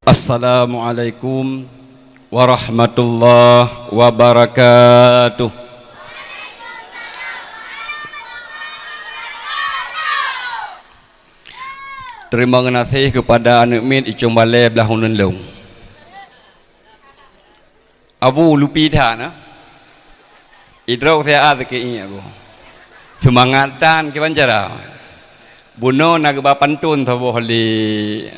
Assalamualaikum warahmatullahi wabarakatuh. Terima kasih kepada anak min icung balai belah hunun long. Abu lupi dah na. Idrau saya ada ke ini aku. Semangatan ke pancara. Buno nak pantun thaboh li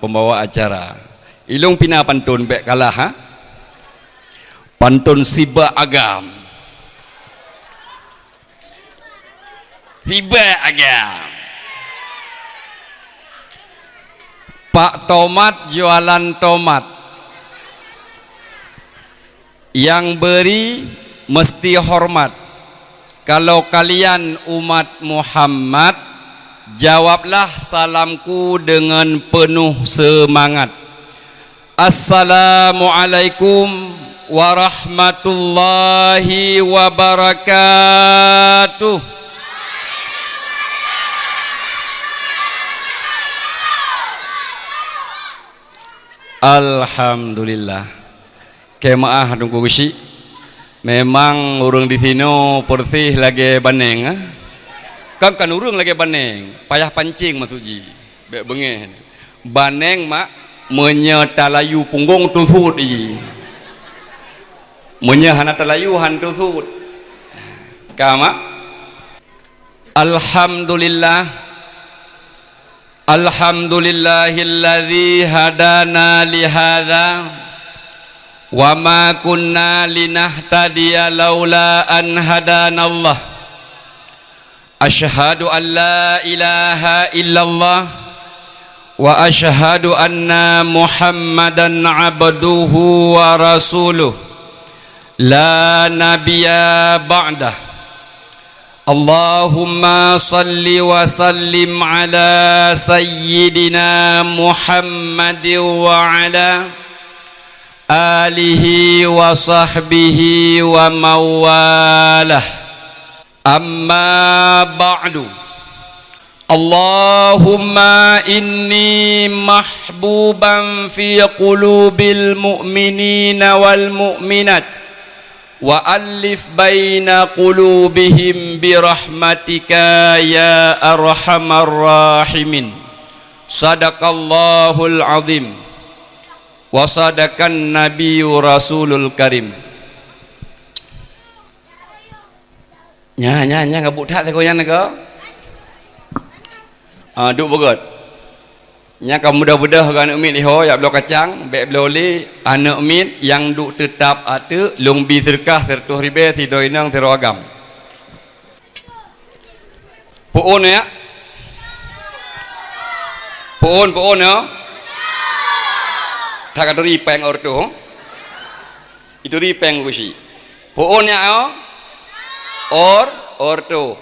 pembawa acara. Ilung pina pantun bek kalah ha. Pantun siba agam. Siba agam. Pak Tomat jualan tomat. Yang beri mesti hormat. Kalau kalian umat Muhammad, jawablah salamku dengan penuh semangat. Assalamualaikum warahmatullahi wabarakatuh. Alhamdulillah. Kemaah tunggu gusi. Memang urang di sini persih lagi baneng. Kan urang lagi baneng, payah pancing matuji. Bek bengeh. Baneng mak menyatalayu punggung tusut i. Menyahana talayu han tusut. Kama Alhamdulillah. Alhamdulillahilladzi hadana li hadza wa ma kunna linahtadiya laula an hadanallah. Asyhadu an la ilaha illallah wa asyhadu anna Muhammadan abduhu wa rasuluh la nabiyya ba'dah. Allahumma salli wa sallim ala sayyidina Muhammad wa ala alihi wa sahbihi wa mawalah. Amma ba'du. Allahumma inni mahbuban fi qulubil mu'minina wal mu'minat wa alif baina qulubihim bi rahmatika ya arhamar rahimin. Sadaqallahul azim wa sadaqan nabiyyu rasulul karim. Nya ngabuk tak te koyan ko. Duk begot. Nya ka mudah-mudah kan umit liho ya blok kacang, bek bloli anak umit yang duk tetap ate long bi serkah sertuh ribe si doinang teragam. Puun ya. Puun ya. Tak ada ripeng ortu. Itu ripeng kusi. Puun ya. Ortu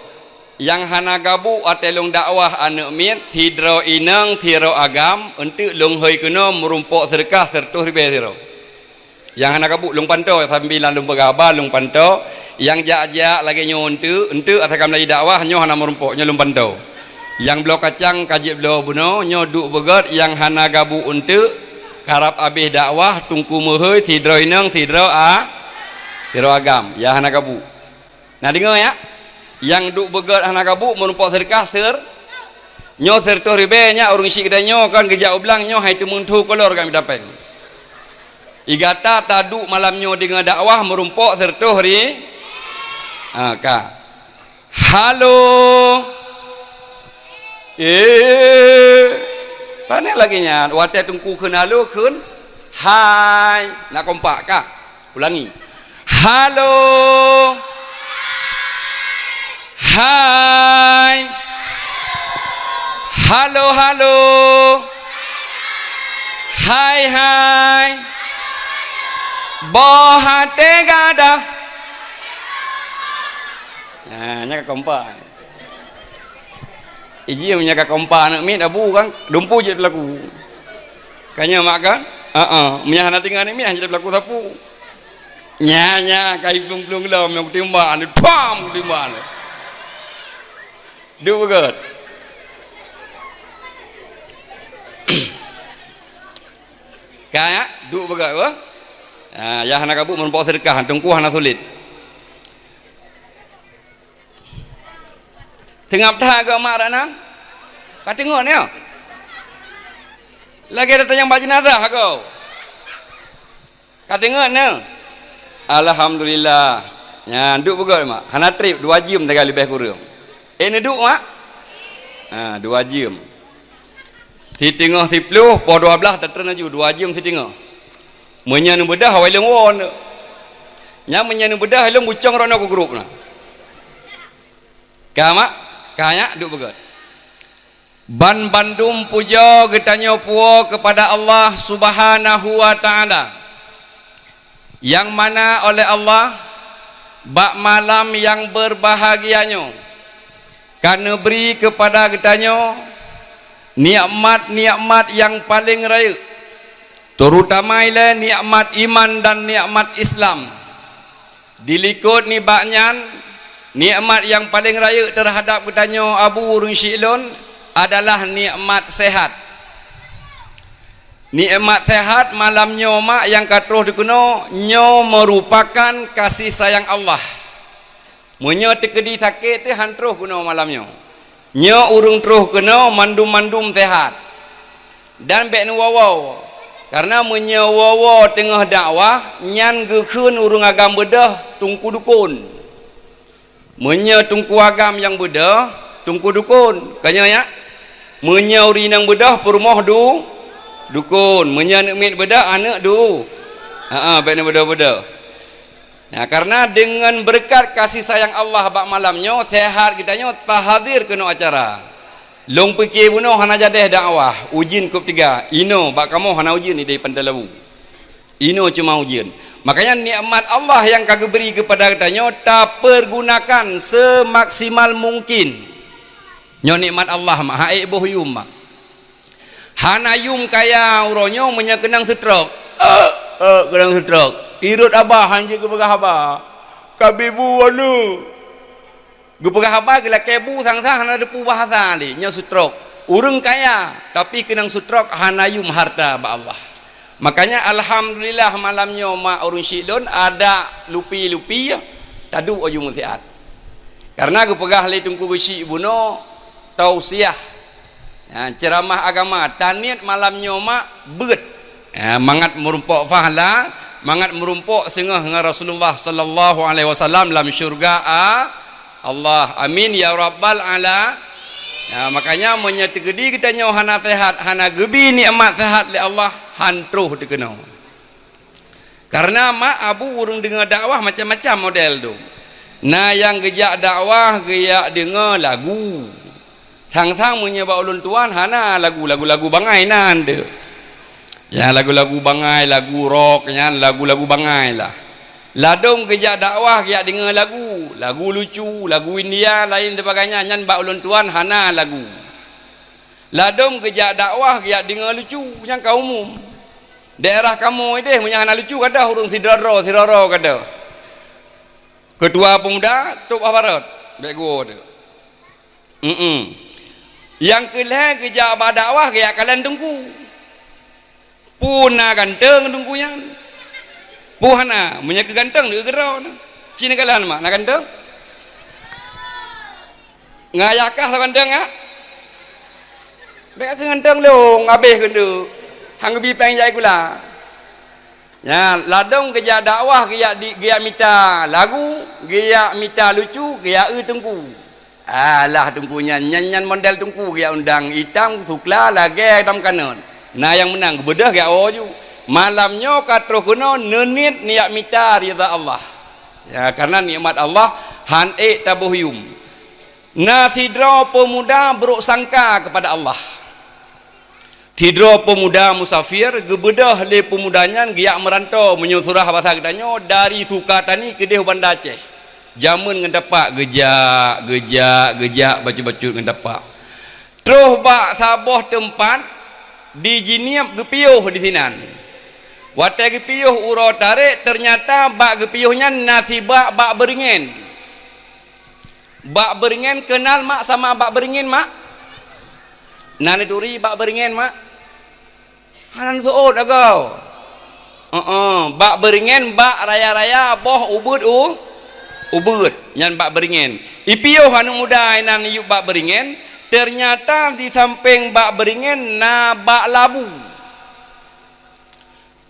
yang hana gabu atelung dakwah anak mit hidro inang thiro agam untuk long hoi kena merumpok sedekah sertuh ribe thiro. Yang hana gabu long panto sambilan long bergaba long panto yang jak-jak lagi nyo untuk atakam lagi dakwah nyo hana merumpok nyo long panto. Yang blok kacang kajib blo buno nyo duk begot yang hana gabu untuk karap abih dakwah tungku mohoi hidro inang thiro agam ya hana gabu. Nah dengar ya, yang duk begat anak kabuk menumpuk sedekah nyo sertuh ribe nya urung isi kedai nyo kan gejak ublang nyo hai temuntu kolor kami dapat. Igata taduk malam nyo dengan dakwah merumpuk sertuh ri. Ka. Halo. Panik lagi nya, wate tungku kenalo kun. Hai, nak kompak kah? Ulangi. Halo. Hai. Halo. Hai. Bohate gada. Nah, nya kompak. iji punya kompa anak mit abu kan dumpu je berlaku kanya mak kan punya anak tinggal ni mi je berlaku sapu nya kai plung lam yang timbang ni pam timbang du begat kaya du begat wa ya hana kabu mun po sedekah tungku hana sulit tengap dah agak mak dah nang kau tengok ni lagi ada yang baca jenazah kau tengok ni alhamdulillah ya duk begat mak hana trip 2 jam dah lebih kurang ni duk mak 2 jam si tengok si peluh po 12 tak terna ju 2 jam si tengok menyanu bedah awaleng won nya menyanu bedah helong bucang rono ku grup na kama kaya duk begat ban bandum puja getanyo puo kepada Allah Subhanahu wa taala yang mana oleh Allah bak malam yang berbahagianyo karena beri kepada getanyo nikmat-nikmat yang paling raya terutama ialah nikmat iman dan nikmat Islam dilikut ni baknyan nikmat yang paling raya terhadap getanyo Abu Urun Syi'lun adalah nikmat sehat malamnya mak yang katruh dikuno nyo merupakan kasih sayang Allah munyo tekedi sakit tu hantruh kuno malamnya nyo urung truh kuno mandum sehat dan bek nu wawaw karena menyewawa tengah dakwah nyan gekun urung agam bedah tungku dukun tungku agam yang bedah tungku dukun kanya ya menyauri nang bedah perumah dukun menyanuk bedah anak bek nu bedah nah karena dengan berkat kasih sayang Allah bak malamnya sehat kitanya tahadir kena acara long pikir buno hana jadeh dakwah ujin kup 3 ino bak kamu hana ujin ni dari Pantalawu ino cuma ujin makanya nikmat Allah yang kagak beri kepada katanya tak pergunakan semaksimal mungkin nyo nikmat Allah mak haik boh yum mak hana yum kaya uronyo menyakenang stroke kenang stroke irut abah hanje ke pegah abah kabibu anu gepegah abah gila kebu sang-sang hana depu bahasa ni nya stroke urang kaya tapi kenang stroke hana yum harta ba Allah makanya alhamdulillah malamnya mak Urun Syi'lun ada lupi-lupi tadu aju musiat karena gepegah le tungku besi buno tausiah ceramah agama tanit malamnya mak beut mangat merumpok fahla mangat merumpok sengah dengan Rasulullah sallallahu alaihi wasallam dalam syurga Allah amin ya rabbal ala makanya menyati gedi kita nyo hana sehat hana gebi nikmat sehat li Allah hantruh dikenal karena mak Abu urung dengar dakwah macam-macam model tu nah yang gejak dakwah gejak dengar lagu sang-sang menyebab ulun tuan hana lagu-lagu bangai nan de ya lagu-lagu bangai lagu rock ya lagu-lagu bangai lah ladong kejak dakwah kejak dengar lagu lucu lagu India lain sebagainya nyan bak ulun tuan hana lagu ladong kejak dakwah kejak dengar lucu yang kau umum daerah kamu ini punya hana lucu kada hurung sidaro kada ketua pemuda Tok Barat bek gua tu yang kelih kejak bak dakwah kejak kalian tunggu puna ganteng tungkunya puhana punya keganteng dia gerau cina kalan mak nak ganteng ngayakah lah ganteng ya bek keganteng lo ngabeh kendu hang bi peng jai kula ya ladong kerja dakwah dia minta lagu dia minta lucu dia tungku alah tungkunya nyanyan model tungku dia undang hitam sukla lagi hitam kanan nah yang menang bedah gak oju malamnya katro kuno nenit niat mita rida Allah ya karena nikmat Allah han tabuhyum nah tidro pemuda beruk sangka kepada Allah tidro pemuda musafir gebedah le pemudanya giak merantau menyusurah bahasa kedanyo dari Sukatani ke deh Banda Aceh jamun ngendapak gejak baca-baca ngendapak Terus bak saboh tempat di jiniap gepiuh di sinan. Wate gepiuh uro tarik, ternyata bak gepiuhnya nasi bak beringin. Bak beringin kenal mak sama bak beringin mak? Nani duri bak beringin mak? Hanan suut agau. Bak beringin bak raya-raya boh ubud nyan bak beringin. Ipiuh anu muda nan yuk bak beringin. Ternyata di samping bak beringin na bak labu.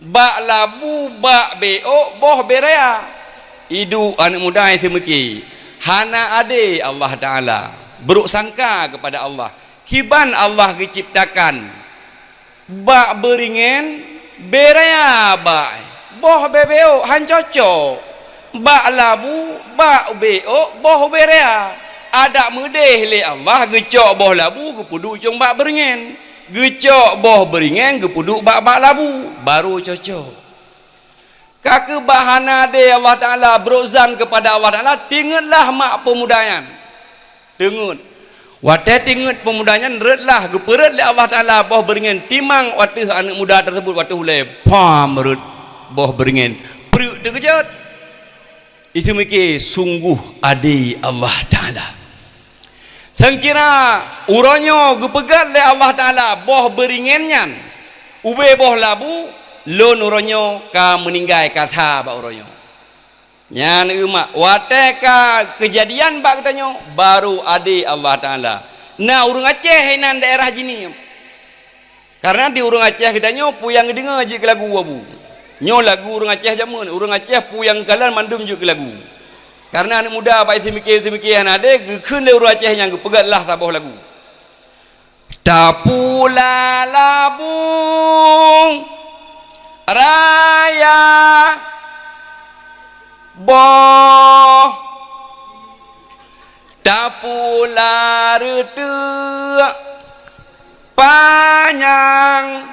Bak labu, bak beo, boh berea. Idu anak muda yang semeki. Hana ade Allah Ta'ala. Beruk sangka kepada Allah. Kiban Allah diciptakan. Bak beringin, berea bak. Boh bebeo, han cocok. Bak labu, bak beo, boh berea. Ada mudeh le Allah gecok boh labu gepuduk cong bak beringin, gecok boh beringin gepuduk bak labu, baru cocok. Kake bahana de Allah Ta'ala beruzan kepada Allah Ta'ala, tingutlah mak pemudayan, tingut wate tingut pemudayan redlah geperet le Allah Ta'ala boh beringin timang wate anak muda tersebut wate hulai pam red boh beringin perut terkejut. Itu mikir sungguh adi Allah Ta'ala. Sengkira uronyo gepegat le Allah Ta'ala boh beringinnya ube boh labu lon uronyo ka meninggai kata ba uronyo nyan umak wate ka kejadian ba katanyo baru adi Allah Ta'ala. Nah urung Aceh nan daerah jini karena di urung Aceh katanyo puyang dengar je ke lagu wabu nyo lagu urung Aceh jamun urung Aceh puyang kalan mandum je ke lagu. Karena anak muda baik semikir ade keun le urang Aceh yang pegatlah taboh lagu. Tapula labung raya boh tapula reteuk panjang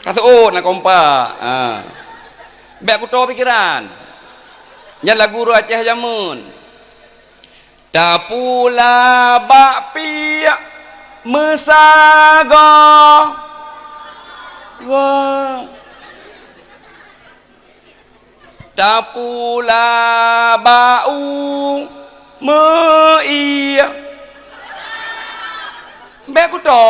kata nak kompak Bek kuto pikiran nya lagu ru Aceh jamun. Tapula bak piak mesago. Wah. Tapula bau meiya. Bek kuto.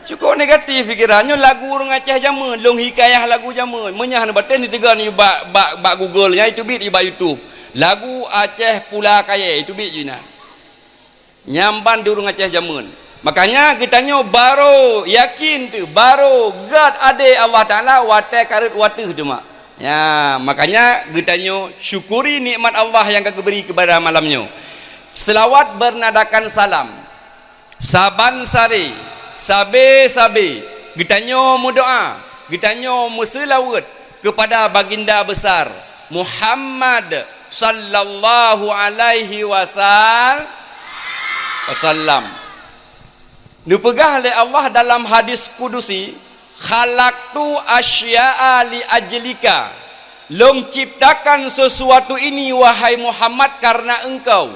Cukup negatif fikirannya lagu orang Aceh jamun, long hikayah lagu jamun. Menyah batin di tegan ni bak Google nya itu bit di bak YouTube. Lagu Aceh Pula Kaya itu bit jina. Nyamban di orang Aceh jamun. Makanya kitanya baru yakin tu, baru God ade Allah Ta'ala wate karut watuh tu mak. Ya, makanya kitanya syukuri nikmat Allah yang kau beri kepada malamnya. Selawat bernadakan salam. Saban sari sabe gitanyo mudoa gitanyo muselawat kepada baginda besar Muhammad sallallahu alaihi wasallam. Dipegah oleh Allah dalam hadis kudusi, khalaqtu asya'a li ajlika, long ciptakan sesuatu ini wahai Muhammad karena engkau,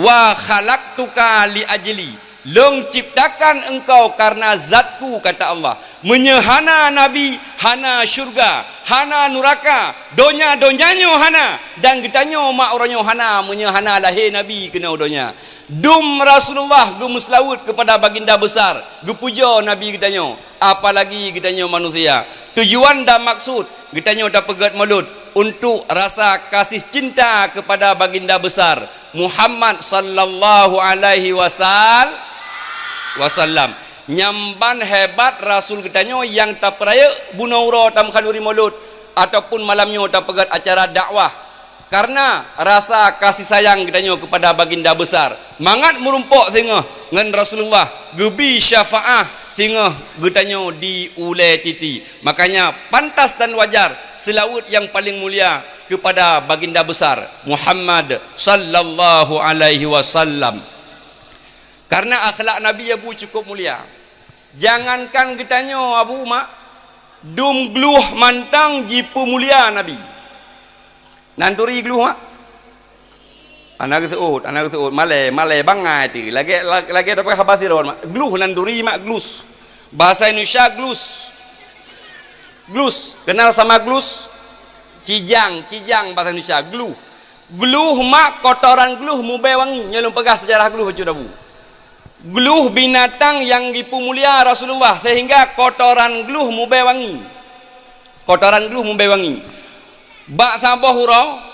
wa khalaqtuka li ajli, long ciptakan engkau karena zatku, kata Allah. Menyehana Nabi, hana syurga, hana nuraka, donya-donyanyo hana, dan gitanyo mak oranyo hana, menyehana lahir Nabi kena donya. Dum Rasulullah gemuslawut kepada baginda besar, gepuja Nabi gitanyo, apalagi gitanyo manusia. Tujuan dan maksud gitanyo dah pegat mulut untuk rasa kasih cinta kepada baginda besar Muhammad sallallahu alaihi wasallam. Nyamban hebat Rasul gitanyo yang tak peraya bunauro tam khanuri mulut ataupun malamnya tak pegat acara dakwah karena rasa kasih sayang gitanyo kepada baginda besar. Mangat merumpok tengah ngan Rasulullah gebi syafaah tengah gitanyo di ulai titi. Makanya pantas dan wajar selawat yang paling mulia kepada baginda besar Muhammad sallallahu alaihi wasallam. Karena akhlak Nabi Abu cukup mulia. Jangankan gitanyo Abu mak dum gluh mantang jipu mulia Nabi. Nanturi gluh mak Anak Saud Malay bangai tu lagi ada pakai habas diron gluh nanduri mak glus bahasa Indonesia glus kenal sama glus kijang bahasa Indonesia gluh mak kotoran gluh mube wangi nyelum pegah sejarah gluh baca dabu gluh binatang yang dipemulia Rasulullah sehingga kotoran gluh mube wangi bak sabah hurau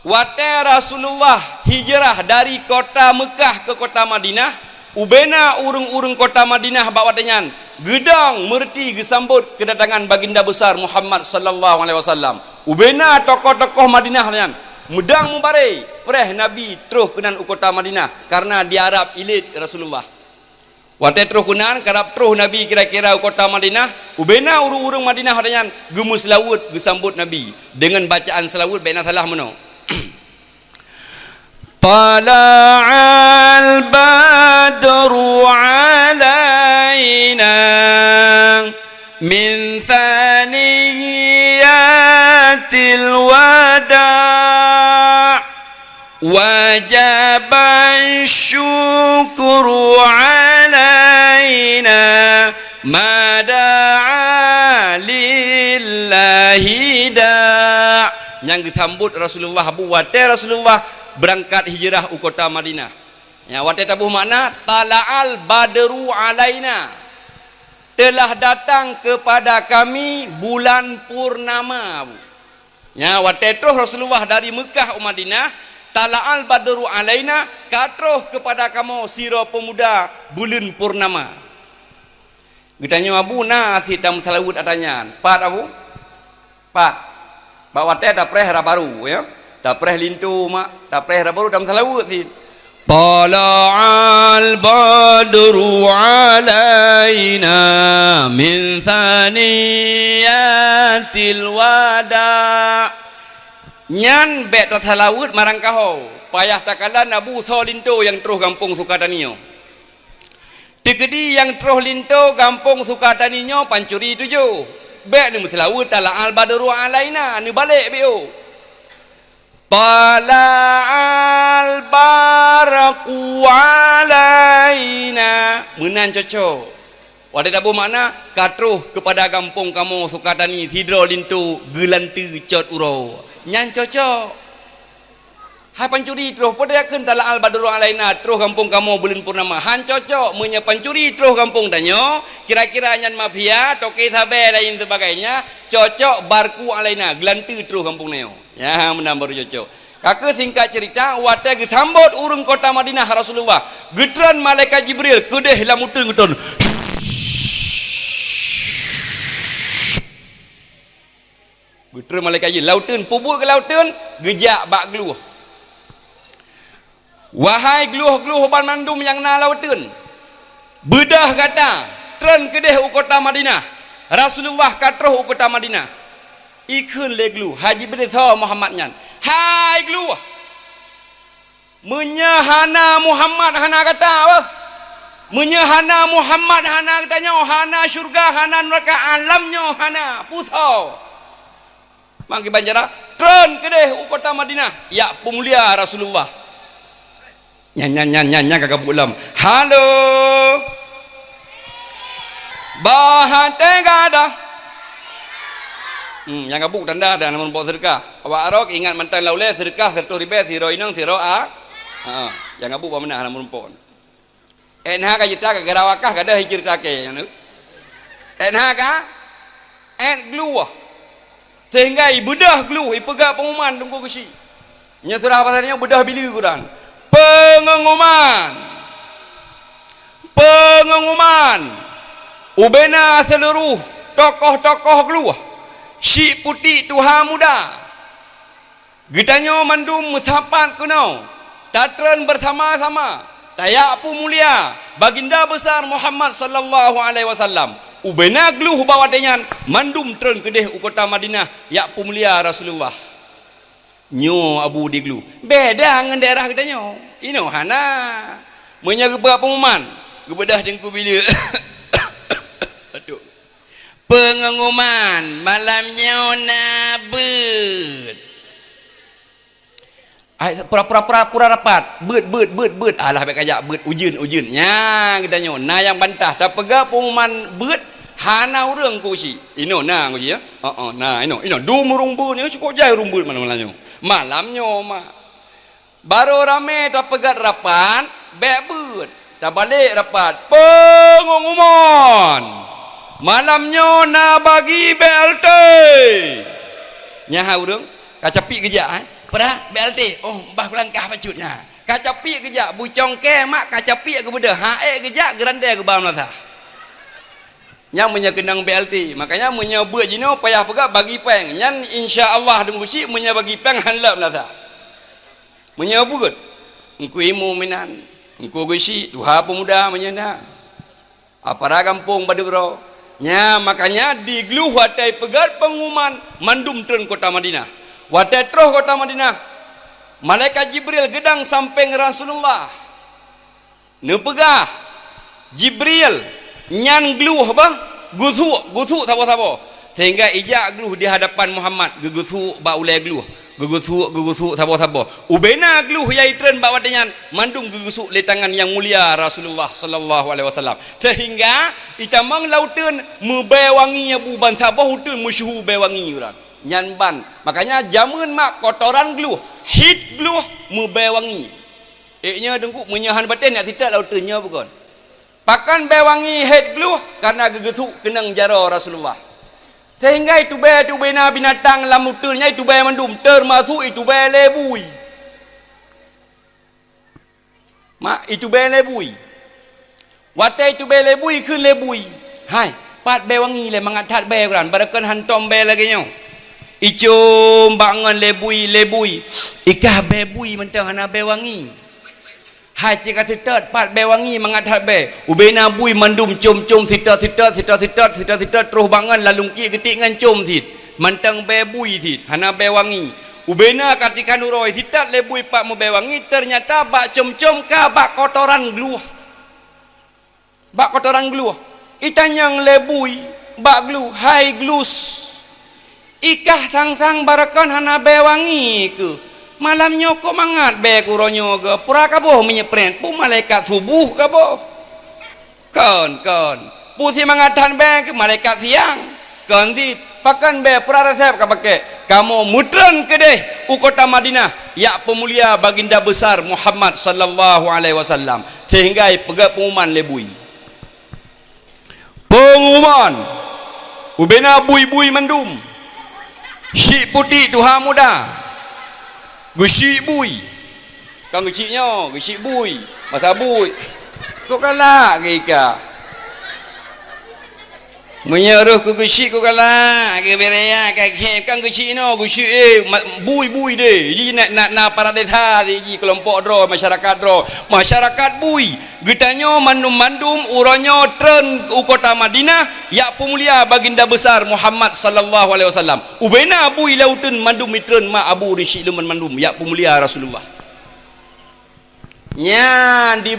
wate Rasulullah hijrah dari kota Mekah ke kota Madinah ubena urung-urung kota Madinah bawa dengan gedang merti gesambut kedatangan baginda besar Muhammad sallallahu alaihi wasallam ubena tokoh-tokoh Madinah dengan mudang mubarai preh Nabi terus kenan kota Madinah karena diharap ilit Rasulullah wate terus kenan karap terus Nabi kira-kira kota Madinah ubena urung-urung Madinah dengan gemus selawut gesambut Nabi dengan bacaan selawut bena salah meno طلع البدر علينا من ثنيات الوداع وجب الشكر علينا ما دعا لله داع yang disambut Rasulullah buat Rasulullah berangkat hijrah ke kota Madinah. Ya, wate tabuh makna tala'al badru alaina. Telah datang kepada kami bulan purnama. Ya, wate terus Rasulullah dari Mekah ke Madinah, tala'al badru alaina, katruh kepada kamu sira pemuda bulan purnama. Gitanya abu na hitam salawut atanya. Pat abu? Pat. Bawa teh ada prehara baru ya. Tak preh lintu mak, tak preh baru dalam salawut ni. Tala'al badru alaina min thaniyatil wada. Nyan bet tak salawut marang kahau. Payah takalan Abu so lintu yang terus kampung Sukatanio. Tegedi yang terus lintu kampung Sukatanio pancuri tujuh. Bet ni salawut tala'al badru alaina ni balik bio. Tala'al baraku alaina menan cocok wadah dabu makna katruh kepada kampung kamu Sukatani hidro lintu gelantu cot uro nyan cocok hai pancuri terus pada akan tala'al badru alaina terus kampung kamu bulan purnama han cocok menya pancuri terus kampung danyo kira-kira nyan mafia toke tabe lain sebagainya cocok barku alaina gelantu terus kampung neo ya menang baru cocok kakak singkat cerita wate gesambut urung kota Madinah Rasulullah getran malaikat Jibril kedeh lamutun getun getran malaikat Jibril lautun pubuk ke lautun gejak bak geluh wahai geluh-geluh ban mandum yang na lautun bedah kata tren kedeh kota Madinah Rasulullah katruh kota Madinah ikun le geluh Haji Jibril saw Muhammad nyan hai geluh menyahana Muhammad hana kata apa menyahana Muhammad hana katanya hana syurga hana neraka alamnya hana pusau mangki banjara tren kedeh kota Madinah ya pemulia Rasulullah nyan kagak bulam halo bahate gada yang kabuk tanda dan namun bawa sedekah awak arok ingat mantan laule sedekah 100 ribu siro inang siro yang kabuk bawa menah namun pon enha ka jita ka garawakah kada hikir take yang enha ka gluah sehingga ibudah gluh ipegak pengumuman tunggu kesi nya surah pasarnya budah bila Quran pengumuman ubena seluruh tokoh-tokoh gluah si putih Tuhan muda gitanyo mandum musapan kuno tatran bersama-sama tayak pu mulia baginda besar Muhammad sallallahu alaihi wasallam ubena gluh bawa dengan mandum tren kedeh kota Madinah ya pu mulia Rasulullah nyo abu di gluh beda dengan daerah gitanyo ino hana menyageba pengumuman gebedah dengku bila aduh pengumuman malamnya nabut Pura rapat, beut, alah baik kajak beut ujun nya kita nyo na yang bantah tak pega pengumuman beut hana urang ku si ino na ku ya nah ino du murung bu ni cukup jai rumbut malamnyo baru rame tak pegat rapat bek beut tak balik rapat pengumuman malamnyo na bagi BLT nyaha urang kacapi kejak Perah BLT, bah kelangkah pacutnya. Kacapi kejak, bucong ke mak kacapi ke benda. Hae kejak gerande ke bawah nata. Yang menyekenang BLT, makanya menyebut jino payah pegak bagi peng. Yang insya-Allah dengan kusi bagi peng handap nata. Menyebut engku imu minan, engku kusi duha pemuda menyena. Apara kampung badu bro. Nya makanya digluh watai pegat pengumuman mandum turun kota Madinah. Watai terus kota Madinah malaikat Jibril gedang samping Rasulullah nepegah Jibril nyan gluh bah gusu sabo sehingga ijak gluh di hadapan Muhammad gusu ba ulai gluh gusu sabo ubena gluh yai tren ba wadanyan mandung gusu le tangan yang mulia Rasulullah sallallahu alaihi wasallam sehingga itamang lauteun mubewangi bu ban sabo hutun musyuhu bewangi urang nyan ban makanya jamun mak kotoran gluh hit gluh mubewangi nya dengku menyahan batin nak tidak lautunya bukan pakan bewangi hit gluh karena gegesuk kenang jaro Rasulullah sehingga itu bena binatang lam nuturnya itu be mandum termasuk itu be lebui mak itu be lebui watai itu be lebui keun lebui hai pat bewangi le mangatat be kan barakan hantom be lagi nyo icum bangun lebui ikah bebui mentang hana bewangi haji kata tet pat bewangi mengadhat be ubena bui mandum cum sita terus bangun lalung ki getik ngan cum sit mentang bebui sit hana bewangi ubena katika nuroi sitat lebui pak mu bewangi ternyata bak cum ka bak kotoran gluh itanyang lebui bak gluh hai glus ikah sang barakan hana bewangi ke malamnya kok mangat be kuronyo ke pura kaboh menyepren pu malaikat subuh kaboh kon pu si mangatan be ke malaikat siang kon si pakan be pura resep ka pake kamu mutran ke deh u kota Madinah ya pemulia baginda besar Muhammad sallallahu alaihi wasallam sehingga pegak pengumuman lebui pengumuman ubena bui mendum si putih duha muda gusi bui kang gusinya gusi bui masa bui kok kalah gika menyeruh ku gusi kok kalah ke berea ke kang gusi no gusi bui deh ji nak para desa ji kelompok dro masyarakat bui getanyo mandum uronyo tren u kota Madinah ya pemulia baginda besar Muhammad sallallahu alaihi wasallam ubena bui lautun mandum mitren ma abu risi leman mandum ya pemulia Rasulullah nya di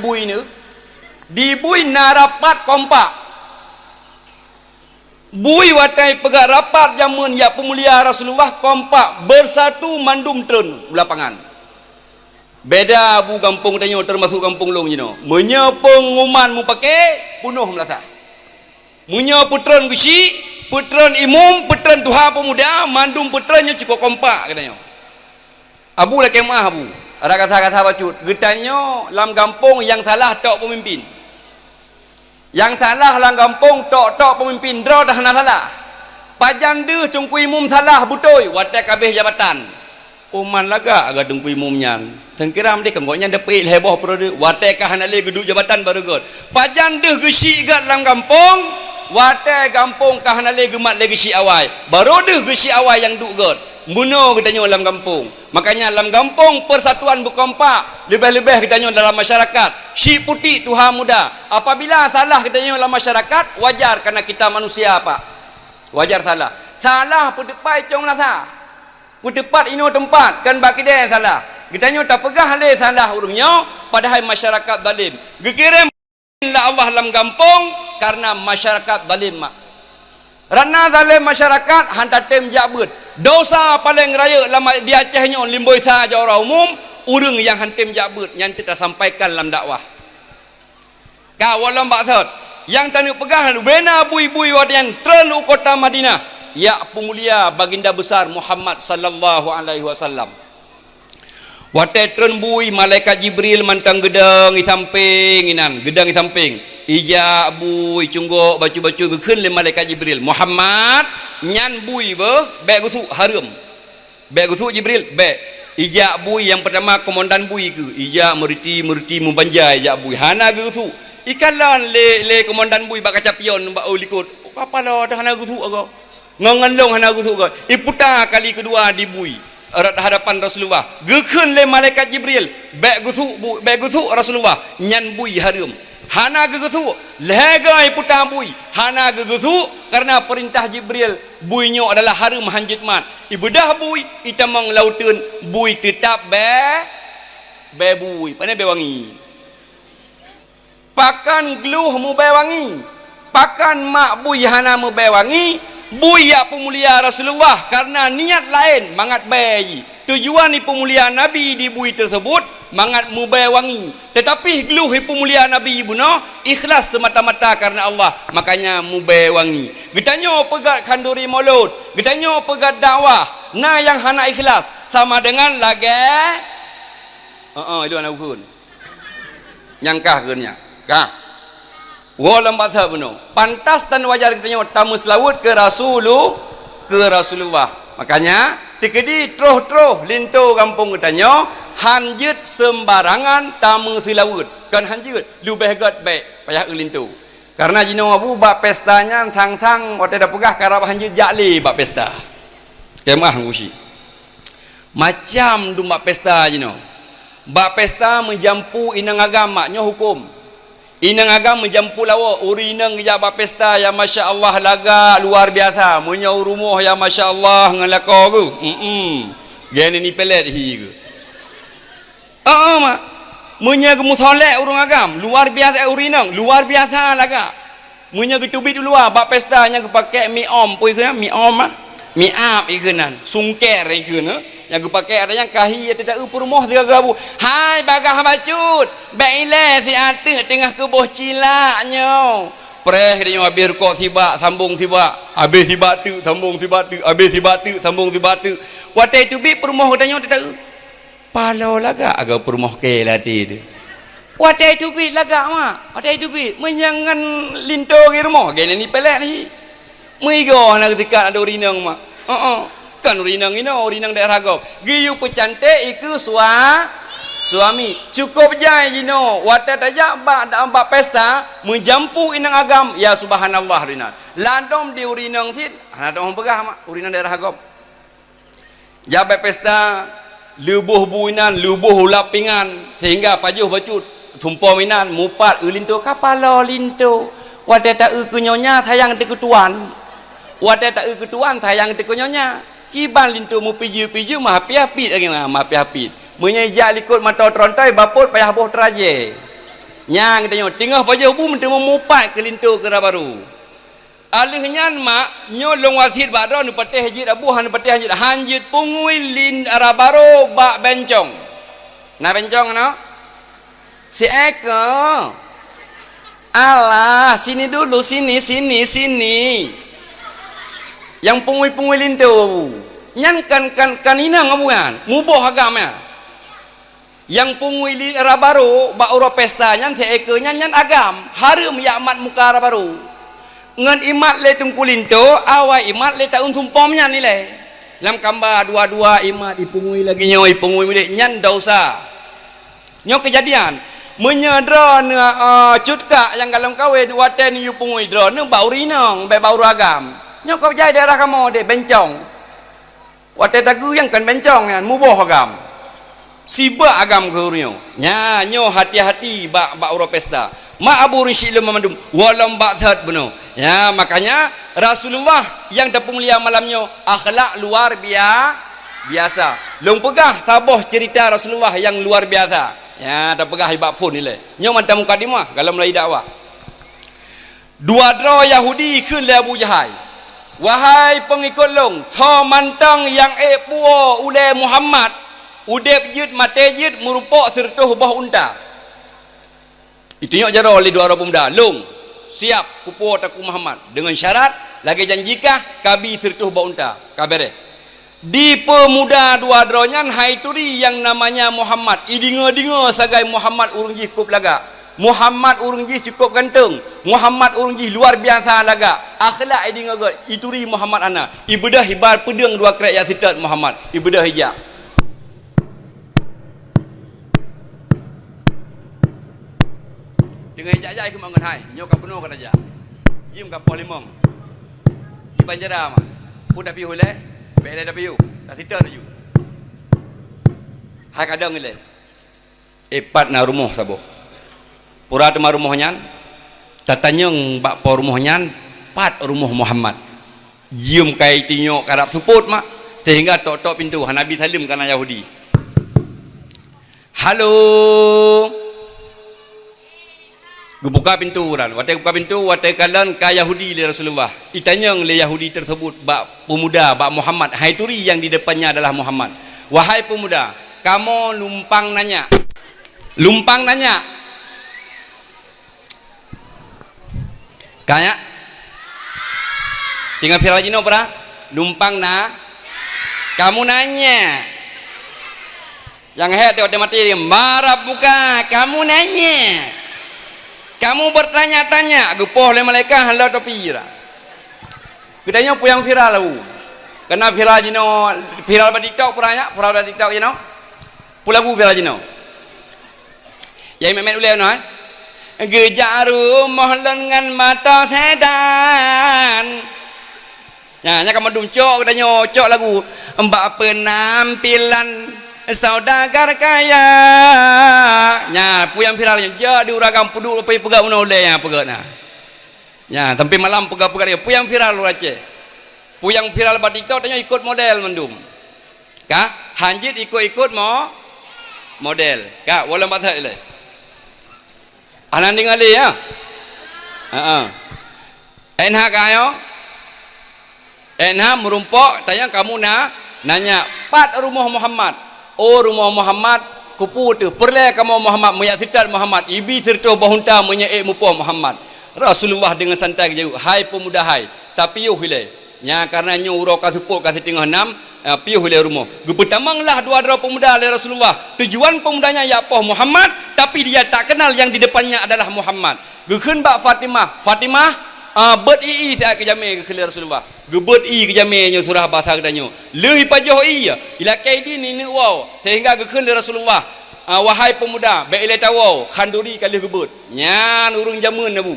bui na rapat kompak bui watai pegak rapat jamun ya pemulia Rasulullah kompak bersatu mandum tren lapangan beda bu kampung tanyo termasuk kampung long jino menyepung nguman mu pakai punuh melata munya putran gusi putran imum putran duha pemuda mandum putrannya cukup kompak katanya abu lah kemah abu ada kata-kata bacut getanyo lam kampung yang salah tok pemimpin yang salah lam kampung tok pemimpin draw dah salah pajan deh tungku imum salah butoi watak kabeh jabatan uman laga agak tungku imumnya tengkiram dia kengoknya dapat heboh produk watai kahanale geduk jabatan baru god pajan deh gesi gat dalam kampung watai kampung kahanale gemat lagi si awai baru deh gesi awai yang duk god muno katanya dalam kampung makanya dalam kampung persatuan berkompak lebih-lebih katanya dalam masyarakat si putih tuha muda apabila salah katanya dalam masyarakat wajar karena kita manusia apa wajar salah pedepai cong lasa pedepat ino tempat kan baki dia salah kitanya tak pegah le salah urungnya padahal masyarakat zalim gekirim la Allah dalam kampung karena masyarakat zalim mak rana zalim masyarakat hantar tem jabut dosa paling raya lama di Acehnya limboi saja orang umum urang yang hantim jabut yang kita sampaikan dalam dakwah kawalam baksat yang tanuk pegah bena bui-bui wadian tren kota Madinah ya pemulia baginda besar Muhammad sallallahu alaihi wasallam wate tren bui malaikat Jibril mantang gedang di samping inan gedang di samping ija bui cunggok bacu-bacu keun le malaikat Jibril Muhammad nyan bui be gusu harum be gusu Jibril be ija bui yang pertama komandan bui ke ija meriti membanjai ija bui hana gusu ikalan le komandan bui bak kaca pion bak ulikut apa lah dah hana gusu ago nganganlong hana gusu ago iputa kali kedua di bui hadapan Rasulullah gekeun le malaikat Jibril be gusu Rasulullah nyan bui harum hana gegusu legai putar bui hana gegusu karena perintah Jibril buinyo adalah harum hanjit mat ibedah bui itamang lauteun bui tetap be bui pane be wangi pakan gluh mu be wangi pakan mak bui hana mu be wangi bui ya pemulia Rasulullah karena niat lain mangat bayi tujuan ni pemulia Nabi di bui tersebut mangat mubai wangi tetapi gluh pemulia Nabi ibuna ikhlas semata-mata karena Allah makanya mubai wangi getanyo pegat kanduri maulud getanyo pegat dakwah na yang hana ikhlas sama dengan lage itu anak ukun nyangkah genya kah walam bathab no pantas dan wajar getanyo tamu selawut ke Rasulullah makanya tikedi troh linto kampung getanyo hanjut sembarangan tamu silawut kan hanjut lubeh got baik payah linto karena jino abu bak pestanya tang wate dah pegah karab hanjut jakli bak pesta kemah ngusi macam dum bak pesta jino bak pesta menjampu inang agama nyo hukum inang agama menjampu lawa uri inang ja bak pesta ya masya Allah laga luar biasa munya rumah ya masya Allah ngalako ku gene ni pelet hi ku mak munya ke musolek urang agam luar biasa urinang luar biasa laga munya ke tubit luar bak pesta nya ke pakai mi om pui ke mi om mi ap ikenan sungker ikena yang ke pakai ada yang kahi tidak rumah tiga gabu hai bagah bacut baile si ate tengah ke boh cilaknya preh dia habis kok tiba sambung tiba habis tiba tu sambung tiba tu habis tiba tu sambung tiba tu watai tubit rumah katanya tidak palau laga agak permoh ke lati tu watai tubit laga mak watai tubit menyangan linto ke rumah gini ni pelet ni meigo nak ketika ada urinang mak kan urinang daerah gau giyu pecantik iku suami cukup jai jino watai tajak bak pesta menjampu inang agam ya subhanallah rinan landom di urinang tit ada orang pegah mak urinang daerah gau jabat pesta lubuh buinan lubuh lapingan sehingga pajuh bacut tumpah minan mupat linto kapalo linto wate tak kunyonya tayang tekutuan wate tak ketuan tayang tekunyonya kiban linto mu piju mah api lagi mah api menyejak likut mata trontai baput payah boh teraje nyang tanya tengah pajuh bu mentemu mupat ke linto ke baru alihnya mak nyolong wasit badro nu patih hajit abu han patih hajit hanjit pungui lin arabaro bak bencong na bencong no si eko alah sini dulu sini yang pungui lin tu nyan kan inang abuan muboh agama yang pungui lin arabaro bak uro pesta nyan si eko nyan agam harum ya amat muka arabaro ngan imat le tungkulinto awai imat le taun sumpomnya ni le lam kamba dua imat ipungui lagi nyo ipungui mide nyan dosa nyo kejadian menyedra ne cutka yang dalam kawin waten yu pungui dro ne baurinang be bauru agam nyo kau jai daerah kamu de bencong waten tagu yang kan bencong kan muboh agam siba agam ke nyo hati-hati bak uro pesta ma abu risyil mamandum walam ba'that beno ya makanya Rasulullah yang tepung mulia malamnya akhlak luar biasa long pegah taboh cerita Rasulullah yang luar biasa ya tak pegah ibak pun ni le nyo mantam mukadimah kalau mulai dakwah dua dro Yahudi keun le Abu Jahal wahai pengikut long tho mantang yang puo ule Muhammad udep yud mate yud merumpok sertuh bah unta. Itu nyok jaro oleh dua orang pemuda. Long siap kupu taku Muhammad dengan syarat lagi janjikah kabi sertuh bah unta. Kabere. Di pemuda dua dronyan haituri yang namanya Muhammad. Idinga-dinga sagai Muhammad urung ji cukup laga. Muhammad urung ji cukup ganteng. Muhammad urung ji luar biasa laga. Akhlak idinga god. Ituri Muhammad ana. Ibedah hibar pedeng dua krek ya sitat Muhammad. Ibedah hijab. Dengan hijab-hijab aku mangan hai. Nyok ka penuh kata aja. Jim ka poh limong. Di Banjara mah. Pun dah piu le. Bele dah piu. Dah sitat tu. Hai kadang le. Epat na rumah saboh. Pura tema rumahnya tatanyeng bak po rumahnya pat rumah Muhammad jium kai tinyo karap suput mak sehingga tok-tok pintu Nabi salim kana Yahudi. Halo, buka pintu ran wate buka pintu wate kalan ka Yahudi le Rasulullah itanyeng le Yahudi tersebut bak pemuda bak Muhammad haituri yang di depannya adalah Muhammad. Wahai pemuda, kamu lumpang nanya kayak tinggal viral jino pra lumpang na kamu nanya yang head tengok mati dia marah buka kamu nanya kamu bertanya-tanya gepoh le malaikat halau topi ra gedanya puyang viral lu kena viral jino viral di TikTok puranya viral di TikTok jino pulagu viral jino ya memet uleh no gejaru mohlengan mata sedan nya kamu dumcok udah nyocok lagu mbak penampilan saudagar kaya nya puyang viralnya jadi uragam puduk lepai pegak menoleh yang pegak nah nya sampai malam pegak-pegak dia puyang viral lu aja puyang viral di TikTok tanya ikut model mendum kah hanjit ikut-ikut model kah walau mata le anan ningali ya enak kayo enak merumpok tanya kamu nanya pat rumah Muhammad oh rumah Muhammad kupu tu perle kamu Muhammad meyaksikan Muhammad ibi serta bahunta menyaik mupo Muhammad Rasulullah dengan santai jauh hai pemuda hai tapi yuh hilai nya karena nyu uro ka supuk ka setengah 6 piuh hilai rumah gepetamanglah dua-dua pemuda oleh Rasulullah tujuan pemudanya ya poh Muhammad tapi dia tak kenal yang di depannya adalah Muhammad gekeun bak Fatimah bet ii saya ke jame ke Rasulullah gebet i ke jame nyu surah bahasa kedanyo leuh pajoh i ila kaidi ni wow sehingga gekeun Rasulullah wahai pemuda be ile tawo khanduri kali gebet nya urung jamun abu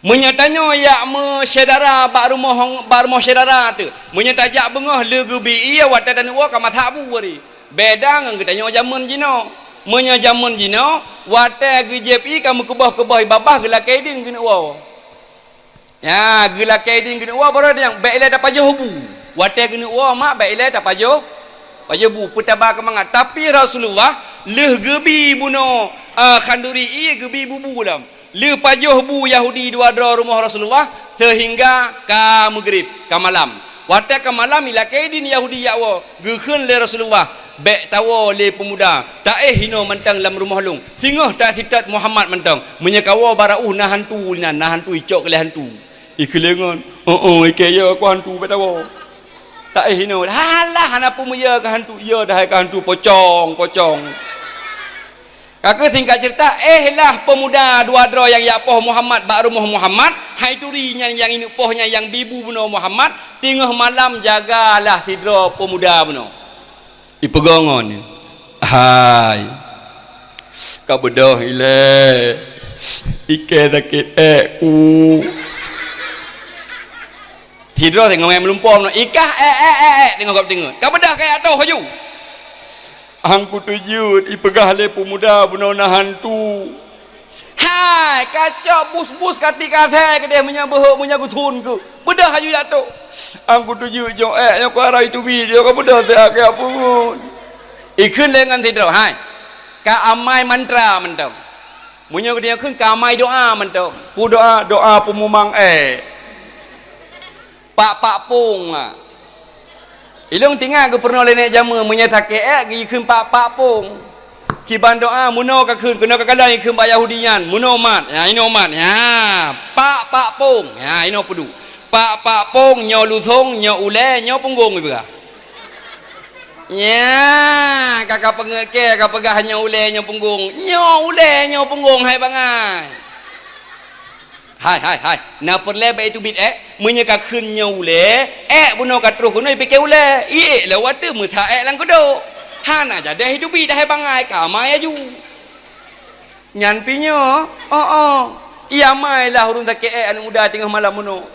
menyatanya ya mesyedara bak rumah syedara tu menyatajak bengah legubi iya wata dan wa kamat habu bari beda ngan ketanya jamun jino menya jamun jino wata gejepi kamu kebah babah gelakaidin gini wa ya gelakaidin gini wa baru yang baile dapat jobu wata gini wa mak baile dapat bu petaba kemangat tapi Rasulullah legubi buno khanduri iya gebi bubu lam le pajoh bu Yahudi dua rumah Rasulullah sehingga ka maghrib ka malam wata ka malam ila kaidin Yahudi yakwa gekeun le Rasulullah bek tawo le pemuda tak hino mentang dalam rumah long singoh tak sitat Muhammad mentang menyakawa barau nah hantu icok kele hantu ikelengan ike ya ku hantu bek tawo tak hino halah hana pumuya ka hantu ya dah ka hantu pocong kakak singkat cerita lah pemuda dua yang ya poh Muhammad bak rumah Muhammad hai turinya yang ini pohnya yang bibu buno Muhammad tengah malam jagalah tidur pemuda buno ipegongon hai ka bedah ile ike sakit tidur tengah main melumpur ikah tengok ka bedah kayak atoh haju angku tujuh ipegah le pemuda bunona hantu hai kacau bus kati kathe ke dia menyabeh menyagutun ku bedah haju jatuh angku tujuh jo yang ku arai tu video ka bedah te ke apun ikeun lengan tidur hai ka amai mantra mentau munya dia keun ka amai doa mentau pu doa pemumang pak pung Ilung tinggal ke pernah lenek jama menyatakan gi keun pak pung. Ki bandoa muno ka keun kena ka kadai keun pak Yahudian muno mat. Ya ino mat. Ya pak pung. Ya ino pedu. Pak pung nyo luthong nyo ule nyo punggung iba. Ya kakak pengeke kakak pegah nyo ule nyo punggung. Nyo ule nyo punggung hai bangai. Hai na perle ba itu bit menyeka keun nyo ule buno ka terus kuno pike ule lewat mu tha lang kodo hana jadi hidup bit hai bangai ka mai aju nyan pinyo iya mai lah urun tak anu muda tengah malam muno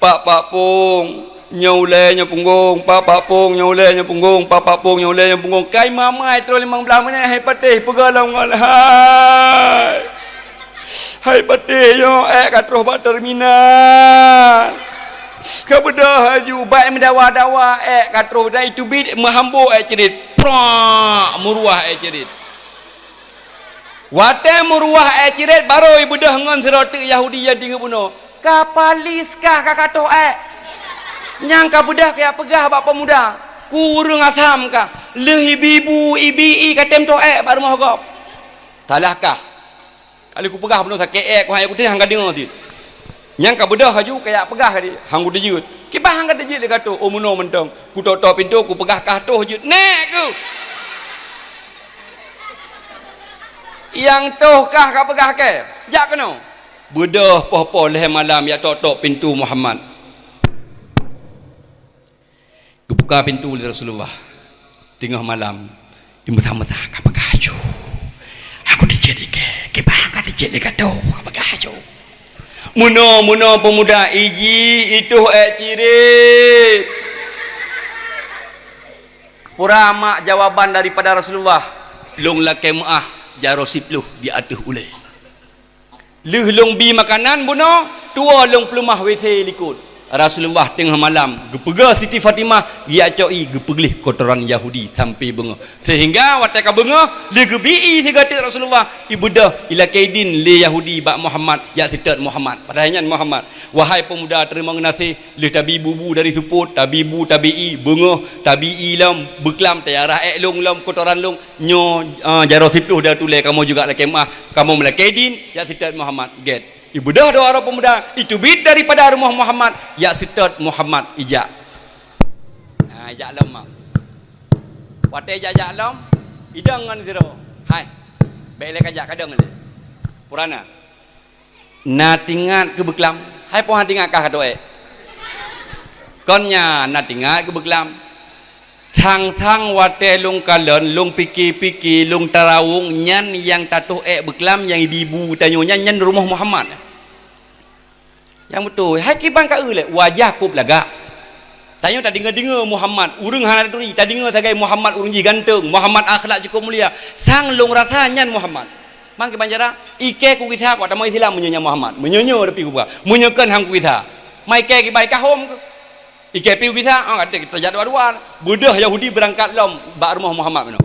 pak pung nyaule nya punggung pak pung nyaule nya punggung pak pung nyaule nya punggung kai mamai terus 15 menit hai patih pegalang hai patih yo kat roh ba terminal ka bedah haju baik mendawa kat roh dai tu bid mahambo cerit pra muruah cerit wate muruah cerit baru bedah ngon seroti Yahudi yang tinggal buno kapalis kah kakato nyang ka bedah kaya pegah bak pemuda kurung asam kah leh ibu ibi katem to baru mohgop talahkah kali ku pegah benar sakit ku hanya ku teh hangga dengar ti nyang ka bedah haju kayak pegah di hang udah jut ki bah hangga dejit le kato muno mentong ku tok pintu ku pegah kah toh jut nek ku yang toh kah ka pegah ke jak keno bedah poh leh malam ya tok pintu Muhammad ku buka pintu Rasulullah tengah malam imutha ka pegah haju aku dijadi ke bangka dijadi kado apakah hajo muno pemuda iji itu cirit purama jawaban daripada Rasulullah long lake maah jarosip luh bi atuh ule leuh long bi makanan buno tua long pelumah WC likut Rasulullah tengah malam gepega Siti Fatimah dia coi gepeglih kotoran Yahudi sampai benga sehingga wataka benga le gebi sigati Rasulullah ibudah ila kaidin le Yahudi bak Muhammad ya sitat Muhammad padahnya Muhammad wahai pemuda terima ngasih le tabi bubu dari suput tabibu tabii benga tabii lam beklam tayarah long lam kotoran long nyo jarosip lu dah tule kamu juga la kemah kamu melakaidin ya sitat Muhammad get ibudah doa orang pemuda itu bid daripada rumah Muhammad ya sitat Muhammad ijak ijak lam mak wate ijak lam idang ngan zero hai baik lek ajak kadang ni purana na tingat ke beklam hai pohan tingat kah doe konnya na tingat ke beklam thang wate lung kalen lung piki lung tarawung nyan yang tatuh beklam yang ibu tanyonya nyan rumah Muhammad yang betul haki bang ka le wajah kup laga tanyo tak dengar Muhammad urang hana turi tak dengar sagai Muhammad urang ji ganteng Muhammad akhlak cukup mulia sang lung rasa nyan Muhammad mang ke banjara ike ku kisah ko tamai Islam menyonya Muhammad menyonyo depi ku ba menyokan hang ku kisah mai ke ki bai kahom ke ike pi ku kisah kata kita jadwal budah Yahudi berangkat lom bak rumah Muhammad meno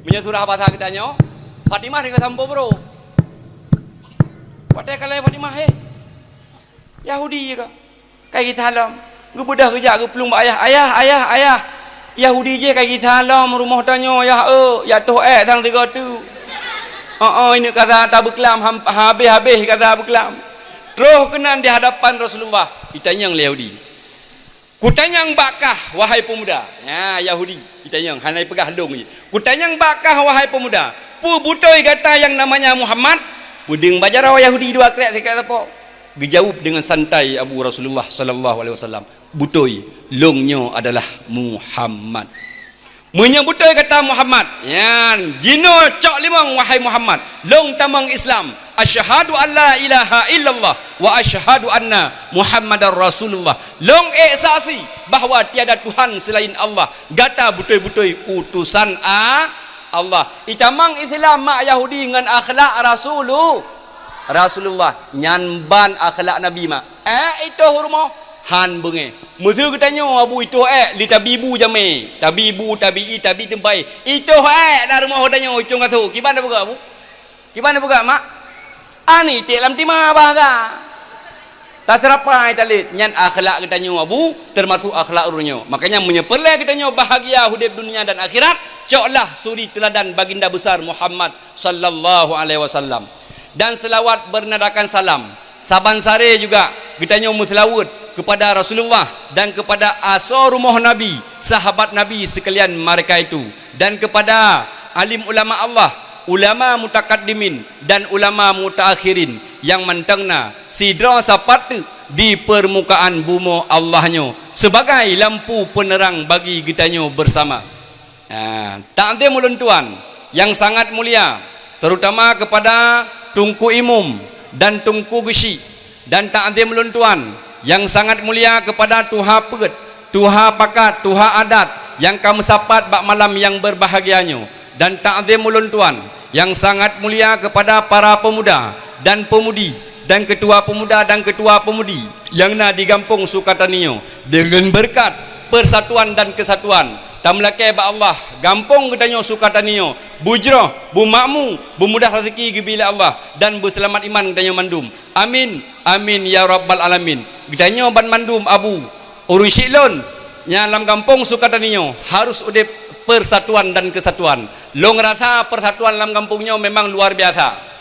menyo surah bahasa kita nyo Fatimah dengan sampo bro patai kalai Fatimah Yahudi juga kayak kita halam gue budak kerja gue pelung ayah Yahudi je kayak kita halam rumah tanya ya toh tang tiga tu ini kata tak beklam habis kata beklam terus kenan di hadapan Rasulullah ditanya Yahudi kutanyang bakah wahai pemuda ya Yahudi ditanya hanai pegah long je kutanyang bakah wahai pemuda pu butoi kata yang namanya Muhammad puding bajar Yahudi dua krek tiga apa dijawab dengan santai Abu Rasulullah sallallahu alaihi wasallam butoi longnya adalah Muhammad menyebutoi kata Muhammad yan jino cok limang wahai Muhammad long tamang Islam asyhadu an la ilaha illallah wa asyhadu anna Muhammadar Rasulullah long saksi bahawa tiada Tuhan selain Allah gata butoi-butoi utusan Allah itamang Islam mak Yahudi dengan akhlak Rasulullah nyanban akhlak Nabi mak itu rumah han benge musuh katanya abu itu li tabibu jame tabibu tabii tabi tempai itu dah rumah katanya ujung katu gimana buka mak ani dalam timah bahasa Tak terapai talit nyan akhlak kita nyo abu termasuk akhlak urunyo. Makanya menyeperle kita nyo bahagia hidup dunia dan akhirat, coklah suri teladan baginda besar Muhammad sallallahu alaihi wasallam. Dan selawat bernadakan salam. Saban sare juga kita nyo muslawat kepada Rasulullah dan kepada asar rumah Nabi, sahabat Nabi sekalian mereka itu, dan kepada alim ulama Allah, ulama mutakaddimin dan ulama mutaakhirin yang mentengna sidra sapat di permukaan bumi Allahnya sebagai lampu penerang bagi kitanyo bersama. Takdim ulun tuan yang sangat mulia, terutama kepada Tunku Imum dan Tunku Gesi, dan takdim ulun tuan yang sangat mulia kepada Tuha Pet, Tuha Pakat, Tuha Adat yang kamu sapat bak malam yang berbahagianyo, dan takdim ulun tuan yang sangat mulia kepada para pemuda dan pemudi dan ketua pemuda dan ketua pemudi yang na di Kampung Sukatanio dengan berkat persatuan dan kesatuan tamlake ba Allah Kampung kedanyo Sukatanio bujroh bumakmu bumudah rezeki gebila Allah dan berselamat iman kedanyo mandum. Amin amin ya rabbal alamin. Kedanyo ban mandum abu urusilon nyalam Kampung Sukatanio harus udip persatuan dan kesatuan. Long rasa persatuan dalam kampungnya memang luar biasa.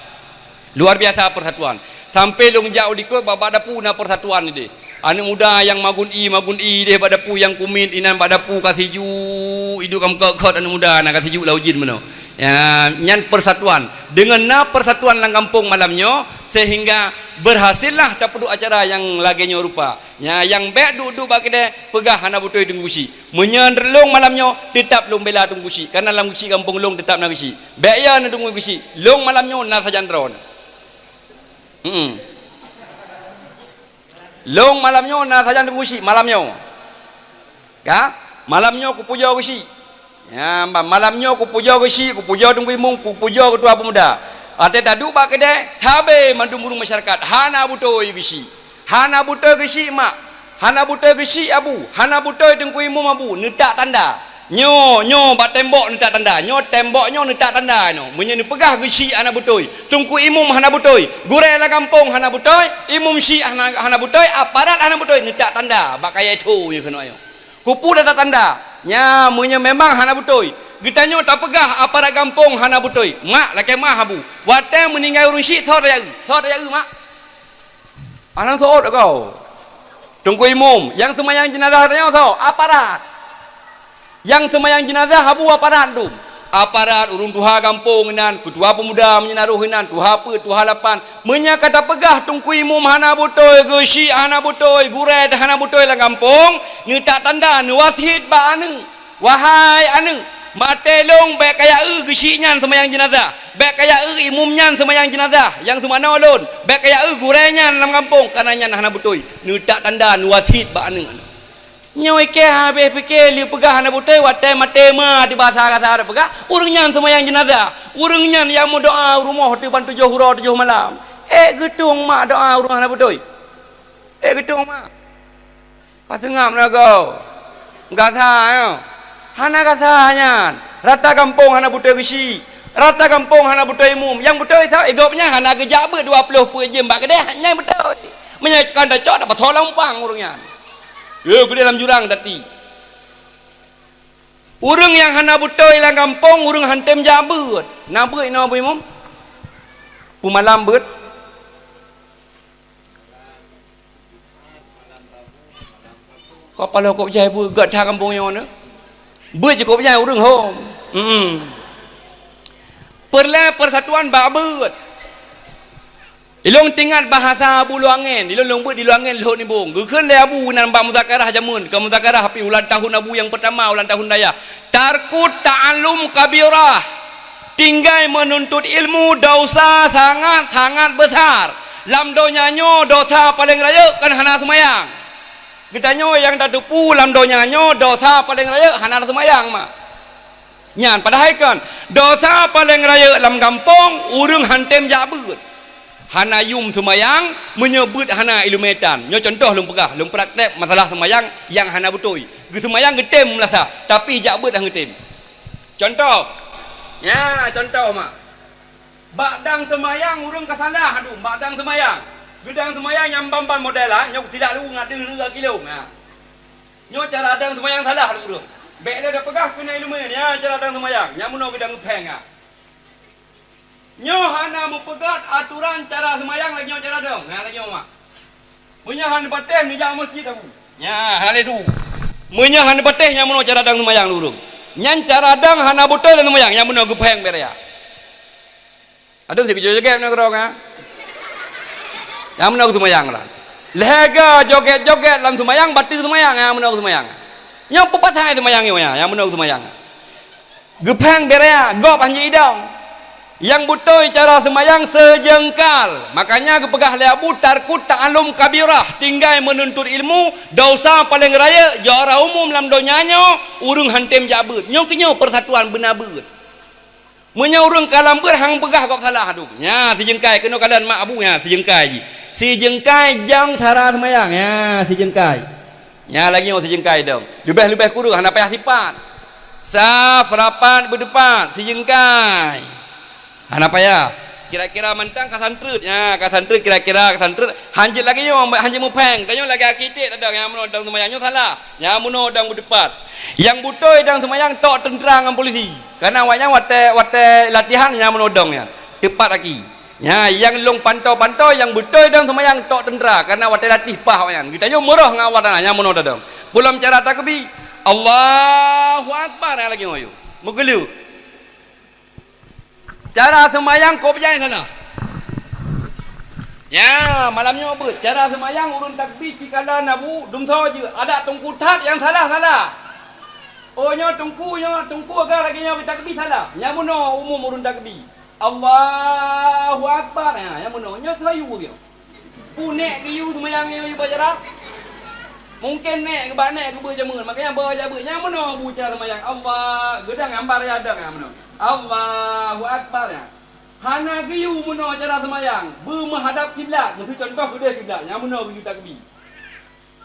Luar biasa persatuan. Sampai long jauh dikut baba dapu na persatuan ini. Anak muda yang magun i deh badapu yang kumit inan badapu kasiju idu kam kekot anak muda nak kasiju laujin meno. Ya, nyan persatuan. Dengan na persatuan dalam kampung malamnya sehingga berhasillah dapat acara yang lagenya rupa. Ya, yang baik duduk bagi dia pegah hana butoi tunggusi. Menyenderlong malamnya tetap long bela tunggusi. Karena dalam gusi kampung long tetap na gusi. Baik ya na tunggu gusi. Long malamnya na sajandron. Long malamnya na sajandron gusi malamnya. Ya, malamnya ku puja gusi. Ya, malamnya ku puja gesi, ku puja Tunku Imum, ku puja ketua pemuda. Ate tadu bak kede, tabe mandum burung masyarakat. Hana butoi gesi. Hana butoi gesi mak. Hana butoi gesi abu. Hana butoi Tunku Imum abu. Netak tanda. Nyo bak tembok netak tanda. Nyo temboknya netak tanda no. Menye pegah gesi hana butoi. Tunku Imum hana butoi. Gurela lah kampung hana butoi. Imum si hana butoi. Aparat hana butoi netak tanda. Bak kaya itu ye kena ayo. Kupu netak tanda. Nya munye memang hana butoi. Gitanyo tak pegah aparat kampung hana butoi. Mak laki mah abu. Wate meninggal urun syik thot ya. Thot ya mak. Anang soot kau. Tunku Imum yang semayang jenazah dia so aparat. Yang semayang jenazah abu aparat tu. Aparat urun tuha kampung nan, ketua pemuda menyenaruh nan, tuha pe, tuha lapan. Menya kata pegah Tunku Imum hana butoi, gesi hana butoi, guret hana butoi lah kampung. Ni tak tanda ni wasit ba anu. Wahai anu, matelong baik kaya gesi nyan semayang jenazah. Baik kaya imum nyan semayang jenazah. Yang semana ulun, baik kaya guret nyan dalam kampung karena nyan hana butoi. Ni tak tanda ni wasit ba anu. Nyoi ke habis fikir li pegah hana butoi watai mate ma di bahasa kata ada pegah urang nyan semayang jenazah. Urang nyan yang mau doa rumah depan 7 hura 7 malam. Getung mak doa urang hana butoi. Getung mak. Pasengap na kau. Kata yo. Hana kata nyan. Rata kampung hana butoi gesi. Rata kampung hana butoi Imum. Yang butoi sao egopnya hana gejabe 20 per jam bak kedeh nyai butoi. Menyakan dah cok dapat tolong pang urang nyan. Gede dalam jurang tadi. Urang yang hana butoi dalam kampung, urang hantem jabut. Nabut ina Abu Imum. Pumalam bet. Kau pala kau jai bu gat tha kampung yo ne. Bet je kau jai urang hom. Perle persatuan bak bet. Ilong tinggal bahasa abu luangen, ilong buat di luangen lho ni bung. Gekeun le abu nan ba muzakarah jamun, ke muzakarah api ulang tahun abu yang pertama ulang tahun daya. Tarkut ta'allum kabirah. Tinggal menuntut ilmu dosa sangat besar. Lam donyanyo dosa paling raya kan hana semayang. Gitanyo yang tak dupu lam donyanyo dosa paling raya hana semayang mak. Nyan padahal kan dosa paling raya lam kampung urang hantem jabut. Hana yum semayang menyebut hana ilumetan. Nyo contoh lung pegah, lung praktek masalah semayang yang hana butoi. Ge semayang getem melasa, tapi jabut dah getem. Contoh. Ya, contoh mak. Bakdang semayang urang kasalah adu, bakdang semayang. Gedang semayang yang bamban model lah. Nyok tidak lu ngadu lu kilo. Nyok cara adang semayang salah lu. Bek dia dah pegah kena ilmu ni. Cara adang semayang. Yang mana gedang ngepeng ah. Nyok hana mempegat aturan cara semayang lagi nyok cara adang. Lagi nyok mak. Menyahan bateh ni jam masjid aku. Hal itu. Menyahan bateh yang mana cara adang semayang lu. Nyan cara adang hana betul dalam semayang. Yang mana ngepeng beria. Ada sih joget nak kerong ah. Yang mana semayang lah. Lega joget-joget dalam semayang batu semayang yang mana semayang. Yang pepatah semayang ya yang mana semayang. Gepang berea, go panji idang. Yang betul cara semayang sejengkal. Makanya kepegah leabu tarkut ta'alum kabirah, tinggal menuntut ilmu, dosa paling raya jara umum dalam donyanya urung hantem jabut. Nyong kenyo persatuan benar beut. Menyaurung kalam ber hang pegah kau salah tu. Si jengkai kena kalan mak abu si jengkai. Si jengkai jang cara semayang si jengkai. Lagi si jengkai dong. Lebih-lebih kudu hana payah sifat. Saf rapat berdepan si jengkai. Hana payah. Kira-kira mentang kasantrut kasantrut kira-kira kasantrut hanjit lagi yo hanjit mupeng. Tanyo lagi akitik ada yang mun dang semayang salah. Yang mun dang berdepan. Yang butoy dang semayang tok tentera dengan polisi. Karena awaknya wate latihan yang menodong tepat lagi. Yang long pantau-pantau yang betul dong semayang tok tentera karena wate latih pah awaknya. Kita yo murah ngawat yang menodong. Pulam cara takbir Allahu Akbar lagi ngoyo. Megelu. Cara semayang kau berjalan sana. Malamnya apa? Cara semayang urun takbir cikala nabu dumtho je. Ada tungkutat yang salah-salah. Oh tungku agak lagi takbir salah. Yang mana umum urun takbir. Allahu Akbar yang mana nya sayu dia. Punek ke you semayang you baca. Mungkin nek ke banek ke berjamaah. Makanya berjamaah yang mana bu cara semayang. Allah gedang gambar ya ada yang mana. Allahu Akbar hana ke you mana cara semayang. Menghadap kiblat. Itu contoh kedua kiblat. Yang mana begitu takbir.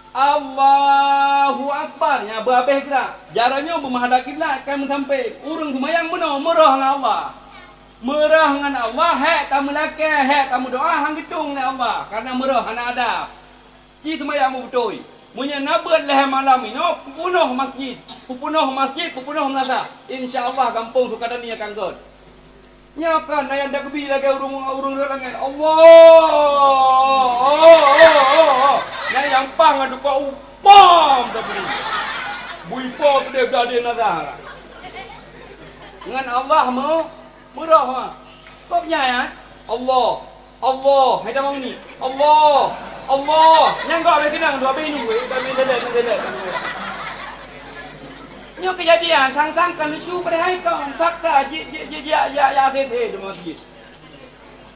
Allahu Akbar berhabis gerak. Jaranya menghadap kiblat kan sampai urang semayang benar merah dengan Allah. Merah dengan Allah, hak kamu laki, hak kamu doa hang gedung dengan Allah karena merah hana adab. Ci semayang betul. Munya nabat leh malam ini pupunuh masjid, pupunuh melasa. Insya-Allah kampung Sukadani akan god. Nyakan ayat takbir lagi urung rangan Allah. Yang pang adu kau pam takbir. Bui pam dia gade nazar. Dengan Allah murah kau punya Allah. Hai dah mau ni. Allah. Yang kau boleh kenang dua bini gue. Ini kejadian sang-sang kan lucu pada hari kau fakta ya tete di masjid.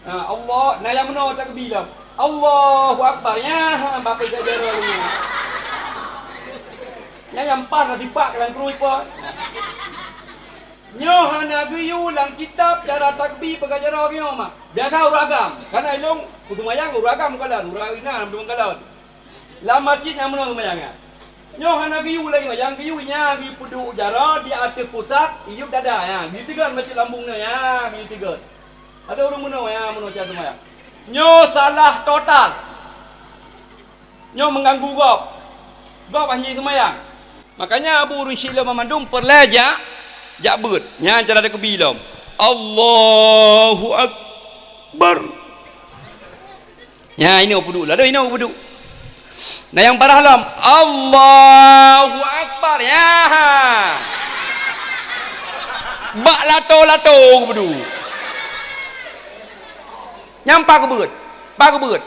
Allah yang mana takbir dah. Allahu Akbar bapa sejarah ni. Yang pan dipak dalam perut pun. Nyo hana guyu lang kitab cara takbir pengajar orang mah. Biasa uragam. Karena ilung kutumayang uragam kalan, urawina belum kalan. La masjid yang mana kutumayang. Nyo hana giyu lagi yang giyu nya gi pudu jara di atas pusat iup dada Gitu kan masjid lambungnya gitu kan. Ada orang mana cara semayang. Nyo salah total. Nyo mengganggu gop panji semayang. Makanya Abu Urun Syila memandung perlajak jabut. Cara ada kebilam. Allahu Akbar. Ini pudu lah. Ini pudu. Nah yang parah lam Allahu Akbar bak lato kebedu nyampak kebut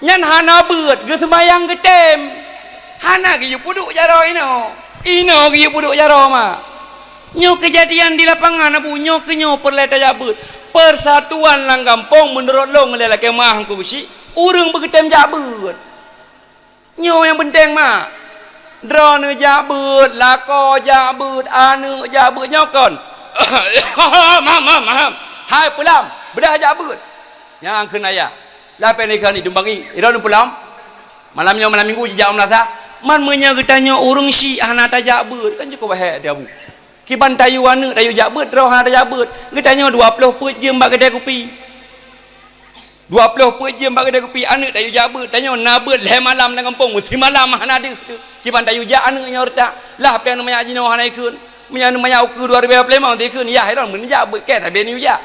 nyan hana beut ge sembayang ke tem hana ge puduk jaro ino ge puduk jaro mah nyo kejadian di lapangan abu nyo kenyo perleta jabut persatuan lang kampung menurut lo ngelelake mah ku besi urang begetem jabut. Nyo yang penting mah drone jabut, lako jabut, anu jabut nyokon. Mam. Hai pulam, bedah jabut. Yang kena ya. Lape ni kan idumbangi, irau pulam. Malam minggu jam nasa. Man menya getanya urung si ana ta jabut, kan cukup bahaya dia bu. Kiban tayu anu tayu jabut, roh ada jabut. Getanya 20 put je mbak kedai kopi. 20 jam bagi dia kopi anak dayu jabe tanya nabe le malam dalam kampung mesti malam hana ada kiban dayu ja anak nya urta lah apa yang namanya ajino hana ikun nya namanya ukur 2025 dia kun ya hairon mun ja be ke tabe ni ja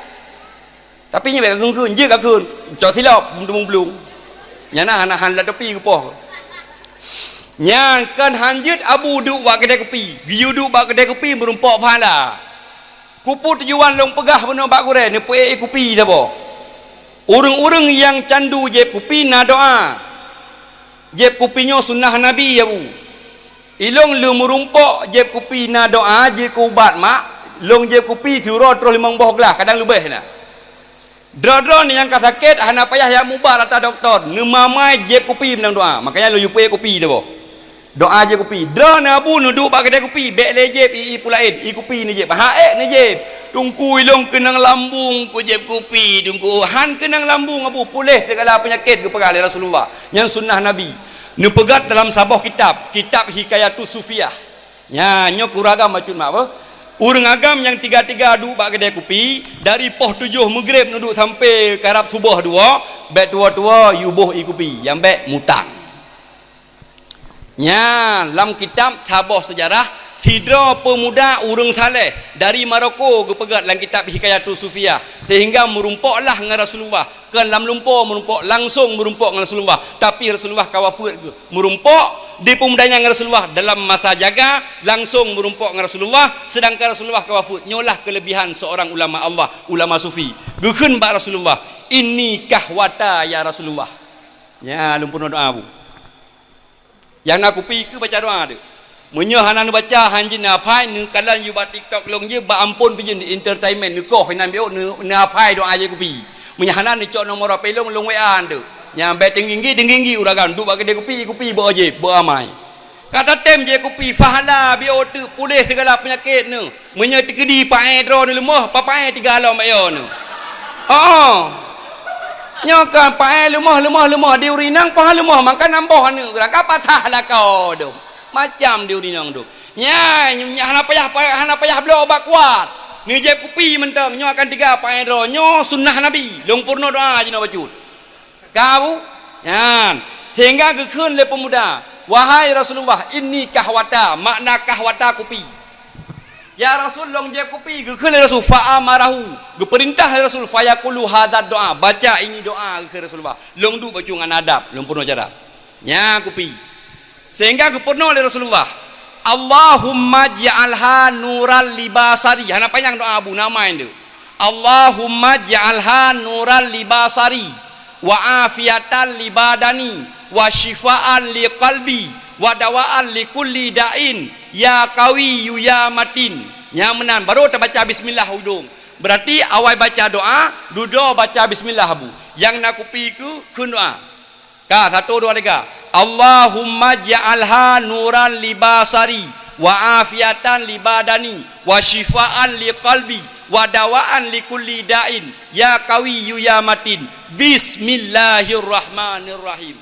tapi nya be kun je ka kun cho silap blung nya na hana han la tepi ke poh nya kan hanjut abu duk wa kedai kopi giu duk ba kedai kopi merumpok pahala kupu tujuan long pegah beno bak goreng ni pe kopi dah boh. Orang-orang yang candu jeb kupi na doa. Jeb kupinya sunnah Nabi ya bu. Ilong lu merumpok jeb kupi na doa je ku ubat mak. Long jeb kupi surah terus 5 boh gelas kadang lebih na. Dro-dro ni yang sakit hana payah yang mubar atau doktor. Nemamai jeb kupi menang doa. Makanya lu yupe kupi dah boh. Doa je kupi. Dro na abu nuduk bak kedai kupi. Bek le jeb i pulain. I kupi ni jeb. Ha ni jeb. Tungku ilong kenang lambung ku jeb kupi tungku han kenang lambung abu pulih segala penyakit ke pegali Rasulullah yang sunnah Nabi nu pegat dalam sabah kitab Hikayatus Sufiah nya nyok uragam macun mak apa urang agam yang tiga-tiga duk bak kedai kopi dari poh 7 maghrib duduk sampai karab subuh 2 bek tua-tua yubuh i kopi yang bek mutang nya dalam kitab sabah sejarah Hidra pemuda urang saleh dari Maroko ke pegat dalam kitab Hikayatus Sufiah sehingga merumpoklah dengan Rasulullah kan dalam lumpur merumpok langsung merumpok dengan Rasulullah tapi Rasulullah kawafut ke merumpok di pemudanya dengan Rasulullah dalam masa jaga langsung merumpok dengan Rasulullah sedangkan Rasulullah kawafut nyolah kelebihan seorang ulama Allah ulama sufi gekeun ba Rasulullah inni kahwata ya Rasulullah nya lumpur doa bu yang nak kupi ke baca doa tu Munya hanan baca hanjin apai nu kalan you ba TikTok long je ba ampun pijin entertainment nu koh nan beo nu apai doa je kopi. Munya hanan ni cok nomor apa long WA tu. Nyambe tinggi uragan duk ba kedai kopi ba je ba amai. Kata tem je kopi fahala beo tu pulih segala penyakit nu. Munya tikedi pae dro nu lemah papai 3 alam ayo nu. Nyokan pae lemah di urinang paha lemah makan nambah nu. Ka patah lah kau tu. Macam dia urinang tu. Nya hana payah belo obat kuat. Ni jeb kopi mentang nyo akan 3 pae dro nyo sunnah Nabi. Long purno doa je no bacut. Kau yan hingga gekeun le pemuda. Wahai Rasulullah, inni kahwata, makna kahwata kopi. Ya Rasul long jeb kopi gekeun le Rasul fa amarahu. Geperintah Rasul fayaqulu hadzal doa. Baca ini doa ke Rasulullah. Long du bacu ngan adab, long purno cara. Nya kopi. Sehingga kepurno oleh Rasulullah Allahumma ja'alha nural libasari hana panjang doa abu namain tu Allahumma ja'alha nural libasari wa afiatan libadani wa shifaan liqalbi wa dawaan likulli da'in ya qawi ya matin nyamenan baru terbaca bismillah hudung berarti awal baca doa dudo baca bismillah abu yang nak kupi ku doa ka 1 2 3 Allahumma ja'alha nuran libasari wa afiatan libadani wa shifaan liqalbi wa dawaan likulli da'in ya qawi ya matin bismillahirrahmanirrahim.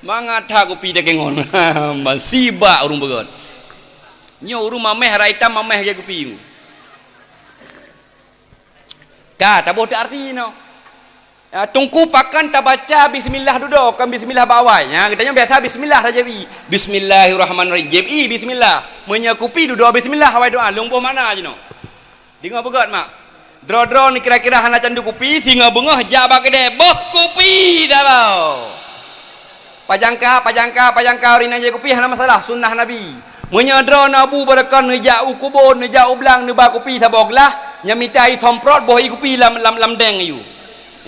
Mangata kopi dah kengon masiba urung begon nyo urung mameh raita mameh ge kopi ka taboh tak arti no. Tungku pakan tak baca bismillah duduk kan bismillah bawai ya katanya biasa bismillah saja bi bismillahirrahmanirrahim jemi bismillah menyakupi duduk bismillah awai doa lumpuh mana je no dengar begat mak dro ni kira-kira hana candu kopi singa bengah jaba gede boh kopi dah bau pajangka urina je kopi hana masalah sunnah Nabi menyadra nabu barakan nejau kubun nejau belang neba kopi saboglah nyamitai thomprot boh kopi lam deng you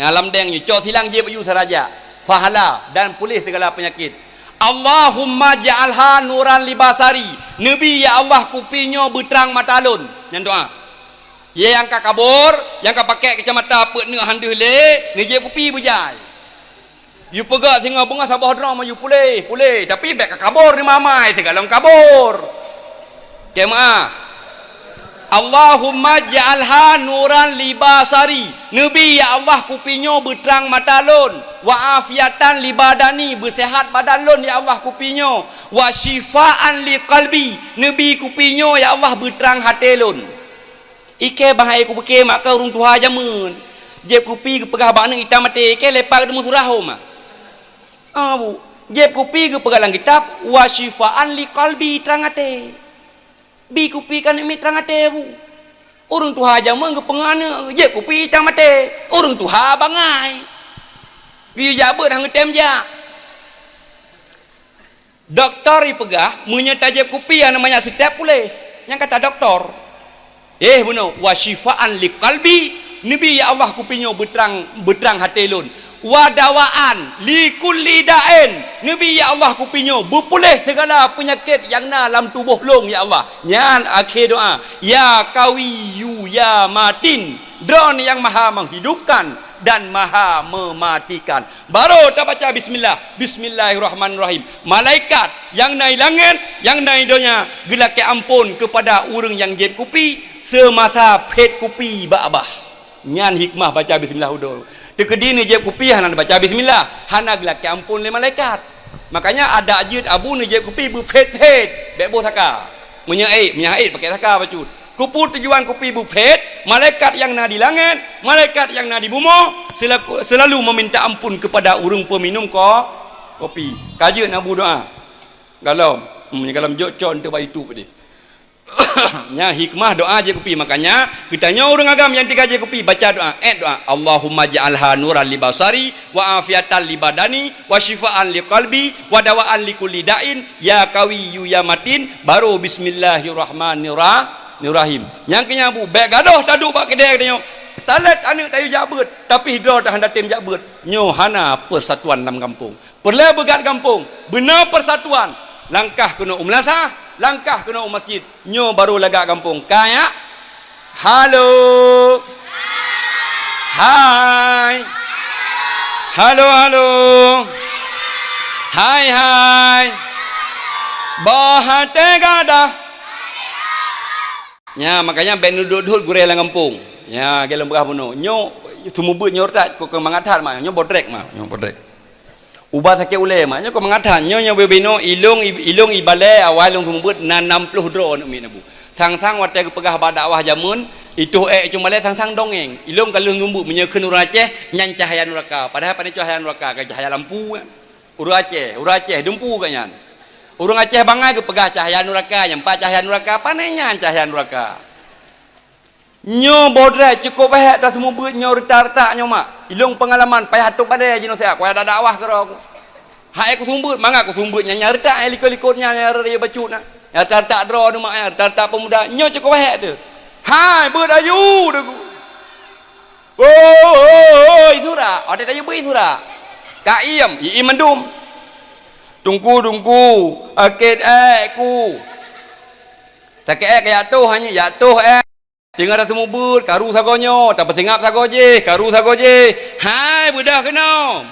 alam deng you cok silang je baju saraja fahala dan pulih segala penyakit Allahumma ja'alha nuran libasari Nabi ya Allah kupinyo berterang matalun yang doa ye yang ka kabur yang ka pakai kacamata pek ne handu le ni je kupi bujai you pegak singa bunga sabah drama you pulih tapi bek ka kabur ni mamai segala kabur kemaah Allahumma ja'alha nuran libasari Nabi ya Allah kupinyo berterang matalun wa afiatan libadani bersehat badan lun ya Allah kupinyo wa shifaan liqalbi Nabi kupinyo ya Allah berterang hati lun Ike bahaya ku beke mak kau urung tuha jamun. Jeb kupi ke pegah bak nang hitam mati ke lepak demu surahum mak. Bu. Jeb kupi ke pegah lang kitab wa syifaan li qalbi terangate. Bi kupi kan mi terangate bu. Urung tuha jamun ke pengana jeb kupi hitam mati. Urung tuha bangai. Bi jabat hang tem ja. Doktor ipegah menyertai jeb kupi yang namanya setiap pulih. Yang kata doktor. Buno wa syifaan li qalbi nabi ya Allah kupinyo beterang hati lun wa dawaan li kulli da'in nabi ya Allah kupinyo berpulih segala penyakit yang dalam tubuh long ya Allah nyan akhir doa ya qawiyu ya matin Dron yang maha menghidupkan dan maha mematikan. Baru kita baca bismillah. Bismillahirrahmanirrahim. Malaikat yang naik langit, yang naik dunia, gelak ampun kepada orang yang jeb kupi semasa pet kupi ba'bah. Nyan hikmah baca bismillah dulu. Tekedi ni jeb kupi hana baca bismillah, hana gelak ampun le malaikat. Makanya ada ajit abu ni jeb kupi bupet-pet, bebo saka. Menyait pakai saka bacut. Kupur tujuan kupi bupet, malaikat yang na di langit, malaikat yang na di bumi selalu meminta ampun kepada urung peminum kopi. Kaji nabu doa. Galam, galam jocon tu bayi tu padi. Nya hikmah doa je kupi, makanya kita nya orang agam yang tiga je kupi baca doa. Doa Allahumma ja'alha nuran li basari wa afiatan li badani wa syifaan li qalbi wa dawaan li kulli da'in ya qawiyyu ya matin. Baru bismillahirrahmanirrahim. Yang kenya bu baik gadoh taduk bak kedai katanya. Talat anak tayu jabut tapi hidro dah hendak tim jabut. Nyo hana persatuan dalam kampung. Perle begat kampung. Benar persatuan. Langkah kena umlasah, langkah kena masjid. Nyo baru lagak kampung. Kaya. Halo. Hai. Halo. Hai. Bahate gadah. Ya, makanya ben duduk gurel lang kampung. Ya, gelem berah buno. Nyo sumubut nyor tak ko mangathar mah, nyo bodrek mah, nyo bodrek. Ubah sakit ule mah, nyo ko mangathar, nyo bebino ilung ibale awal long sumubut na 60 dro nak mi nabu. Sang-sang wate ke pegah badak wah jamun, itu cuma le sang-sang dongeng. Ilung kalung sumubut menyekeun urang Aceh nyan cahaya neraka. Padahal pada cahaya neraka ke cahaya lampu kan. Urang Aceh dempu kan nyan. Urang Aceh bangai ke pegah cahaya neraka, nyampa cahaya neraka panenya cahaya neraka. Nyo bodre cukup baik dah semua buat nyo retak nyo mak. Ilung pengalaman payah hatuk badai jino saya. Ku ada dakwah karo aku. Hai aku sumbut, mangga aku sumbut nya retak likut-likutnya nya raya bacut nak. Ya retak draw tu mak ya, retak pemuda. Nyo cukup baik tu. Hai ber ayu deku. Oh, isura. Ada ayu ber isura. Ka iem mendum. Tungku akid ku. Tak kaya tu hanya ya tu tinggal ada semubut karu sagonyo tak pesingap sago je karu sago je. Hai bedah kena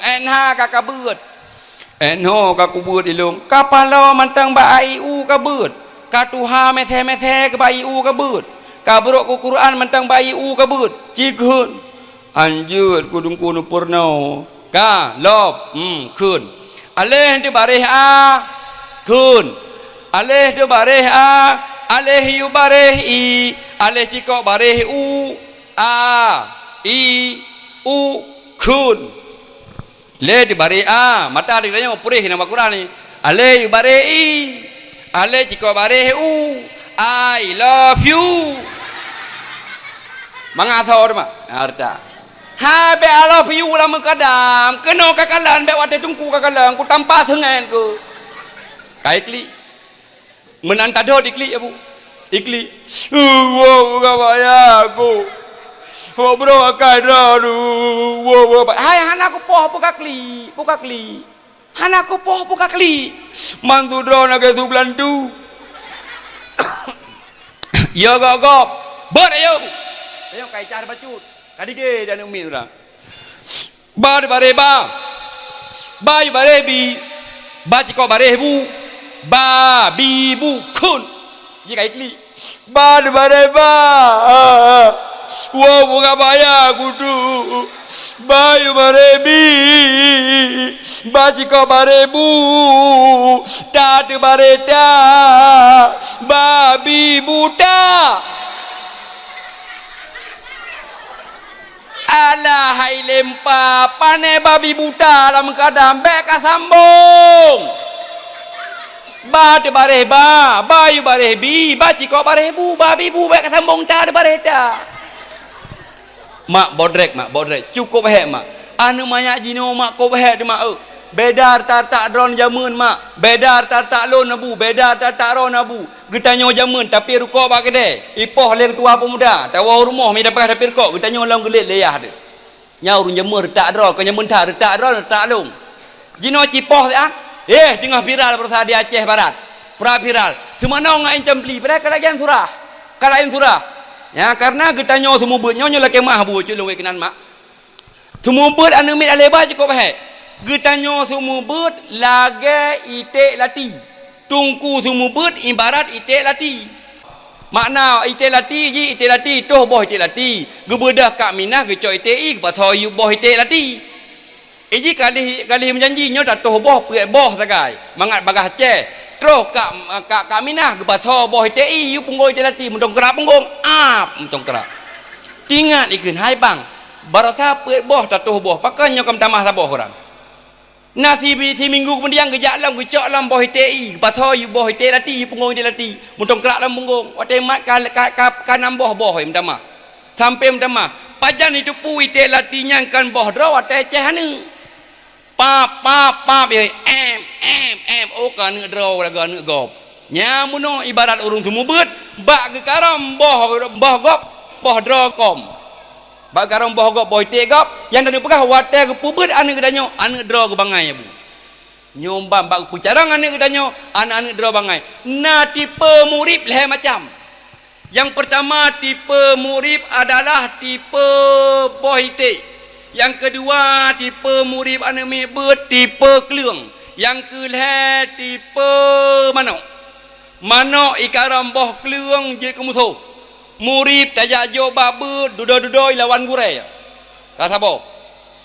enha kakak beut enho kaku beut ilung kapalo mantang ba aiu ka beut ka tuha methe ke ba aiu ka beut ka buruk ku Quran mantang ba aiu ka beut cikun anjur kudungku nu purno ka lob kun aleh de bareh a kun aleh de bareh a aleh yu bareh i aleh cikok bareh u a i u kun le di bareh a mata di tanya purih nama Quran ni aleh yu bareh i aleh cikok bareh u I love you mangathor ma arta ha be I love you lah mengkadam kena kakalan be wate tungku kakalan ku tanpa tengan ku kai kli menantado dikli ya bu ikli wow gawaya aku bro akai ru wow hai anak aku poh pukakli anak aku poh pukakli mantu drone ke sublan tu ya gagap ber ayo kai car bacut kadige dan umi urang bar bare ba yu bare bi ba ciko bare bu ba bi bu kun jika ikli ba de bare ba wo buka baya kudu ba yu bare bi ba jika bare bu ta de bare da ba bi bu da empa pane babi buta dalam keadaan beka sambung. Ba de bareh ba yu bareh bi, ba ciko bareh bu, babi bu beka sambung ta de bareh ta. Mak bodrek, cukup he mak. Anu maya jino mak ko he de mak. Bedar tak dron jamun mak, bedar tak lon abu, bedar tak ron abu. Getanyo jamun tapi ruko bak gede. Ipoh leng tua pemuda, tawa rumah mi dapat tapi ruko, getanyo lang gelit leyah de. Nyau run jamur tak dron, ko nyamun tak dron tak long. Jino cipoh ah. Tengah viral berusaha di Aceh Barat. Pra viral. Semana ngai cempli, pada kalagian surah. Kalain surah. Ya, karena getanyo semua beut nyonya la kemah bu culung kenan mak. Semua beut anu mit aleba cukup baik. Getanyo semua beut lage itik lati. Tungku semua beut ibarat itik lati. Makna itik lati ji itik lati toh boh itik lati. Gebedah kak minah gecok itik i pathoyu boh itik lati. Iji kali menjanji nyo tak toh boh pek boh sagai. Mangat bagah Aceh. Terus kak minah gepatho boh itik i yu punggoi itik lati mendong kerak punggong ap mendong kerak. Tingat ikun hai bang. Barasa pek boh tak toh boh pakannya kam tamah saboh orang. Nasi minggu kemudian gejak lam gecok lam boh itik patho yu boh itik lati yu punggoi itik lati mendong kerak lam punggong. Wate mat kanam boh mendamah. Sampai mendamah. Pajan itu pu itik lati nyangkan boh draw wate Aceh anu. Pap em kan draw laga anu gop. Nyamuno ibarat urung semua beut bak ke karam boh gop boh draw kom. Bak karam boh gop boh itik gop yang dari pegah wate ke pubut anu gedanyo anu draw ke bangai bu. Nyombam bak pucarang anu gedanyo anu draw bangai. Na tipe murib leh macam. Yang pertama tipe murib adalah tipe boh itik. Yang kedua tipe murib anu mi beut tipe kleung. Yang keleh tipe manok. Manok ikaram boh kleung je kemusuh. Murib tajak jo babeut dudoi lawan gurei. Kasabo.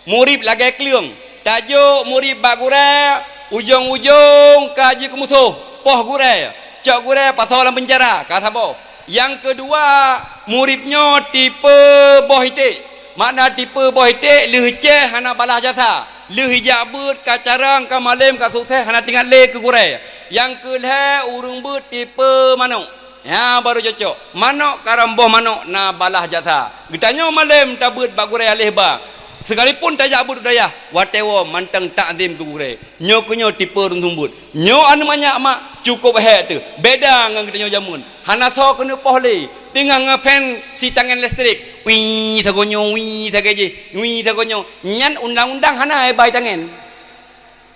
Murib lagi kleung. Tajuk murib bak gurei ujung-ujung kaji kemusuh. Poh gurei. Cok gurei pasal dalam penjara. Kasabo. Yang kedua muribnya tipe boh itik. Makna tipe boh itik lehce hana balah jasa. Leh hijab beut ka carang ka malem ka sukses hana tinggal le ke gurei. Yang keleh urung beut tipe manok. Ya baru cocok. Manok karam boh manok na balah jasa. Getanyo malem ta beut bak gurei alih ba. Sekalipun tajak beut daya watewo manteng takzim ke gurei. Nyo kunyo tipe urung tumbut. Nyo anu banyak mak cukup he tu. Beda ngan getanyo jamun. Hana so kena poh le. Tengah ngefen si tangan listrik. Wih tagonyo wih tagaje. Wih tagonyo. Nyan undang-undang hana bai tangan.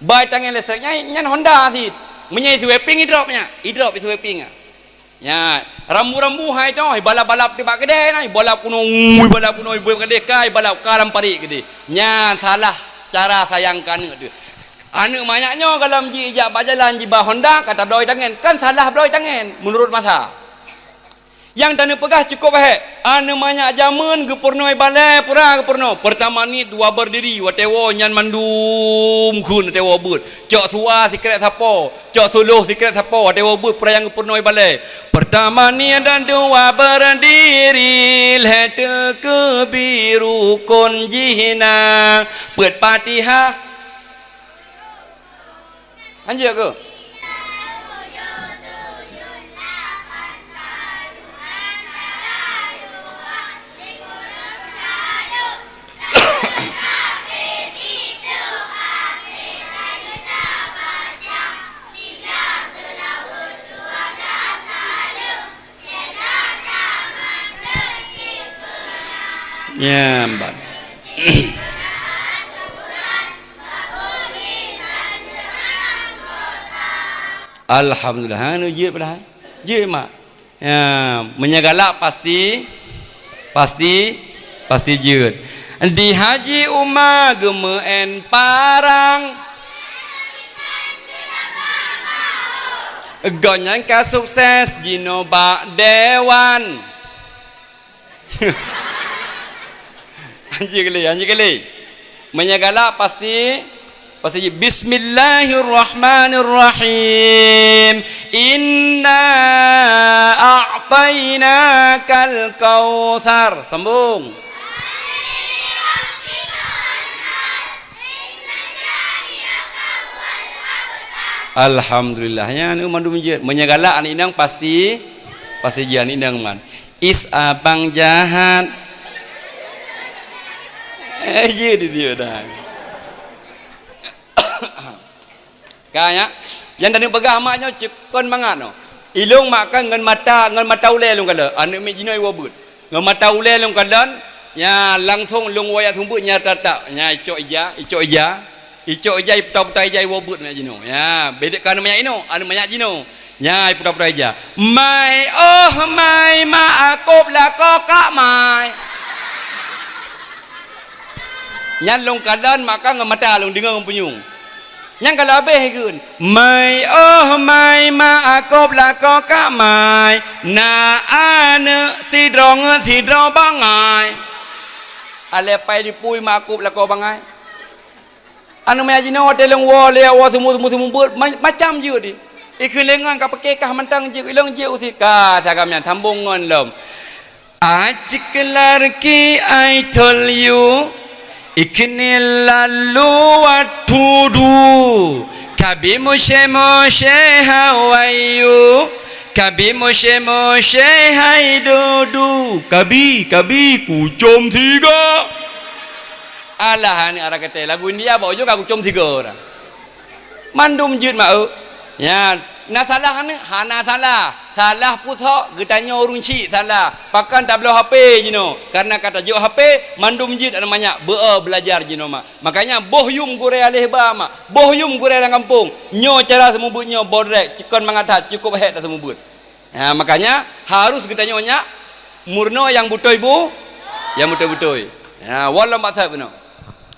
Bai tangan listriknya nyan Honda sih. Menyai sweeping hidropnya. Hidrop sweeping ah. Ya, rambu-rambu hai tu balap-balap di bak kedai nai. Balap kuno ibu kedai kai balap karam pari kedai. Nyan salah cara sayangkan tu. Anu banyaknya kalau ji ijak bajalan ji bah Honda kata doi tangan kan salah doi tangan menurut masa. Yang tanu pegah cukup baik. Anu banyak jaman gepurnoi balai pura gepurno. Pertama ni dua berdiri watewo nyan mandum kun watewo but. Cok suah sikret sapo, cok suluh sikret sapo watewo but pura yang gepurnoi balai. Pertama ni dan dua berdiri lete ke biru kon jihna. ปิด Fatihah. Anjir ke? Ya, mbak. Alhamdulillah. Anu je pada. Je mak. Ya, menyegalak pasti je. Di Haji Umar gemeun parang. Gonyan ka sukses jinoba dewan. Anjir kali. Menyegalak pasti Bismillahirrahmanirrahim. Inna a'tainakal kautsar. Sambung. Alhamdulillahnya nu mandum je menyegalak anik nang pasti je anik nang man. Is abang jahat. Je dia dah. Kaya yang tadi pegah maknya cekon mangat no. Ilung makan ngan mata ule lung kala. Anu mi jinoi wabut. Ngan mata ule lung kala ya langsung lung waya tumbuk nya tatak nya icok ija putar-putar ija wabut nya jino. Ya bedek kan banyak ino, anu banyak jino. Nya putar-putar ija. Mai mai ma akop la kokak mai. Nya lung kala makan ngan mata lung dengar punyung. Yang kalau habis kun mai mai ma akop la ko ka mai na ane si drong bangai ale pai di pui ma akop la ko bangai anu me ajino telong wo le wo semua buat macam je di ikun lengan ka pakai kah mentang je ilong je usi ka sagamnya tambungan lom ajiklar ki I told you ikni lalu watudu kabi moshe how are you kabi moshe hai dudu kabi kucom tiga alah ni arah kata lagu India bawa juga kucom tiga dah mandum jid mak ya na salah ni hana salah puthok getanya urung cik salah pakan tak boleh HP jino karena kata jauh HP mandum jid ada banyak belajar jino mak makanya boh yum gure alih ba mak boh yum gure dalam kampung nyo cara semubutnya bodrek cikon mangatat cukup het semubut ya makanya harus getanya nya murno yang butoy bu yang butoy ya walau maksud benar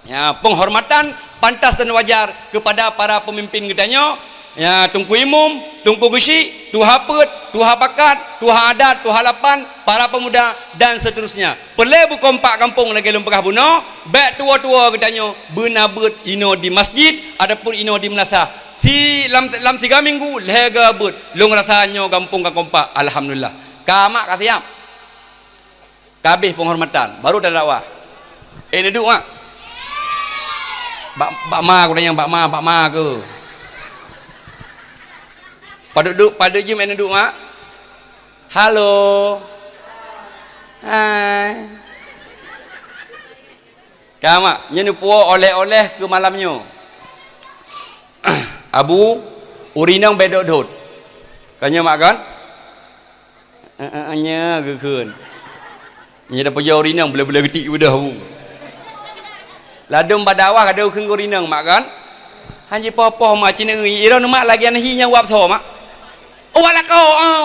ya penghormatan pantas dan wajar kepada para pemimpin getanya ya tungku imum, tungku gusi, tuha pet, tuha pakat, tuha adat, tuha lapan, para pemuda dan seterusnya. Perlu kompak kampung lagi lumpah buno, bek tua-tua katanya benabut ino di masjid, adapun ino di menasah. Si lam 3 minggu lega but, lung rasanya kampung ka kompak. Alhamdulillah. Kamak kasiap. Kabeh penghormatan, baru dah dakwah. Ini duduk mak. Bak ma aku tanya bak ma ke. Pada je main duduk mak. Halo. Hai. Kamak nyen puo oleh-oleh ke malamnya. Abu urinang bedok dot. Kanya mak kan? Nya gekeun. Nya dah puja urinang boleh-boleh getik udah abu. Ladum badawah kada keun urinang mak kan? Hanji popoh mak cina ira mak lagi anahi nya wap so mak. Oh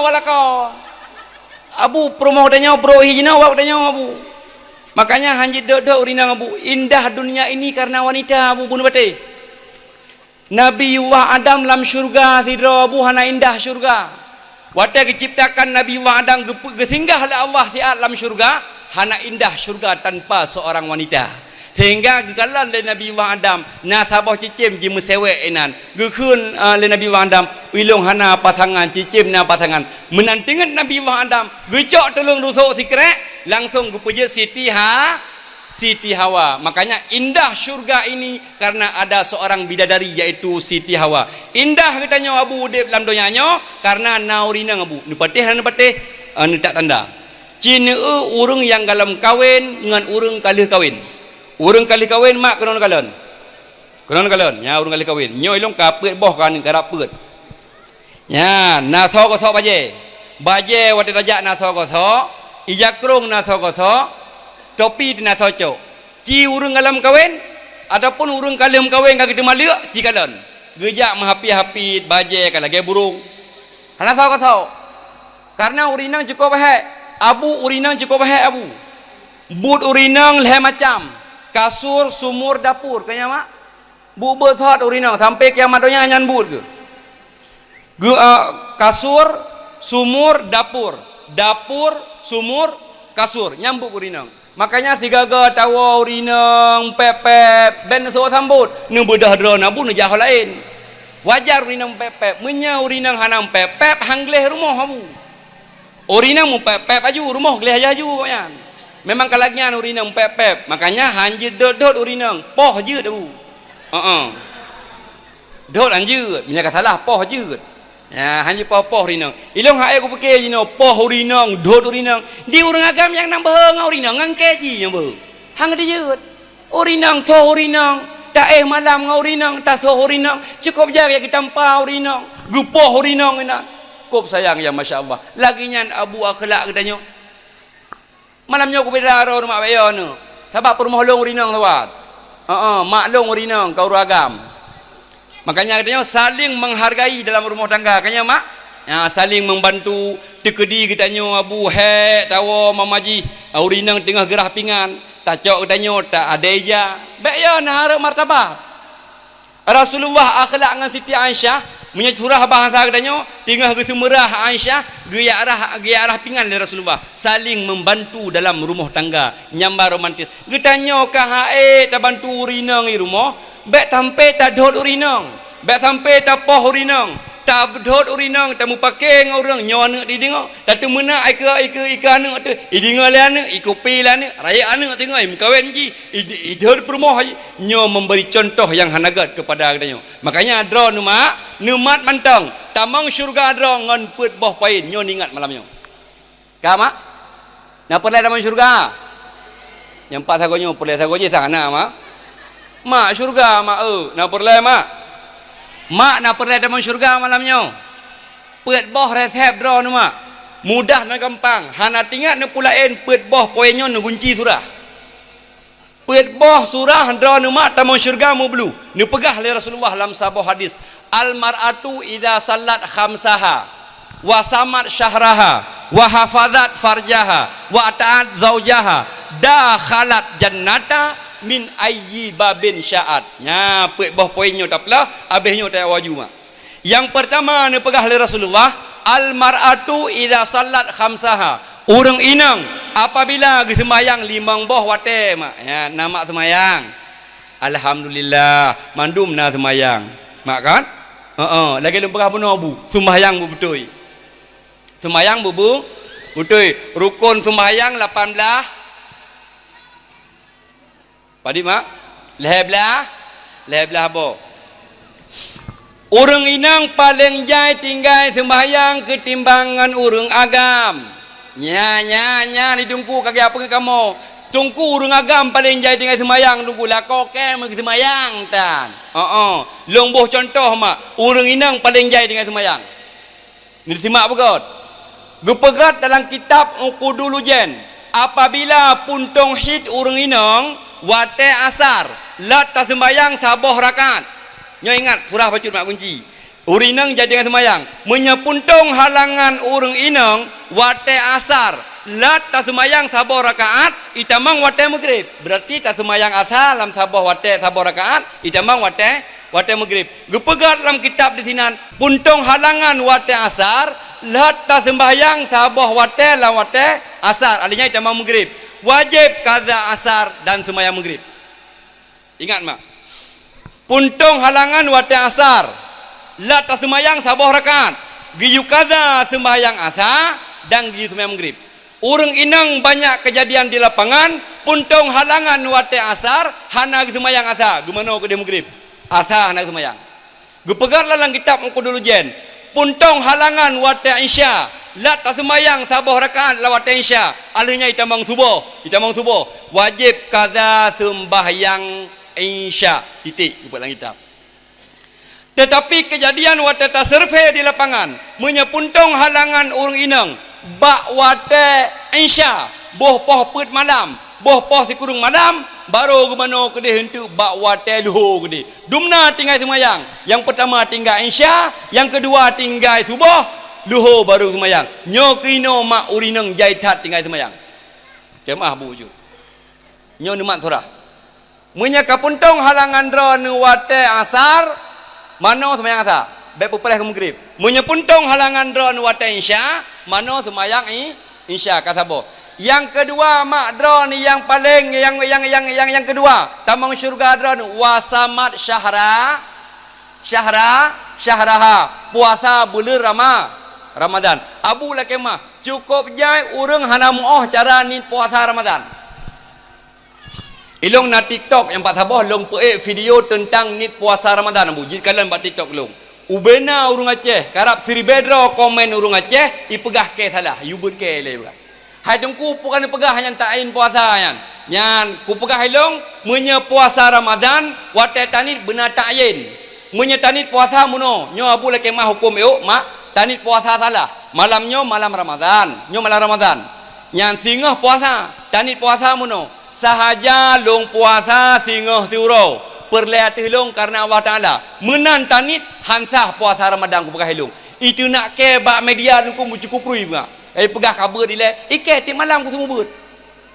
walakau abu promo danya bro hijina wak danya abu makanya hanjit dok urinang abu indah dunia ini karena wanita abu bunuh bate Nabi Adam lam syurga tidro abu hana indah syurga wate diciptakan Nabi Adam gesinggah oleh Allah di alam syurga hana indah syurga tanpa seorang wanita sehingga gegalan le Nabi Adam na sabah cicim ji mesewek enan gekun le Nabi Adam wilung hana pasangan cicim na pasangan menantingan Nabi Adam gecok tolong rusuk sikrek langsung gepuje Siti Hawa makanya indah syurga ini karena ada seorang bidadari yaitu Siti Hawa indah katanya abu udip dalam donyanya karena naurina abu ni patih ni tak tanda cina urang yang dalam kawin dengan urang kali kawin urang kali kawin mak kenon kalon nya urang kali kawin nyo ilong kapet boh kan karap pet nya na so ko so baje wate rajak na so ko so ijakrung na so ko so topi na so cok ci urang alam kawin ataupun urang kalim kawin ka kita maliak ci kalon gejak mahapi-hapi baje kala ge burung na so ko so karena urinang cukup baik abu urinang cukup baik abu but urinang leh macam kasur, sumur, dapur kaya mak bubut hot urinang sampai kiamat donya nyan but ke kasur, sumur, dapur, sumur, kasur nyambut urinang makanya tiga tawa urinang pepep ben so sambut nu bedah drona bu nu jauh lain wajar urinang pepep menya urinang hanam pepep hangleh rumah abu urinang mu pepep aju rumah gleh aju koyan memang kalagnya urinang pepep makanya hanjit dot urinang poh je tu Dot anjeut, nya kata lah poh jeut. Ya, hanya poh-poh rinang. Ilong hae ku peke jino poh rinang, dot rinang. Di urang agam yang nang beheung rinang ngangke ji nya beuh. Hang di jeut. Rinang so rinang, ta malam ngau rinang, ta so rinang. Cukup jaga kita empau rinang, gupoh rinang ina. Kop sayang ya masya-Allah. Lagi nyan abu akhlak katanya. Malamnya aku beda ro mak bayo nu. Sebab rumah long rinang tawat. Mak long rinang kau ragam. Makanya katanya saling menghargai dalam rumah tangga. Katanya mak, ya, saling membantu. Tekedi katanya abu he tawa mamaji. Urinang tengah gerah pingan. Tak cok katanya tak ada eja. Baik ya nak martabat. Rasulullah akhlak dengan Siti Aisyah. Menyat surah bahasa katanya tengah kesumerah Aisyah gaya arah pingan dari Rasulullah saling membantu dalam rumah tangga nyambar romantis. Getanya kah tak bantu urinang di rumah. Baik sampai tak dot urinang, baik sampai tak poh urinang, tak dot urinang, tak mu pakai ngorang nyawa anak di dengar, tak tu mana ika anak tu, dengar le anak, ikopi le anak, raya anak tengok kawin ji, idol permoh nyawa memberi contoh yang hanagat kepada katanya. Makanya adra numat mantang, tamang syurga adra ngan put boh pain nyawa ingat malamnya. Kama? Napa le tamang syurga? Nyampak sagonyo, perle sagonyo tak ana mak. Mak syurga mak nak perlai mak nak perlai dalam syurga malamnya pet boh rethep draw nu mak mudah dan gampang hana tinggal nu pulain pet boh poinnya nu kunci surah pet boh surah draw nu mak dalam syurga mu belu nu pegah oleh Rasulullah dalam sabah hadis al mar'atu idza sallat khamsaha wa samat syahraha wa hafazat farjaha wa ata'at zaujaha dakhalat jannata min ayyi babin sya'at. Nya pek boh poinnya tak pelah habisnya tak waju mak. Yang pertama ni pegah oleh Rasulullah al mar'atu idza sallat khamsaha. Urang inang apabila sembahyang limang boh wate mak. Ya nama sembahyang. Alhamdulillah mandum na sembahyang. Mak kan? Lagi lempegah pun abu. Sembahyang bu betul. Sembahyang bu betul. Rukun sembahyang 18 Padi mak, leh belah bo. Urang inang paling jai tinggal sembahyang ketimbangan urang agam. Nya ni tungku kaki apa ke kamu? Tungku urang agam paling jai tinggal sembahyang tungku lah koke mesti sembahyang tan. Long boh contoh mak, urang inang paling jai tinggal sembahyang. Ni simak begot. Gepegat dalam kitab Uqudul Jen. Apabila puntung hid urang inang wate asar lat tak sembayang saboh rakaat. Nyo ingat surah bacut mak kunci. Urinang jadi dengan sembayang. Menyepuntung halangan urang inang wate asar lat tak sembayang saboh rakaat itamang wate maghrib. Berarti tak sembayang asar dalam saboh wate saboh rakaat itamang wate maghrib. Gepegat dalam kitab di sinan puntung halangan wate asar lat tak sembayang saboh wate la wate asar alinya itamang maghrib. Wajib qada asar dan sembahyang maghrib. Ingat mak. Puntung halangan wate asar. La tak sembahyang saboh rakaat. Giyu qada sembahyang asar dan giyu sembahyang maghrib. Urang inang banyak kejadian di lapangan, puntung halangan wate asar, hana sembahyang asar. Gimana ke dia maghrib? Asar hana sembahyang. Gepegar dalam kitab Uqudul Jen. Puntung halangan wate isya. La tak sembahyang saboh rakaat lawat isya. Alihnya itamang subuh. Wajib qada sembahyang isya. Titik buat dalam kitab. Tetapi kejadian wate ta survey di lapangan menyepuntung halangan urang inang bak wate isya boh poh put malam, boh poh sikurung malam baru gumano ke dia hentu bak wate luhur ke dia. Dumna tinggal sembahyang. Yang pertama tinggal isya, yang kedua tinggal subuh, luhur baru sembahyang. Nyo kino mak urinang jaitat tinggal sembahyang. Jemaah bu wujud. Nyo numat surah. Munya kapuntung halangan dra nu wate asar, mano sembahyang asar. Baik pupres ke maghrib. Munya puntung halangan dra nu wate isya, mano sembahyang isya kata bo. Yang kedua mak dra ni yang paling yang kedua, tamang syurga dra nu wasamat syahraha puasa bulan Ramadan. Abu lah kemah cukup jai urang hana muoh cara ni puasa Ramadan. Ilong na TikTok yang pak sabah long video tentang nit puasa Ramadan bu. Jika kalian buat TikTok long. Ubena urung Aceh, karap Sri Bedro komen urung Aceh, ipegah ke salah, yubut ke le bukan. Hai tungku bukan pegah yang ta'in puasa yan. Yan ku pegah ilong menye puasa Ramadan wate tanit benar ta'in. Menye tanit puasa muno, nyo abu le kemah hukum eu mak tanit puasa salah. Malamnyo malam Ramadan, nyo malam Ramadan. Yan singah puasa, tanit puasa muno. Sahaja long puasa singah tiuro perlihat hilung karena Allah Ta'ala menan tanit hansah puasa Ramadan ku pegah hilung itu nak ke bak media ku cukup prui bunga pegah kabar dile ike tip malam ku semua beut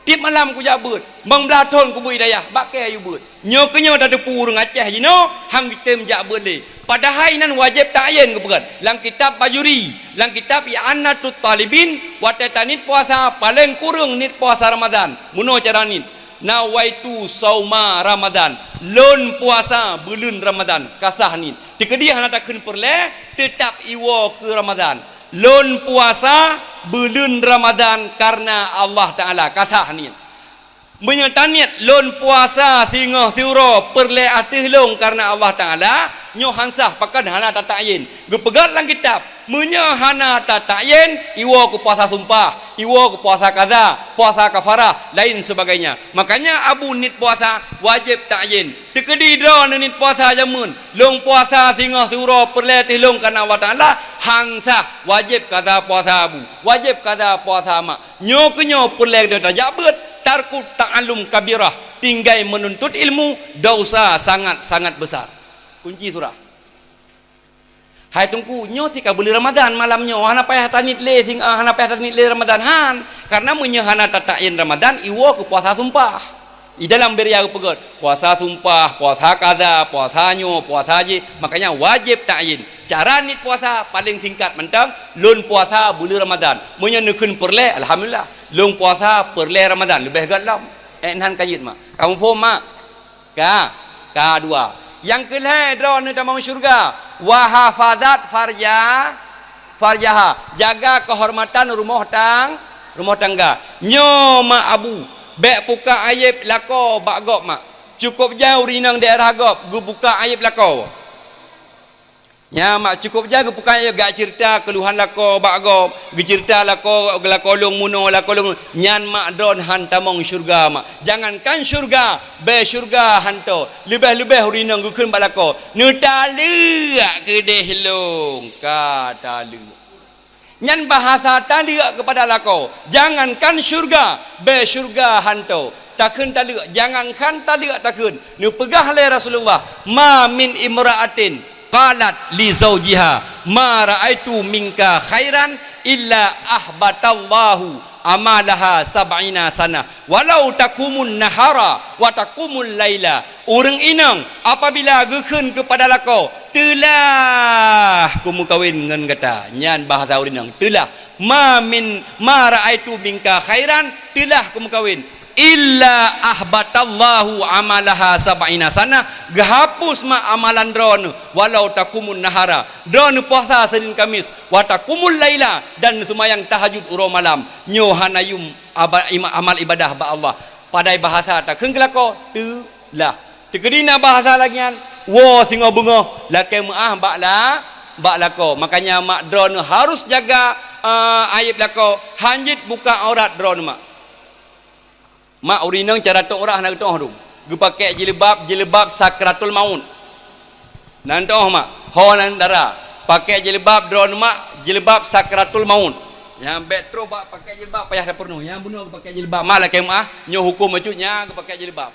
tip malam ku jabut bang belaton ku bui dayah bak ke ayu beut nyo kenyo dah depu urang Aceh jino hang kitem jabut le padahal nan wajib ta'yin ku pegat dalam kitab bajuri dalam kitab i'anatut talibin wate tanit puasa paling kurang nit puasa Ramadan muno cara nit nawaitu sauma Ramadan lon puasa bulan Ramadan kasah nit tikedi hana takun perle tetap iwo ke Ramadan lon puasa bulan Ramadan karena Allah Ta'ala kasah nit menyataniat lon puasa singah tiuro perle atih long karena Allah Ta'ala nyo hansah pakan hana tatayin gepegat lang kitab menya hana tatayin iwo ku puasa sumpah iwo ku puasa kaza puasa kafarah lain sebagainya makanya abu nit puasa wajib ta'yin tekedi dra nit puasa jamun long puasa singah tiuro perle atih long karena Allah Ta'ala hansah wajib kaza puasa abu wajib kaza puasa mak nyo kenyo perle dah jabat tarku ta'allum kabirah tinggai menuntut ilmu dosa sangat-sangat besar kunci surah hai tungku nyo si kabuli Ramadan malamnyo hana payah tanit le sing hana payah tanit le Ramadan han karena menye hana tatayin Ramadan iwo ke puasa sumpah i dalam beria ke pegot puasa sumpah puasa kaza puasa nyo puasa haji makanya wajib ta'yin cara nit puasa paling singkat mentang lun puasa bulan Ramadan menye nekeun perle alhamdulillah lung puasa perle Ramadan lebih galam enhan kayit mak kamu pun mak ka dua yang kelai dra ni tamang syurga wa hafadat farjaha jaga kehormatan rumah tangga nyo mak abu bek buka aib lako bak gop mak cukup jauh rinang daerah gop gu buka aib lako nya mak cukup jaga bukan gak cerita keluhan lako bagop cerita lako long muno lako long nyan mak don hantamong syurga mak jangankan syurga be syurga hanto lebih-lebih urinang gukeun balako netalu ke dehlong kata lu nyan bahasa tali kepada lako jangankan syurga be syurga hanto takun tali jangankan tali takun nu pegah le Rasulullah ma min imra'atin qalat li zawjiha ma ra'aitu minka khairan illa ahbatallahu amalaha sab'ina sana walau takumun nahara wa takumul laila urang inang apabila gekeun kepada lako telah kumu kawin ngan kata nyan bahasa urinang telah ma ra'aitu minka khairan telah kumu kawin illa ahbatallahu amalaha sab'ina sana gahapus ma amalan dron walau takumun nahara dron puasa Senin Kamis wa takumul laila dan semayang tahajud uro malam nyo hanayum amal ibadah ba Allah padai bahasa tak kelako telah tegedina bahasa lagian wo singo bungo lake maah bak lako makanya mak dron harus jaga aib lako hanjit buka aurat dron mak urinang cara tok orah nak toh tu gu pakai jilbab sakratul maut nan toh mak ho nan dara pakai jilbab drone mak jilbab sakratul maut yang betro bak pakai jilbab payah dah penuh yang bunuh pakai jilbab malah kemah nyo hukum macunya gu pakai jilbab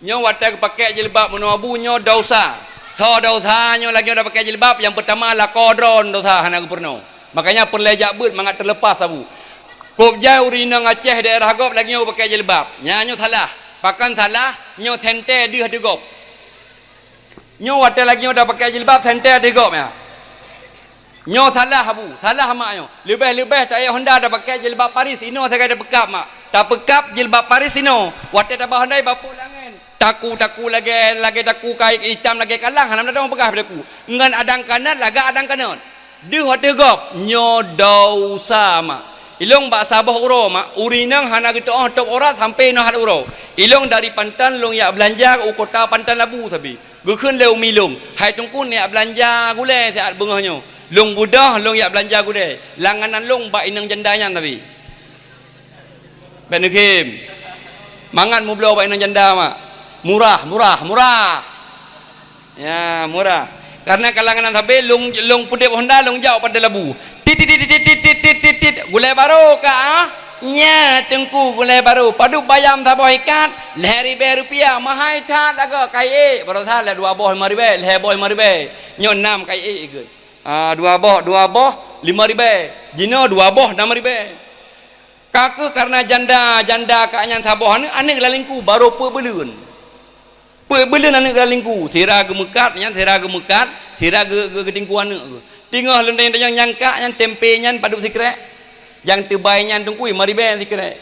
nyo watak pakai jilbab muno abu nyo dosa so dosa nyo lagi dah pakai jilbab yang pertama lah kodron dosa hana gu penuh makanya perlejak beut mangat terlepas abu kop jauh rinang Aceh daerah gop lagi nyo pakai jilbab nyo salah pakan salah nyo sente dia de gop nyo wate lagi nyo dah pakai jilbab sente de gop ya nyo salah abu salah mak nyo lebih-lebih tak payah Honda dah pakai jilbab Paris ino saya ada bekap mak tak bekap jilbab Paris ino wate dah Honda bapu langan taku lagi taku kai hitam lagi kalang hanam dah pegah bedaku ngan adang kanan laga adang kanan de wate gop nyo dosa mak ilong ba sabah uro mak urinang hana gitu top orat sampai no had uro ilong dari pantan long ya belanja u kota pantan labu tapi gukun leu milung hai tungkun ya belanja gule saat bengahnya long budah long ya belanja gule langanan long ba inang jandanya tapi benukim mangan mu belo ba inang janda mak murah ya murah karena kalangan sampai long pudep Honda long jauh pada labu tit gulai baru ka nya tengku gulai baru padu bayam tabo ikat lehri be rupiah mahai that aga kai baru tha le 2 boh 5 ribu leh boh 5 ribu nyon 6 kai ikut 2 boh 5 ribu jino 2 boh 6 ribu kaku karena janda kaknya tabo ane lalingku baru pebelun ane lalingku tira gemekat nya tira gedingku ane tinggal lendeng yang nyangka yang tempe nya padu sikrek yang tebainya tungkui 5 ribu sikrek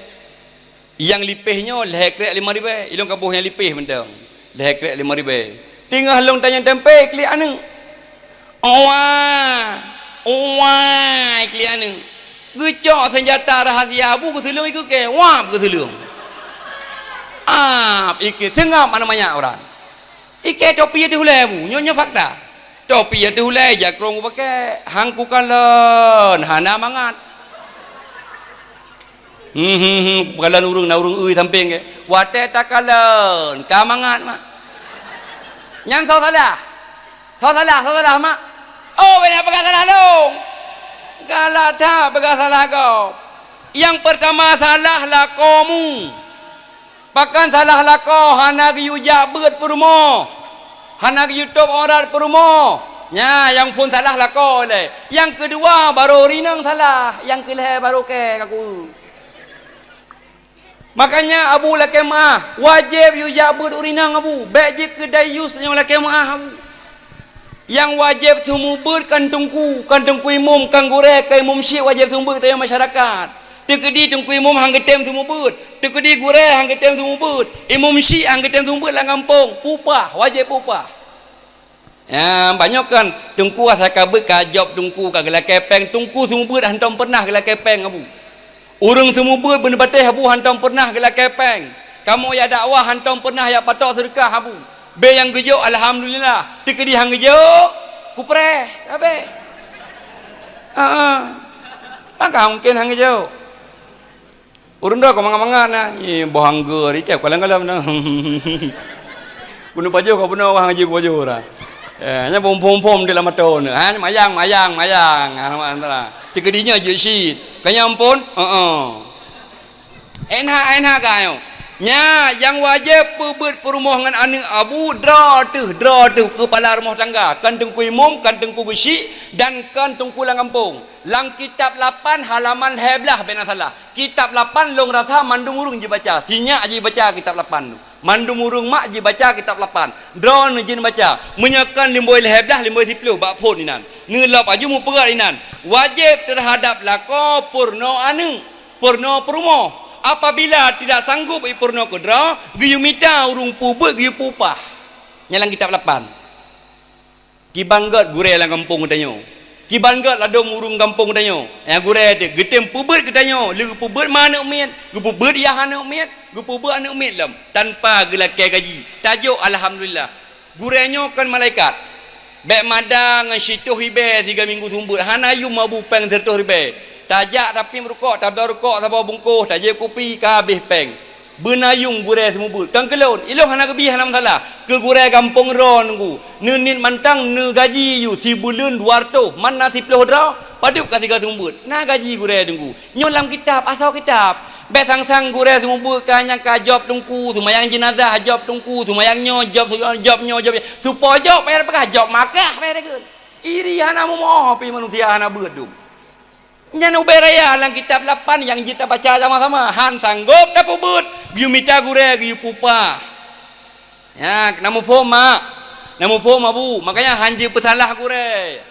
yang lipihnya lekrek 5 ribu ilong kabuh yang lipih mentang lekrek 5 ribu tinggal long tanya tempe kli anu kli anu gecok senjata rahasia bu keselung ikut ke wap keselung ikut tengah mana banyak orang ikut topi itu hulai bu nyonya fakta topi itu hulai jakrong pakai hangku kalon hana mangat kalan urung ui samping ke wate takalon kamangat mak nyang salah mak oh banyak pegang salah dong galata pegang salah kau yang pertama salah lah kamu pakan salah lah kau hana giyu jabut perumo hana giyu top orat perumo nya yang pun salah lah kau le yang kedua baru rinang salah yang kelih baru ke aku makanya abu lakemah wajib yu jabut urinang abu bejik kedai yus yang lakemah abu yang wajib sumubur kantungku imum kanggure kai imum syik wajib sumubur tayang masyarakat tekedi tungku imum hanggetem sumubur tekedi gure hanggetem sumubur imum syik hanggetem sumubur lang kampung pupah wajib pupah ya banyak kan tungku asakabe kajop tungku kagela kepeng tungku sumubur hantam pernah gela kepeng abu urang sumubur bener batih abu hantam pernah gela kepeng kamu ya dakwah hantam pernah ya patok sedekah abu be yang gejo alhamdulillah tekedi hang gejo kupre abe maka mungkin hang gejo urun dah kau mangan na bohang ger icap kalang-kalang na bunuh baju kau bunuh hang gejo baju ora nya pom dalam mata na mayang antara tekedinya je sit kanya ampun enak kayo nya yang wajib pebut perumahan anu abu draw tu kepala rumah tangga kan tengku imum kan tengku besi dan kan tengku lang kampung lang kitab 8 halaman heblah benar salah kitab 8 long rasa mandung urung je baca sinya aje baca kitab 8 tu mandung urung mak je baca kitab 8 draw jin baca menyakan limboi heblah limboi 10 bak phone inan ngelap aju mu perat inan wajib terhadap lako purno perumah apabila tidak sanggup ipurno kudra giyu mita urung pubut giyu pupah nyalang kitab 8 kibanggat gure lang kampung tanyo kibanggat ladom urung kampung tanyo ya gure de getem pubut ketanyo lu pubut mana umiat gu pubut ya hana umiat gu pubut anu umiat lam tanpa gelake gaji tajuk alhamdulillah gurenyo kan malaikat bek madang syituh hibe 3 minggu sumbut hana yu mabu peng tertuh hibe tajak tapi merukok tabla rukok sabar bungkuh tajak kopi ke habis peng benayung gure semubut kang kelon ilong hana kebih hana masalah ke gure kampung ron ku nenit mantang ne gaji yu si bulan 200 mana si puluh draw paduk ka 3 semubut na gaji gure tunggu nyolam kitab asal kitab bet sang gure semubut kanya ka job tungku sumayang jenazah job tungku sumayang nyo job supaya job payah pekah job makah payah dekeun iri hana moh pi manusia hana bedum nyanu beraya lang kitab 8 yang kita baca sama-sama han sanggup dah pubut giu mita gure giu pupa ya namu foma bu makanya hanji pesalah gure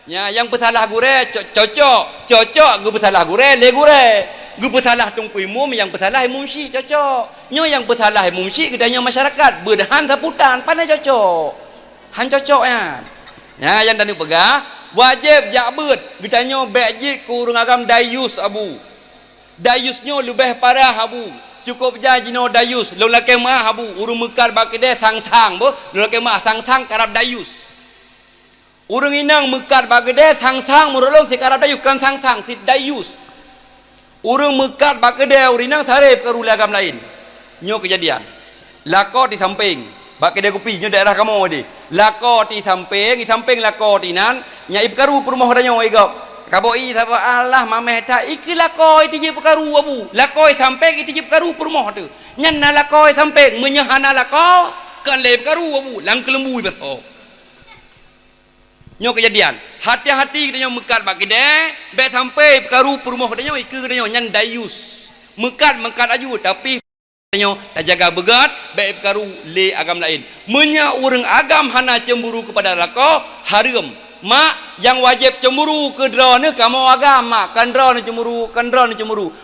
ya yang pesalah gure cocok gu pesalah gure le gure gu pesalah tungku imum yang pesalah imum si cocok nyo yang pesalah imum si kedanya masyarakat berdahan saputan pandai cocok han cocok ya yang danu pegah wajib jabut ditanya bejit kurung agam dayus abu Dayusnya lebih parah habu. Cukup janji no dayus. Long laki mah habu. Urung mekar baki dia thang-thang bo. Long laki mah thang-thang karab dayus. Urung inang mekar baki dia thang-thang murulong si karab dayus kan thang-thang si dayus. Urung mekar baki dia urinang sarip ke rula agam lain. Nyo kejadian. Lako di samping. Baki dia kupi nyo daerah kamu di. Lako di samping lako di nan. Nyai perkaru perumah danyo igap. Kaboi thapa Allah mameh ta ikilah koi tiji perkaru abu lakoi sampai tiji perkaru permoh tu nyanna lakoi sampai menyahana lako kan le perkaru abu lang kelembu beto nyo kejadian hati-hati kita nyo mekat bak gede be sampai perkaru permoh dia nyo ikut dia nyo nyan dayus mekat aju tapi nyo tak jaga begat be perkaru le agam lain menya urang agam hana cemburu kepada lako haram mak yang wajib cemburu ke drone kamu agama kan drone cemburu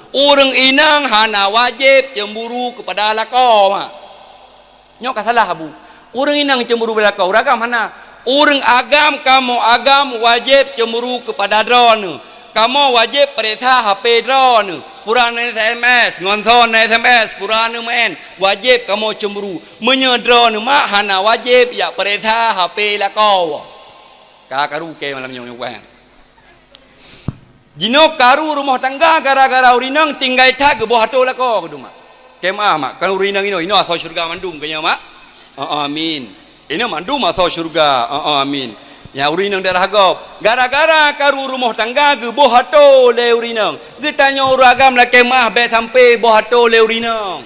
urang inang hana wajib cemburu kepada lako mak nyok salah abu urang inang cemburu kepada lako agam hana urang agam kamu agam wajib cemburu kepada drone kamu wajib perintah HP drone purana SMS ngonton SMS purana main wajib kamu cemburu menyedrone mak hana wajib ya perintah HP lako karu ke malam nyong nyong jino karu rumah tangga gara-gara urinang tinggal tak ke bawah tu lah kau kedua mak kemah mak kan urinang ino asal syurga mandum kanya mak amin ini mandum asal syurga amin ya urinang darah gop gara-gara karu rumah tangga ke bawah tu le urinang getanya uragam lah kemah be sampai bawah tu le urinang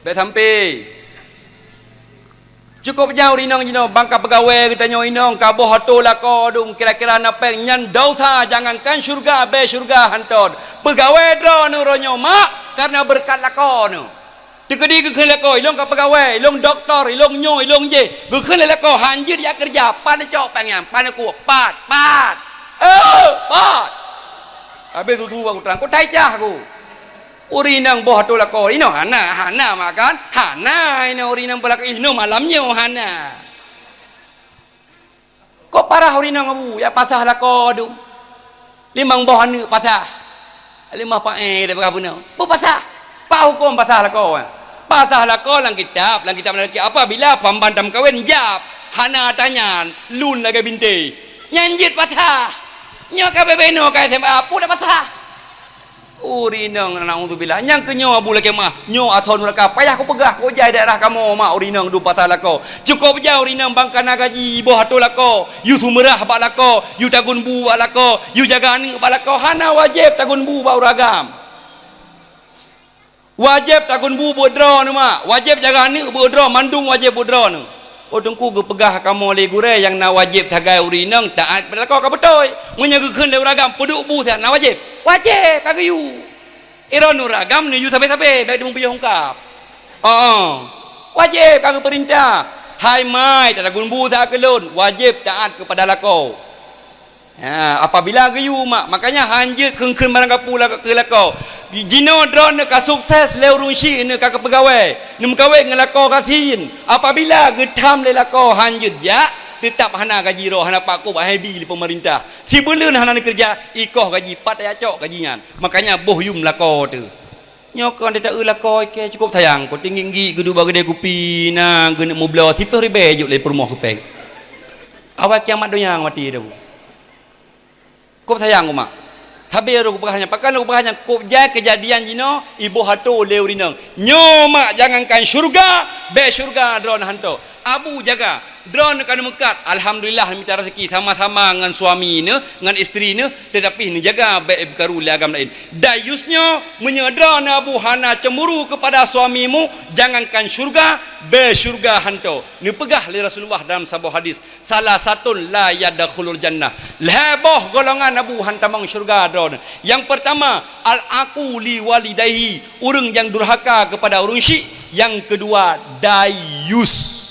be sampai cukup jauh inong jino bangka pegawai kita nyo inong kaboh hoto lako dum kira-kira napeng nyan dausa jangankan syurga be syurga hantod pegawai dro nuronyo mak karena berkat lako nu dikedi ke lako ilong ka pegawai ilong doktor ilong nyo ilong je ke lako hanjir ya kerja pan cok pengen pan ku pat habis tu aku terang ko tai cah aku urinang boh tu lako ino hana makan hana ino urinang belak ino malamnya hana kok parah urinang abu ya pasah lako dum limang boh anu pasah limah pae de berapa bu pasah pa hukum pasah lako lang kitab lagi apabila pembandam kawin jap hana tanyan lun lagi binti nyanjit pasah nyoka bebeno ka SMA pu dah pasah urinang naudzubillah nyang kenyo abu laki mah nyo athon raka payah ko pegah ko jai daerah kamu mak urinang du patah lako cukup ja urinang bangkana gaji boh hatu lako yu sumerah bak lako yu tagun bu bak lako yu jaga ni bak lako hana wajib tagun bu bak uragam wajib tagun bu bodro nu mak wajib jaga ni bodro mandung wajib bodro nu odongku ge pegah kamu le gure yang na wajib tagai urinang taat pada lako ka betul munya ge keun le uragam peduk bu sa na wajib kagayu iron uragam ni yu sampai baik demu piye hongkap wajib kagak perintah hai mai tak gun bu tak kelun wajib taat kepada lako apabila gayu mak makanya hanjir keun barang kapula ke lako jino drone ka sukses le urung shi ne ka pegawai nem kawai ngelako kasin apabila getam le lako hanjir ja tetap hana gaji roh hana pak ko happy di pemerintah si beleun hana kerja ikoh gaji pat ya cok gajian makanya boh yum lako tu nyokon tak lako ke cukup sayang ko tinggi gedu bagede kupi na gene moblo si peribe juk le permoh kepeng awak kiamat dunia mati dah ko sayang ko mak tapi ru pegahnya pakan ru pegahnya ko ja kejadian jino ibu hato le urinang nyo mak jangankan syurga be syurga dron hanto abu jaga drone kan mekat alhamdulillah minta rezeki sama-sama dengan suami ne dengan isteri ne tetapi ni jaga baik berkaru agam lain dayusnya menyedra abu hana cemburu kepada suamimu jangankan syurga be syurga hanto ni pegah li Rasulullah dalam sebuah hadis salah satu la yadkhulul jannah leboh golongan abu hantamang syurga drone yang pertama al aquli walidayhi urang yang durhaka kepada urang syik yang kedua dayus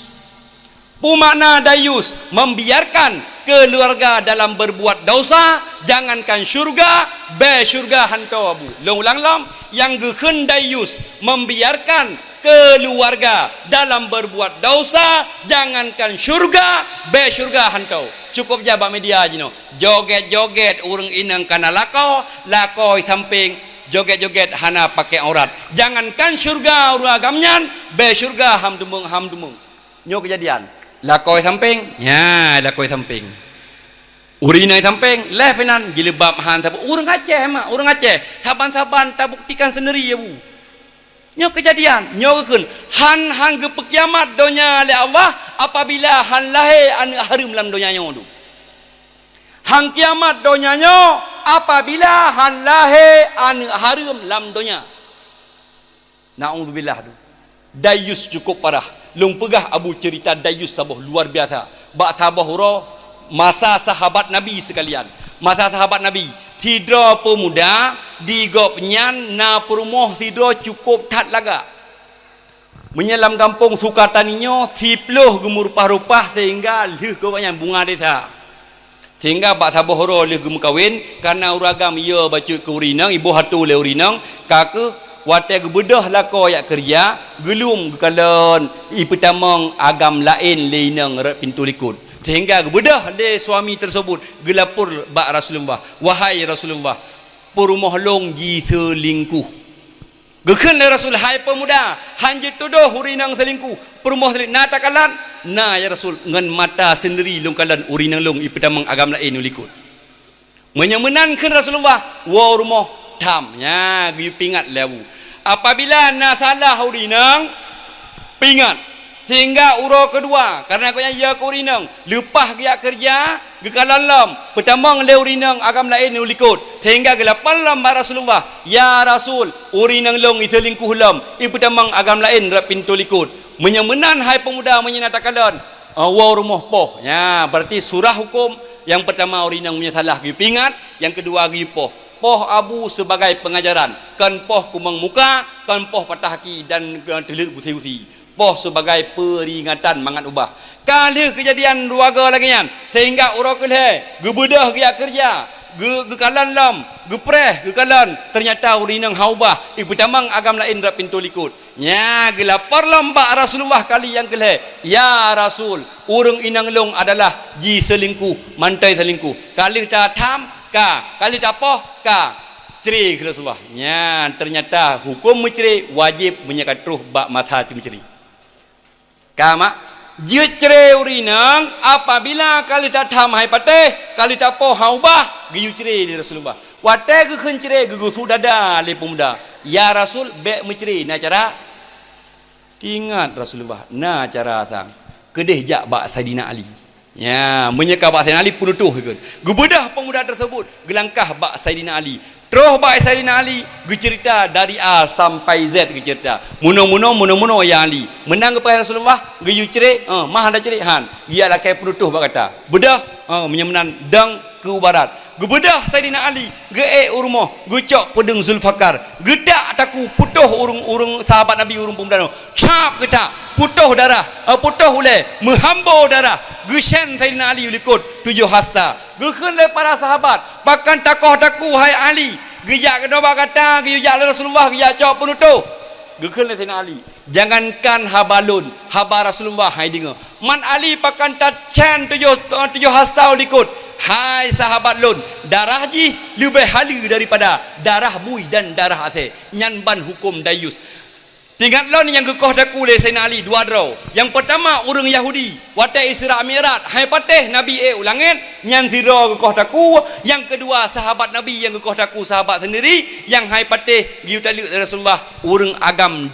makna dayus membiarkan keluarga dalam berbuat dosa jangankan syurga be syurga hantu abu long yang geun dayus membiarkan keluarga dalam berbuat dosa jangankan syurga be syurga hantu cukup jabak media jino joget-joget urang inang kana lako samping joget-joget hana pakai aurat. Jangankan syurga urang agamnya, be syurga ham demung. Nyo kejadian. Lakoi samping, ya lakoi samping. Urinai samping, lefinan jilbab han tabu. Urang Aceh mak, urang Aceh. Saban-saban tak buktikan sendiri ya bu. Nyo kejadian, nyo keun han ge kiamat donya le Allah apabila han lahir anu harum dalam donya nyo tu. Han kiamat donya nyo apabila han lahir anu harum dalam donya. Naudzubillah tu. Dayus cukup parah. Lung pegah Abu cerita dayus sabah luar biasa. Bak sabah ro masa sahabat Nabi sekalian. Masa sahabat Nabi tidra pemuda digop nyan na perumoh tidra cukup tat laga menyelam kampung Sukataninyo sipluh gemur rupah sehingga leh kau yang bunga desa sehingga bak sabohoro leh gem kawin karena uragam ia baca ke urinang ibu hatu le urinang kake wate gebedah lako yak kerja gelum kalen ipetamang agam lain leinang pintu likut sehingga bedah le suami tersebut gelapur bak Rasulullah, wahai Rasulullah, perumah long ji selingkuh. Gekeun le Rasul, hai pemuda, hanjit tuduh urinang selingkuh, perumah selingkuh. Na takalan, na ya Rasul, ngan mata sendiri long kalan urinang long ipetamang agam lain ulikut. Menyemenankeun Rasulullah, wa rumah tam, ya giu pingat lewu. Apabila na salah urinang, pingat. Sehingga uro kedua karena kau yang ia urinang lepah dia kerja gekalan lam pertama le urinang agam lain ulikut sehingga gelapan lam Rasulullah ya Rasul urinang long itelingkuh lam pertama agam lain rap pintu likut menyemenan hai pemuda menyenatakan wa rumah poh ya berarti surah hukum yang pertama urinang menyalah gi pingat yang kedua gi poh abu sebagai pengajaran kan poh kumang muka kan poh patah kaki dan telir gusi-gusi poh sebagai peringatan mangat ubah. Kali kejadian dua lagi yan, sehingga orang kelih gebedah dia kerja, gekalan lam, gepreh gekalan, ternyata urinang haubah, ibu tamang agam lain rap pintu likut. Nya gelapar lambak Rasulullah kali yang kelih. Ya Rasul, urang inang long adalah ji selingkuh, mantai selingkuh. Kali tak tham ka, kali tak poh ka. Cerai ke Rasulullah. Nya ternyata hukum mencerai wajib menyekat truh bak mata menceri. Kama dia cerai urinang apabila kali tak tham hai pateh kali tak poh haubah giu cerai di Rasulullah wate ge keun cerai ge sudada le pemuda ya Rasul be mencerai na cara ingat Rasulullah na cara sang kedeh jak bak Saidina Ali ya menyeka bak Saidina Ali penutuh ke gebedah pemuda tersebut gelangkah bak Saidina Ali terus bak Saidina Ali cerita dari A sampai Z cerita muno ya Ali menang kepada Rasulullah geyu cerai mah ada cerai han dia lakai penutuh bak kata bedah menyemenan dang ke barat gebedah Saidina Ali ge urmoh gecok pedeng Zulfakar gedak taku putuh urung sahabat Nabi urung pemuda cap getak putuh darah putuh ule menghambo darah gesen Saidina Ali ulikut 7 hasta gekeun le para sahabat bahkan takoh taku hai Ali gejak kedua kata gejak Rasulullah gejak cok penutuh gekeun le Saidina Ali jangankan habalun haba Rasulullah hai dengar man Ali pakan tacen 7 hasta ulikut hai sahabat lun darah ji lebih halu daripada darah bui dan darah ate nyanban hukum dayus tingkat lon yang gekoh daku le Sayyidina Ali dua draw yang pertama orang Yahudi wate Isra Mi'raj hai pateh Nabi ulangin nyan sira gekoh daku yang kedua sahabat Nabi yang gekoh daku sahabat sendiri yang hai pateh giu tali Rasulullah orang agam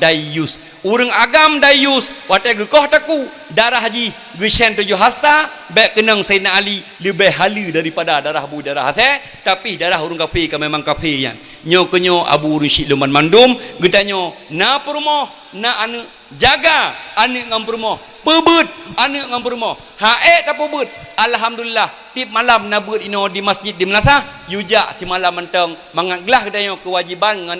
dayus wate gekoh daku darah haji gesen 7 hasta baik kenang Sayyidina Ali lebih halu daripada darah bu darah ate tapi darah orang kafir kan memang kafir yan nyo kenyo Abu Rusyid Luman Mandum getanyo na perumoh na anu jaga anu ngam perumoh pebut anu ngam perumoh hae ta pebut alhamdulillah tip malam na beut ino di masjid di Melasa yuja ti malam menteng mangaglah getanyo kewajiban ngan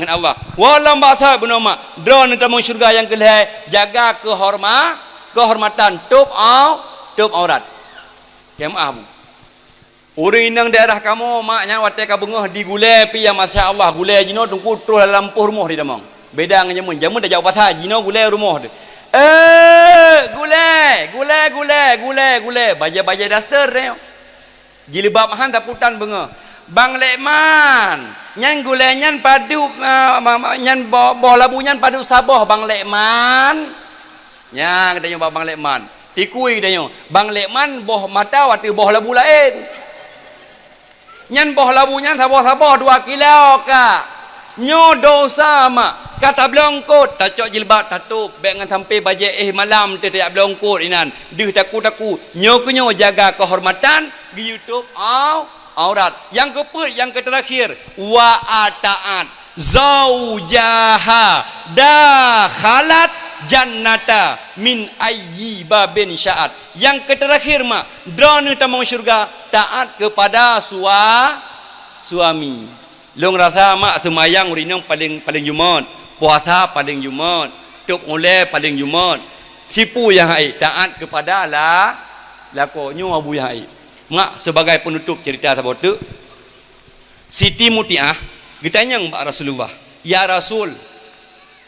Allah walam ba'sa benoma drone tamang syurga yang kelih jaga kehormatan tup aurat jemaah bu orang inang daerah kamu maknya wate ka bengah di gulai pi yang masya-Allah gulai jino tungku terus dalam lampuh rumah di damang beda dengan jamun dah jauh pasal jino gulai rumah dia gulai baja-baja daster dia jilbab han taputan bengah Bang Lekman nyan gulenyan padu nyan boh labu nyan padu Sabah Bang Lekman. Nya katanya Bang Lekman. Tikui katanya Bang Lekman boh mata wati boh labu lain. Nyan boh labu nyan Sabah 2 kilo kak. Nyo dosa mak. Kata belongkot tacok jilbab tatup bek ngan sampai baje malam tiap belongkot inan. Deh taku nyo kunyo jaga kehormatan di YouTube. Aurat. Yang terakhir wa ataat zaujaha dakhalat jannata min ayyi babin sya'at. Yang terakhir mak drone tamang syurga taat kepada suami. Long rasa mak semayang urinong paling Jumat, puasa paling Jumat, tuk oleh paling Jumat. Sipu yang hai taat kepada lakonyo abu yang hai. Mak sebagai penutup cerita sahabat Siti Mutiah ditanya Mbak Rasulullah, ya Rasul,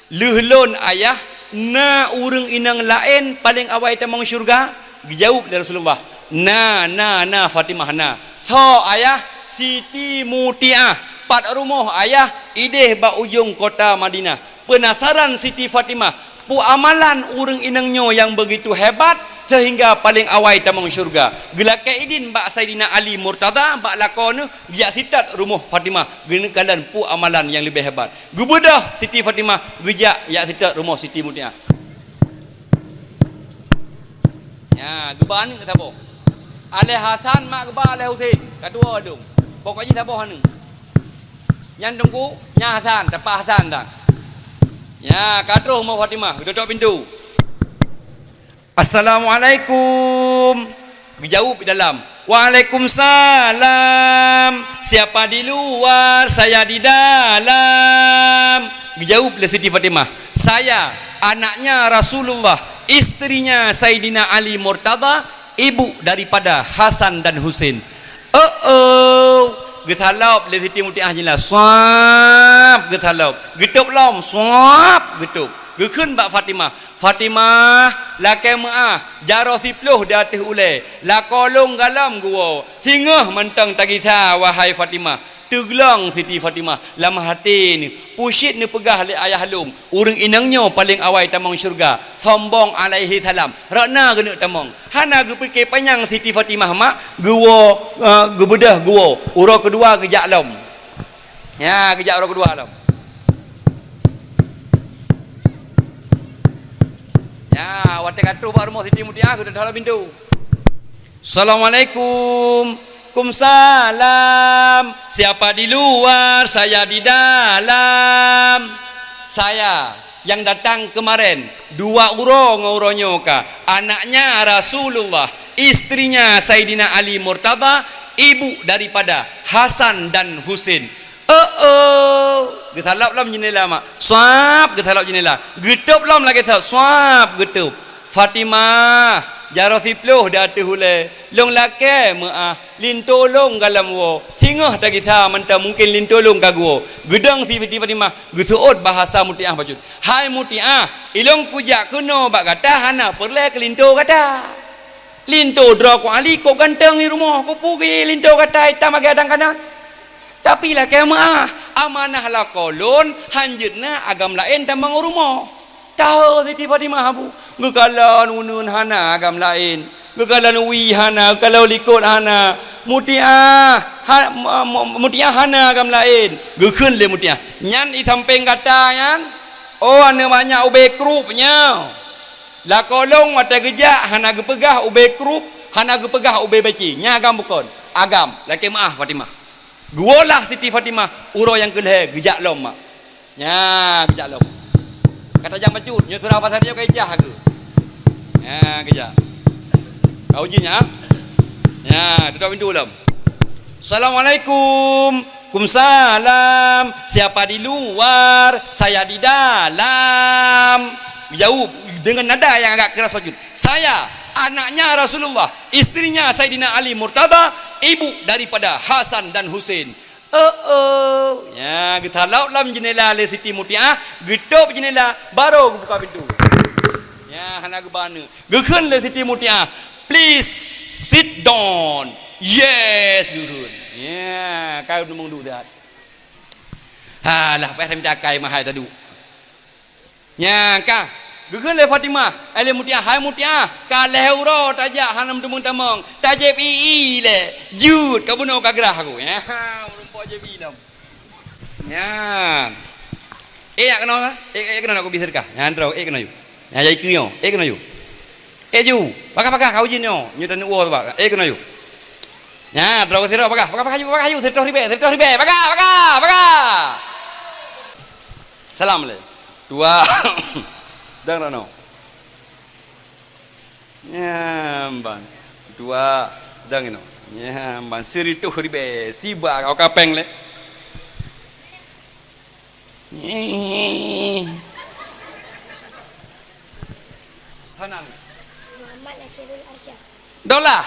lehlon ayah na urang inang lain paling awal tamang syurga? Dijawab dari Rasulullah, na Fatimah na. So ayah Siti Mutiah pat rumah ayah ideh ba ujung kota Madinah. Penasaran Siti Fatimah, pu amalan urang inangnya yang begitu hebat sehingga paling awal tamang syurga. Gelakai idin Mbak Saidina Ali Murtada Mbak lakon dia sitat rumah Fatimah genekalan pu amalan yang lebih hebat. Gubedah Siti Fatimah gejak ya sitat rumah Siti Mutiah. Ya, geban kata boh. Ale Hasan mak geba Ale Husain. Kedua dong. Pokoknya tak boh anu. Yang tunggu nya Hasan, tepat Hasan dah. Ya, katruh rumah Fatimah, tutup pintu. Assalamualaikum. Dijawab di dalam. Waalaikumsalam. Siapa di luar? Saya di dalam. Dijawab oleh Siti Fatimah. Saya anaknya Rasulullah, istrinya Sayyidina Ali Murtada, ibu daripada Hasan dan Husain. Getalop oleh Siti Mutiah jelas. Swap getalop. Getup lom. Swap getup. Gekun Mbak Fatimah lakai maah jaro sipluh di atas ulai lakolong galam gua singah mentang tagitha wahai Fatimah. Tegelong Siti Fatimah lama hati ni pusit ni pegah le ayah halum urang inangnya paling awal tamang syurga sombong alaihi salam rakna kena tamang hana ge pikir panjang Siti Fatimah mak gua gebedah gua ura kedua kejak lom ya kejak ura kedua lom. Ya, watak katu pak rumah Siti Mutiah sudah dalam pintu. Assalamualaikum. Waalaikumsalam. Siapa di luar? Saya di dalam. Saya yang datang kemarin 2 uronyo ka. Anaknya Rasulullah, istrinya Sayyidina Ali Murtada, ibu daripada Hasan dan Husain. Getalap lam jendela mak. Swap getalap jendela. Getup lam lagi tak. Swap getup. Fatimah jaro sipluh datih hule. Long lake maah lintolong galam wo. Hingah tak kita mentah mungkin lintolong kaguo. Gedang Siti Fatimah gesuot bahasa Mutiah bajut. Hai Mutiah, ilong pujak kuno bak kata hana perle ke linto kata. Linto dra ko ali ko ganteng di rumah ko pugi linto kata hitam agi adang kanan. Tapi lah kemah amanah lah kolon hanjutna agam lain tamang rumah. Tahu Siti Fatimah abu. Gekalan unun hana agam lain. Gekalan wi hana, kalau likut hana. Mutiah hana agam lain. Gekun le Mutiah. Nyan i samping kata yan. Oh ane banyak ube krupnya. Lah kolong mata gejak hana gepegah ube krup, hana gepegah ube beci. Nya agam bukan. Agam lah kemah Fatimah. Gualah Siti Fatimah uro yang keleh gejak lom mak. Ya gejak lom. Kata jam macut, nya surah pasal dia kejah ke. Ya kejak. Kau ujinya. Ya tutup pintu lom. Assalamualaikum. Waalaikumsalam. Siapa di luar? Saya di dalam. Jawab dengan nada yang agak keras macut. Saya anaknya Rasulullah, istrinya Sayyidina Ali Murtada, ibu daripada Hasan dan Husain. Ya, kita laut lam jendela le Siti Mutiah, getup jendela baru buka pintu. Ya, hana gebana. Gekun le Siti Mutiah, please sit down. Yes gurun. Ya, kau numung du dah. Halah, payah minta kai mahai tadu. Nya ka. Geun le Fatimah, ale mutiah hai mutiah, ka leuro tajak hanam tumung tamong. Tajep ii le. Jut ka buno ka gerah aku. Ya, rumpok je bilam. Ya. Nak kena kena aku bisirkah. Ya andro kena yu. Ya jai kiyo, kena yu. Ju, pakai kau jin yo, nyu dan uo tu bak. Kena yu. Ya, andro sira pakai yu, sirtoh ribe, pakai. Salam le. Dua. Dang rano. Nyamban. Dua. Dang ino. Nyamban. Siri tuh ribe. Siba kau kapeng le. Hanan. Muhammad Nasirul Arsyad. Dolah.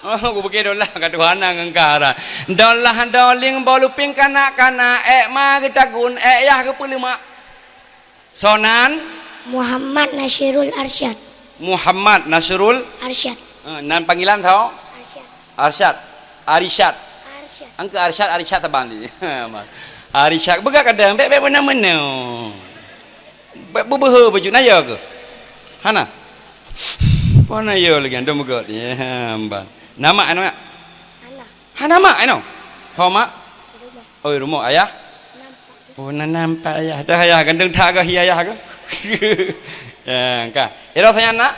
Oh, aku pakai dolah kat Tuhan ngengkara. Dolah doling boluping kana-kana ma getagun yah ke pulima. Sonan Muhammad Nasirul Arsyad. Muhammad Nasrul Arsyad. Nan panggilan tau? Arsyad. Arsyad. Arsyad. Angka Arsyad tabang ni. Arsyad begak kadang bek mana-mana. Bek bebehe baju naya ke? Hana. Mana ya lagi anda begat. Ya, ambang. Nama Ana. Hana mak ano. Kau mak? Rumah. Oh, rumah ayah. Nampak. Oh, nampak ayah. Dah ayah gandeng tak ke ayah ke? Ya, kan. Ira saya nak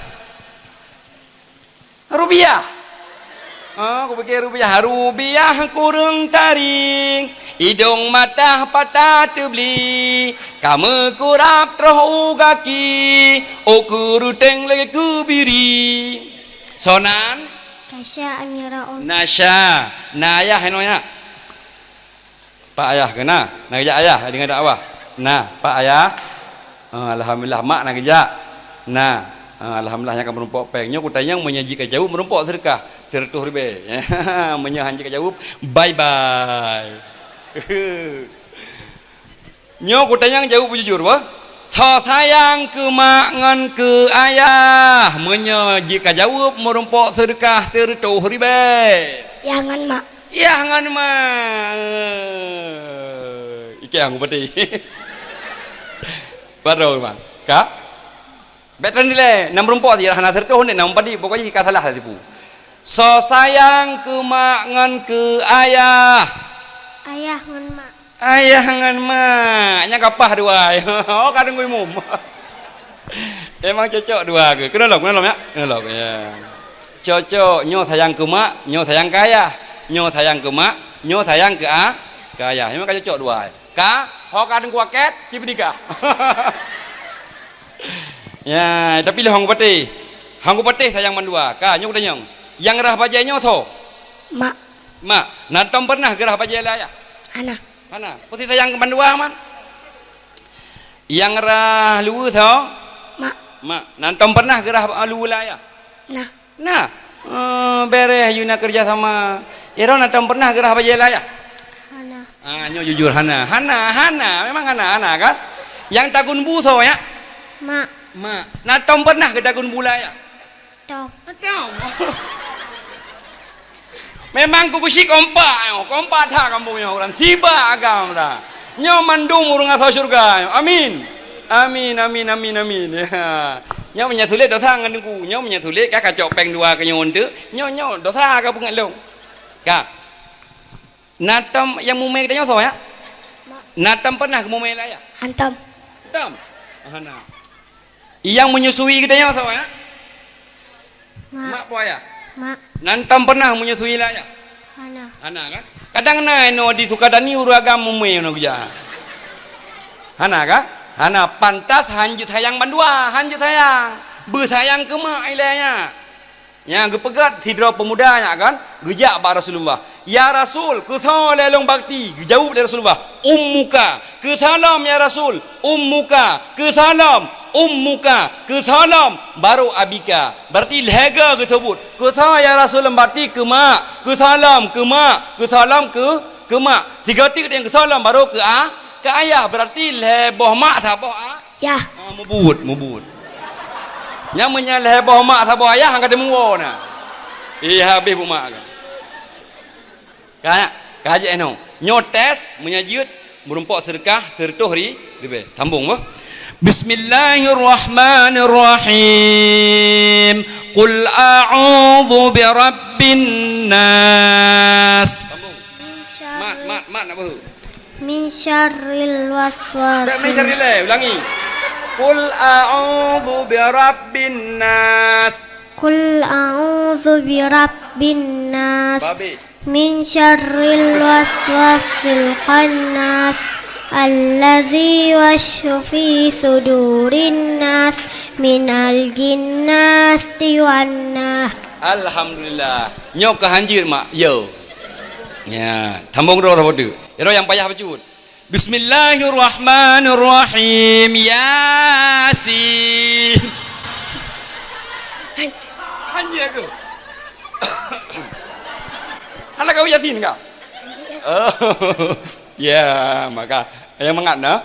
rupiah. Aku pakai rupiah kurung taring, hidung mata patah tebeli, kamu kurap terus kaki, oku ruteng lagi kubiri. Sonan, Kasya Amira Ul. Nasya, Nayah henonya. Pak ayah kena, nak kerja ayah dengan dakwah. Nah, Pak ayah. Alhamdulillah mak nak kerja. Nah, alhamdulillahnya kamu merumpok pengnya kutanya menyajikan jauh merumpok sedekah sertuh ribe. Menyajikan jauh bye bye. Nyo kutanya jauh jujur wah. Tho sayang ke mak ngan ke ayah menyajikan jauh merumpok sedekah sertuh ribe. Jangan mak. Jangan mak. Iki aku pati. Baru bang, kak. Betul ni le, nam rumpok dia hana tertuh ni nam padi pokoknya kata salah tipu. So sayang ke mak ngan ke ayah. Ayah ngan mak. Ayah ngan mak, nya kapah dua. Oh kadang gue mum. Emang cocok dua ke? Kenal ya? Kenal ya. Cocok, nyo sayang ke mak, nyo sayang ke ayah. Nyo sayang ke mak, nyo sayang ke ayah. Emang cocok dua. Ka, ho kadang kuaket, cipdika. Ya, tapi le hang putih sayang mandua. Ka nyok danyong. Yang gerah bajanya so. Mak, nantom pernah gerah bajai lah ya. Mana? Putih sayang ke mandua man. Yang gerah lu so. Mak, nantom pernah gerah lu lah ya. Nah. Bereh Yuna kerja sama. Iro nantom pernah gerah bajai lah ya. Nyo jujur Hana, memang Hana kan? Yang tagun buso ya? Mak. Nah Tom pernah ke tagun bula ya? Tom. Memang ku besi kompak tak kampungnya orang tiba agam dah. Nyo mandung urung asal surga. Amin. Ya. Nyo menyatulit dosa nganku. Nyo menyatulit kakak copeng dua ke nyon tu. Nyo dosa ke bunga long. Kak. Natam yang mumai kita nyoso ya? Natam pernah ke mumai lah ya? Antam. Hana. Yang menyusui kita nyoso ya? Mak po ya? Nantam pernah menyusui lah ya? Hana kan? Kadang na no di Sukadani uragam mumai no kerja. Hana kan? Hana pantas hanjut hayang bandua, hanjut hayang. Bersayang ke mak ilahnya. Yang gepegat hidra pemudanya kan gejak ba Rasulullah. Ya Rasul, kutha lelong bakti. Jawab dari Rasulullah. Ummuka, kuthalam ya Rasul. Ummuka, kuthalam. Baru abika. Berarti lega ketebut. Kutha ya Rasul bakti ke mak. Kuthalam ke mak. Kuthalam ke mak. Tiga yang kuthalam baru ke ayah. Berarti leboh mak tak boh Ya. Mubut. Yang menyaleh boh mak tak boh ayah angkat demuo na. Iya habis bu mak kan. Kaji eno. Nyotes menyajud merumpok sedekah tertuh ribe. Tambung bah. Bismillahirrahmanirrahim. Qul a'udzu birabbin nas. Tambung. Mat nak bah. Min syarril waswas. Min syarril ulangi. Qul a'udzu birabbin nas. Qul a'udzu birabbin nas. Babi. Min syarril waswasil khannas allazi wasyu fi sudurin nas minal jinnati wan nas. Alhamdulillah. Nyok ke hanjir mak. Yo. Ya, tambung ro tu. Ro yang payah bacut. Bismillahirrahmanirrahim. Yasin. Hanjir aku. Anak kau yatin kau? Oh, ya, maka yang mengana.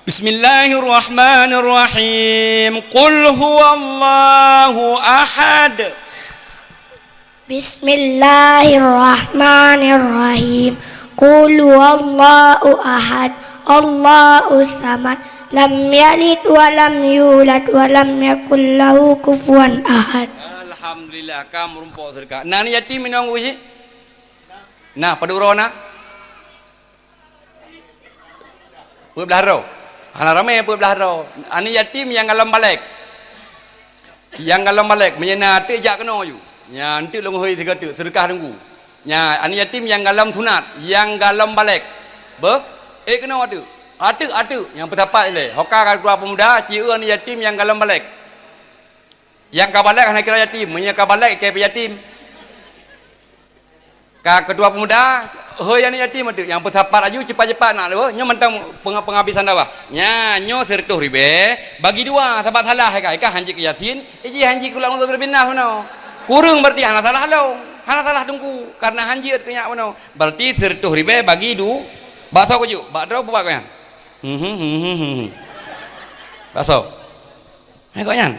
Bismillahirrahmanirrahim. Qul huwallahu ahad. Bismillahirrahmanirrahim. Qul huwallahu ahad. Allahus samad. Lam yalid wa lam yulad wa lam yakul lahu kufuwan ahad. Alhamdulillah, kamu rumpok sedekah. Nani yatim minang uji? Nah, padurona. Pebelaharo. Hana ramai pebelaharo. Ani yatim yang ngalam balik. Yang ngalam balik menyena te jak kena you. Nya nanti long hoi tiga tu sedekah tunggu. Nya ani yatim yang ngalam sunat, yang ngalam balik. Be? Kena ada. Ada yang berdapat ile. Hokar keluar pemuda, cia ani yatim yang ngalam balik. Yang kabalik hana kira yatim, menyena kabalik ke yatim. Kedua pemuda hoi yang yatim ada yang bersabar aju cepat-cepat nak lewa nya mentang penghabisan dah nya nyo sertuh ribe bagi dua sabat salah ka hanji ke yasin iji hanji kulang untuk berbinas mano kurang berarti hana salah lo hana salah tunggu karena hanji kenyak mano berarti sertuh ribe bagi du bakso ko ju bakdo apa bakyan bakso ko yan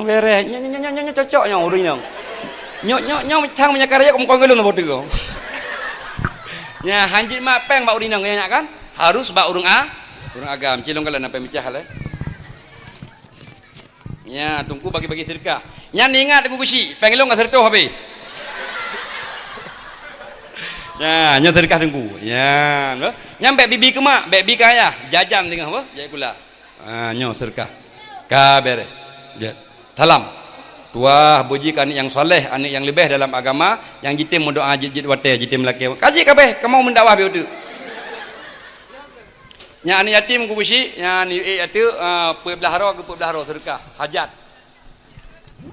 bere nya cocok nya urang Nyok sang menyakaraya kamu kau gelung bodoh kau. Ya hanjit mak peng bak urinang nyak kan? Harus bak urung agam. Cilong kalian apa mecah le. Ya tunggu bagi-bagi sedekah. Nyan ingat aku kusi, pengelong enggak sertoh habis. Ya nyo sedekah tunggu. Ya, nyampe bibi ke mak, bibi ke ayah, jajan tengah apa? Jai gula. Nyo sedekah. Ka bere. Ya. Salam. Tua buji anak yang soleh, anak yang lebih dalam agama, yang jitim mendoa jid wate jitim laki. Kaji kabeh, kamu mendakwah biudu. Nya anak yatim ku busi, nya ni atu pebelaharo ke pebelaharo sedekah, hajat.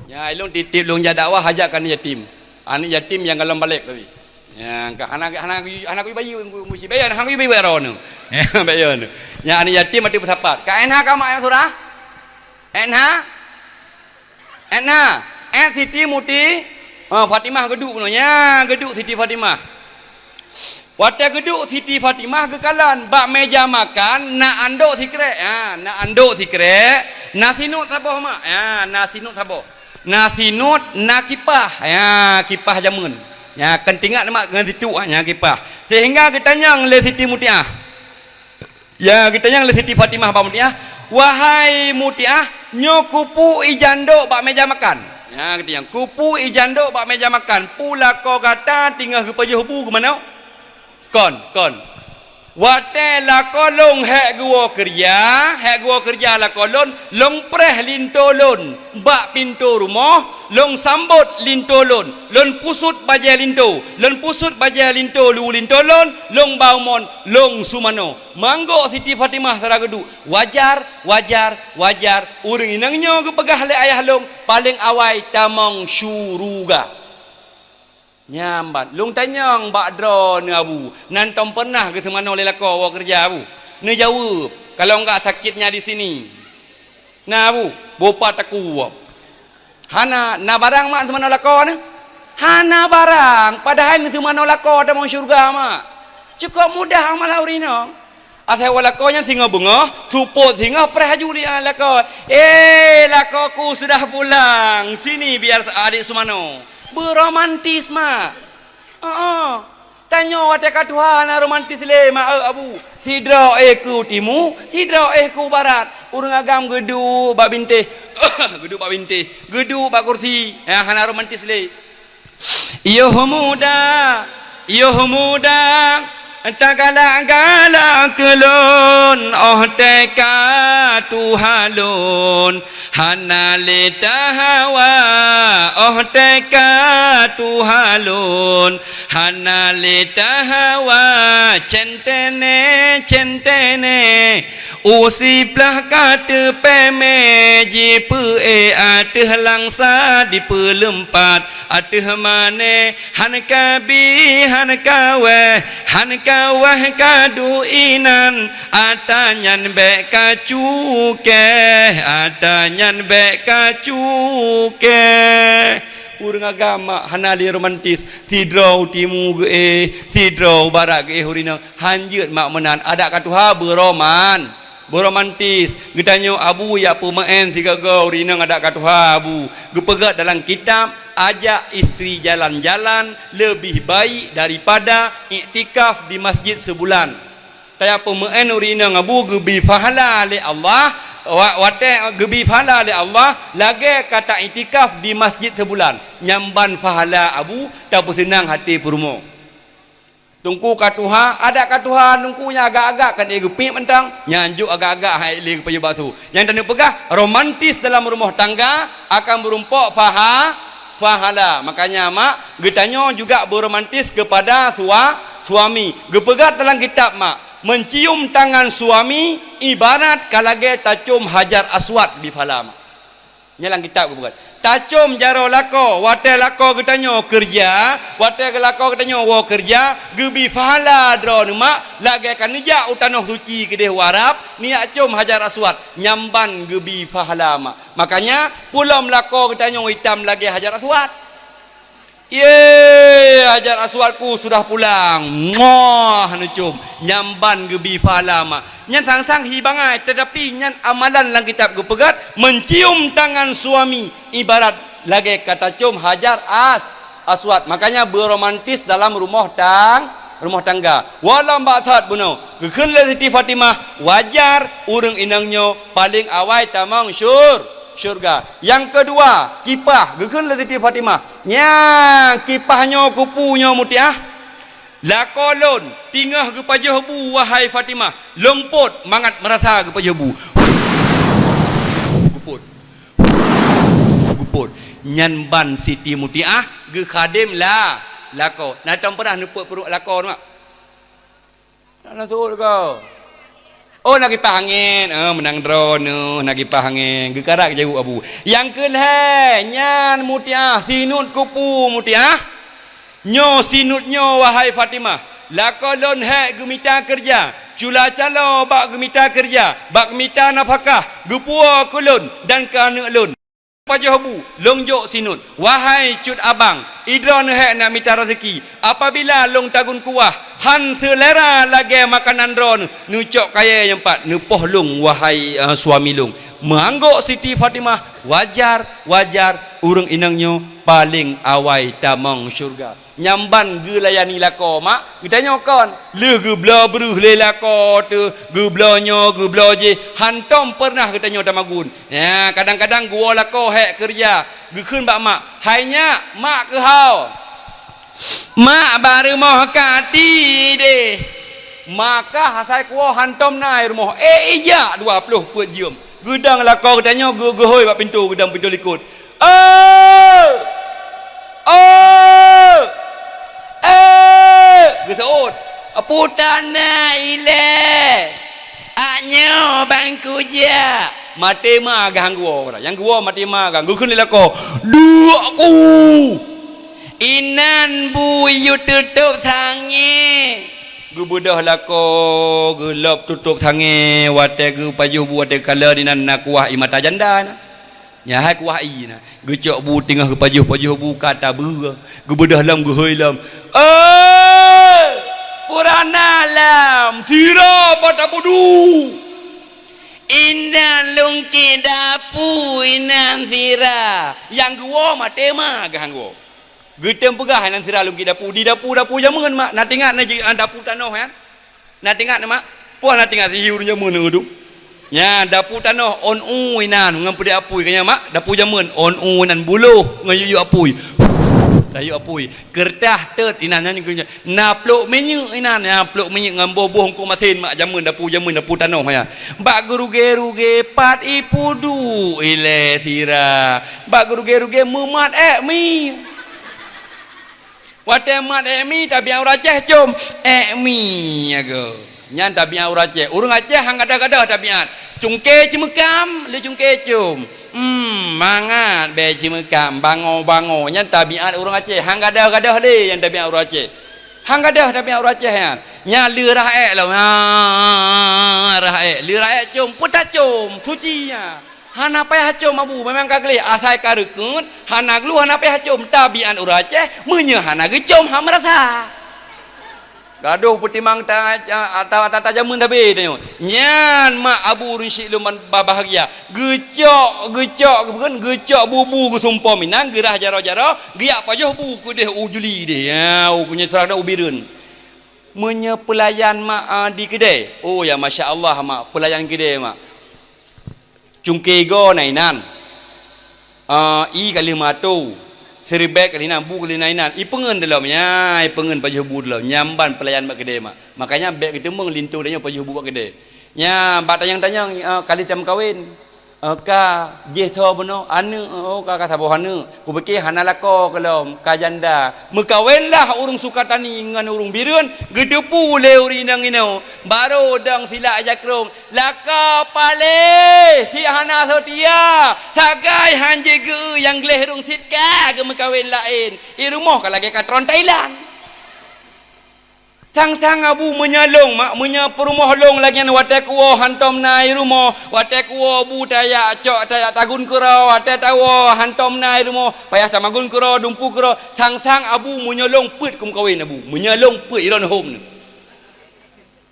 Nya ilung titip lung dakwah hajat kan yatim. Anak yatim yang galam balik tapi. Ya anak bayi busi bayan hang bayi baro nu. Bayan. Nya anak yatim mati bersapat. Ka enha ka mak yang surah? Enha, Siti Muti, Fatimah geduk punya, geduk Siti Fatimah. Waktu geduk Siti Fatimah kekalan, bak meja makan, nak andok sikre, nak andok sikre, nasinut taboh mak, nasinut taboh, nasinut nak kipah, kipah jamun, kentingat mak dengan situ, kipah. Sehingga kita nyang le Siti Mutiah, kita nyang le Siti Fatimah bak Mutiah. Wahai Mutiah, nyo kupu ijando bak meja makan. Ya kita yang kupu ijando bak meja makan. Pula ko kata tinggal ke pajah hubu ke mana? Kon. Wate la kolong hek gua kerja la kolon long preh lintolon bak pintu rumah long sambut lintolon lon pusut baja linto lu lintolon long baumon long sumano manggo Siti Fatimah taragedu wajar urang inangnya ke pegah le ayah long paling awai tamong syuruga nyambat lung tanyang bak dro ni abu nantom pernah ke semana oleh lako wa kerja abu ni jawab kalau enggak sakitnya di sini nah abu bopa taku hana na barang mak semana lako ni hana barang padahal ni semana lako ada mau syurga mak cukup mudah amal urino asal walakonya singa bunga support singa prahaju dia lako lakoku sudah pulang sini biar adik semano beromantis mak. Tanya wate katuhan romantis le mak abu. Sidra ku timu, sidra ku barat. Urang agam gedu bak bintih. Gedu bak bintih, gedu bak kursi. Ya hana romantis le. Yo muda, yo muda. Tagala-gala kelon teka tuhalun hanale tahawa teka tuhalun hanale tahawa centene usiplah kata peme jipu ateh langsa di pelempat ateh mane hankabi hankawe kawah kadu inan atanyan be kacuke atanyan be kacuke urang agama hanali romantis tidrau timu tidrau barat hurina hanjeut mak menan ada katuha beromantis getanyo abu ya pemain tiga gau rina ada katuha abu gepegat dalam kitab ajak isteri jalan-jalan lebih baik daripada iktikaf di masjid sebulan. Taya pemain urina ngabu gebi pahala le Allah, wate gebi pahala le Allah, lagi kata iktikaf di masjid sebulan. Nyamban pahala abu, tak senang hati perumo. Tungku katuha, ada katuha nungkunya agak-agak kan dia gepi mentang, nyanjuk agak-agak hai le payu batu. Yang tanda pegah romantis dalam rumah tangga akan berumpok pahala. Makanya mak getanyo juga beromantis kepada suami. Gepegat dalam kitab mak, mencium tangan suami ibarat kalage tacum hajar aswad di fala mak. Nyalang kitab gepegat. Tacum jaro lako, wate lako getanyo kerja, wate lako getanyo wo kerja, gebi pahala dro mak, lagi kan nijak utanoh suci kedeh warap, ni acum hajar aswad, nyamban gebi pahala mak. Makanya pulam lako getanyo hitam lagi hajar aswad. Hajar aswadku sudah pulang. Muah nucum nyamban gebi pahala mak. Nyan sang-sang hibangai tetapi nyan amalan lang kitab gepegat mencium tangan suami ibarat lagi kata cum hajar aswad. Makanya beromantis dalam rumah tangga. Walam baksat buno. Gekeun le Siti Fatimah wajar urang inangnya paling awai tamang syurga. Yang kedua, kipah. Gekeun le Siti Fatimah. Nya kipahnya kupunya mutiah. Lakolon tingah ke pajah bu wahai Fatimah. Lemput mangat merasa ke pajah bu. Guput. Nyan ban Siti Mutiah ge khadim lah lako. Natam pernah nepuk perut lako mak. Nak nasul kau. Oh nak kipah angin. Menang drone nak kipah angin. Ge karak jauh abu. Yang kelhe nyan Mutiah sinut kupu Mutiah. Nyo sinutnyo wahai Fatimah. Lakolon hek gemita kerja. Cula calo bak gemita kerja. Bak gemita nafkah. Gepua kulun dan kanak lun. Pajahabu longjok sinut. Wahai cut abang. Idron hek nak minta rezeki. Apabila long tagun kuah. Han selera lagi makanan dron. Nucok kaya yang empat. Nupoh lung wahai suami lung. Mengangguk Siti Fatimah. Wajar urang inangnya paling awai tamang syurga. Nyamban ge layani lako mak ditanya kon le ge bla beruh le lako tu ge blonyo ge bloje hantom pernah ketanya tamagun ya kadang-kadang gua lako hek kerja ge keun bak mak hainya mak ke hau mak baru mau kati deh maka hasai kuah hantom nai rumah iya 20 put jam gedang lako ketanya ge hoi bak pintu gedang pintu likut Gesaut putana ile anyo bangku ja mate ma ganggu ora yang gua mate ma ganggu kun lako dua ku inan bu yu tutup sange gu budah lako gelap tutup sange wate gu pajuh bu wate kala dinan nak kuah imata janda na nya hai kuah i na gu cok bu tingah gu pajuh bu kata bu gu budah lam gu hoi lam Purana lam sira patapudu inan lungki dapu inan sira yang gua matema ganggu Getem pegah nan sira lum ki dapur di dapur jamun mak nak tengok na dapur tanah kan. Nak tengok mak puan nak tengok si hiu jamun tu. Nya dapur tanah on uinan ngam pede apui kanya mak dapur jamun on uinan buluh ngayu apui. Tayu apui kertah tet inan nyanyi kunya napluk menyu inan napluk menyu ngam boboh ku masin mak jamun dapur tanah ya. Bak geruge pat ipudu ile sira. Bak geruge mumat mi. Wate mat mi tapi orang Aceh com mi ago. Nyan tabiat orang Aceh. Urang Aceh hang ada-ada tabiat. Cungke cimekam, le cungke cum. Mangat be cimekam, bango. Nyan tabiat orang Aceh. Hang ada-ada de yang tabiat orang Aceh. Hang ada tabiat orang Aceh ya. Nya lirah lah. Rah lirah cum, puta cum, sucinya. Hana payah cum abu memang kagli asai karukun. Hana glu hana payah cum tabiat orang Aceh. Munya hana ge cum ham rasa. Gaduh putimang atau jamun tapi tanya. Nyan mak abu risyik luman bahagia. Gecok bukan gecok bubu ku sumpah minang gerah jaro-jaro giak pajoh bu ku deh ujuli deh. Ya punya serang dah ubirun. Menya pelayan mak di kedai. Oh ya masya-Allah mak pelayan kedai mak. Cungkego nainan. I kali matu. Seribek kalina bu kalina inan ipengen dalamnya ipengen pajuh bu dalam nyamban pelayan mak gede mak makanya bek kita mengelintu danya pajuh bu mak gede nya bat tanyang kali jam kawin ka jetho beno anu ka kata boh anu ku beki hana lako kelom ka janda mekawinlah urung sukatani ngan urung birun gedepu le urinang ino baru dang sila ajakrong laka pale si hana sotia sagai hanje ge yang gleh rung sitka ge mekawin lain i rumah ka lagi katron Thailand tang abu menyalong mak menya perumah long lagi an watek wo hantom nai rumah watek wo bu daya cok daya tagun kuro watek tawo hantom nai rumah payah tamagun kuro dumpu kuro tang abu menyalong put kum kawin abu menyalong put iron home ni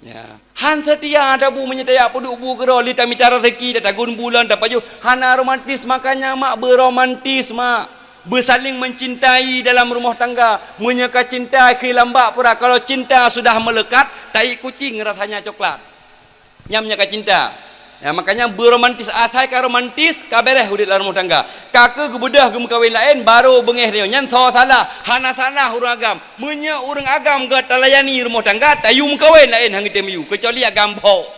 ya han setia ada bu menyedaya puduk bu kuro lita mita rezeki da tagun bulan da paju hana romantis makanya mak beromantis mak bersaling mencintai dalam rumah tangga menyeka cinta khilambak pura kalau cinta sudah melekat tai kucing rasanya coklat nyamnya ka cinta ya makanya beromantis asai ka romantis kabereh udit dalam rumah tangga kake gebedah gem kawin lain baru bengeh dia nyan so salah hana salah urang agam menya urang agam ge talayani rumah tangga tayum kawin lain hang temiu kecuali agam pho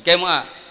kemah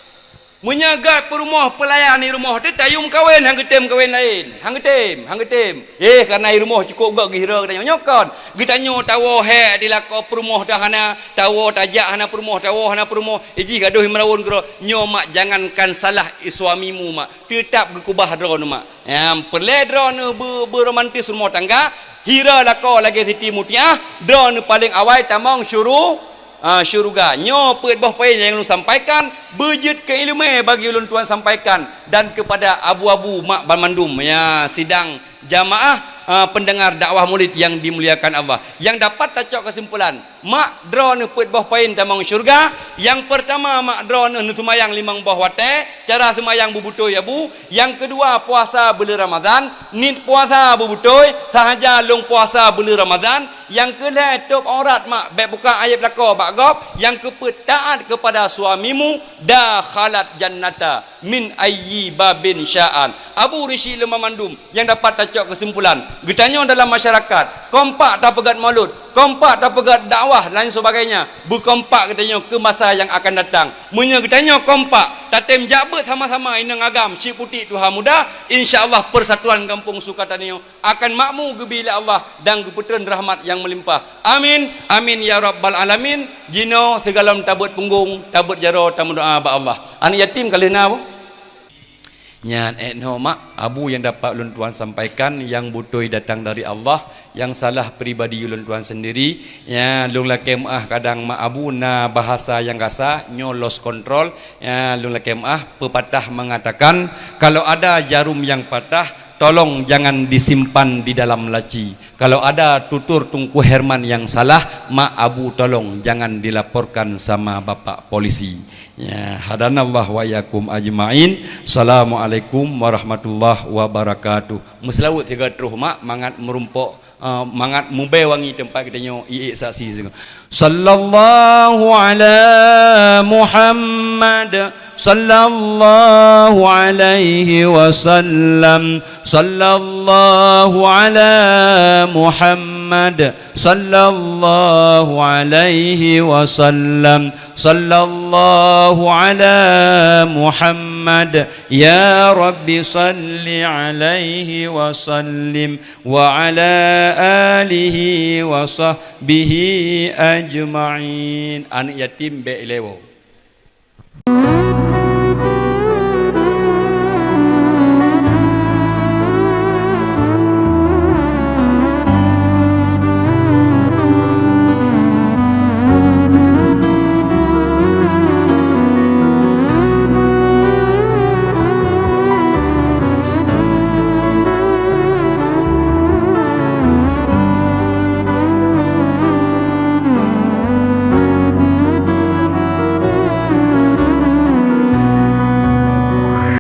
menyagat perumah pelayan di rumah tu tayum kawin hang getem kawin lain hang getem karena di rumah cukup gak gira kita nyokon kita nyo tawo he dilako perumah dah hana tawo tajak hana perumah tawo hana perumah iji gaduh merawon kro nyo mak jangankan salah suamimu mak tetap gekubah drone mak yang perle drone beromantis rumah tangga hira lako lagi siti mutiah drone paling awal tamang syurga nyo pet boh pai yang lu sampaikan bejit ke ilmu bagi ulun tuan sampaikan dan kepada abu-abu mak Bandung ya sidang jamaah pendengar dakwah maulid yang dimuliakan Allah yang dapat tacok kesimpulan mak drone pet boh pain tamang syurga yang pertama mak drone semayang limang boh wate cara semayang bubutoy abu yang kedua puasa bulan Ramadan nit puasa bubutoy sahaja long puasa bulan Ramadan yang kedua top aurat mak baik buka ayat belaka bak gop yang kepet taat kepada suamimu dakhalat jannata min ayyi babin sya'an Abu Rishi Lemamandum yang dapat tacok kesimpulan getanya dalam masyarakat kompak tak pegat maulud kompak tak pegat dakwah lain sebagainya berkompak getanya ke masa yang akan datang munya getanya kompak tatem jabat sama-sama inang agam si putih Tuhan muda insyaallah persatuan kampung Sukatanio akan makmur gebila Allah dan geputeran rahmat yang melimpah amin ya rabbal alamin jino segala tabut punggung tabut jaro tamu doa ba Allah anak yatim kalena nyan mak abu yang dapat ulun tuan sampaikan yang butoi datang dari Allah yang salah pribadi ulun tuan sendiri ya lung lakem kadang mak abu na bahasa yang kasa nyolos kontrol ya lung lakem pepatah mengatakan kalau ada jarum yang patah tolong jangan disimpan di dalam laci kalau ada tutur Tungku Herman yang salah mak abu tolong jangan dilaporkan sama bapak polisi Ya, hadanallah wa yakum ajmain. Assalamualaikum warahmatullahi wabarakatuh. Muslawut tiga terus mak mangat merumpok mangat mube wangi tempat kita nyo saksi sing. Sallallahu ala Muhammad sallallahu alaihi wasallam. Sallallahu ala Muhammad sallallahu alaihi wasallam. Sallallahu ala Muhammad ya Rabbi salli alaihi wa sallim wa ala alihi wa sahbihi ajma'in. Anak yatim be lewo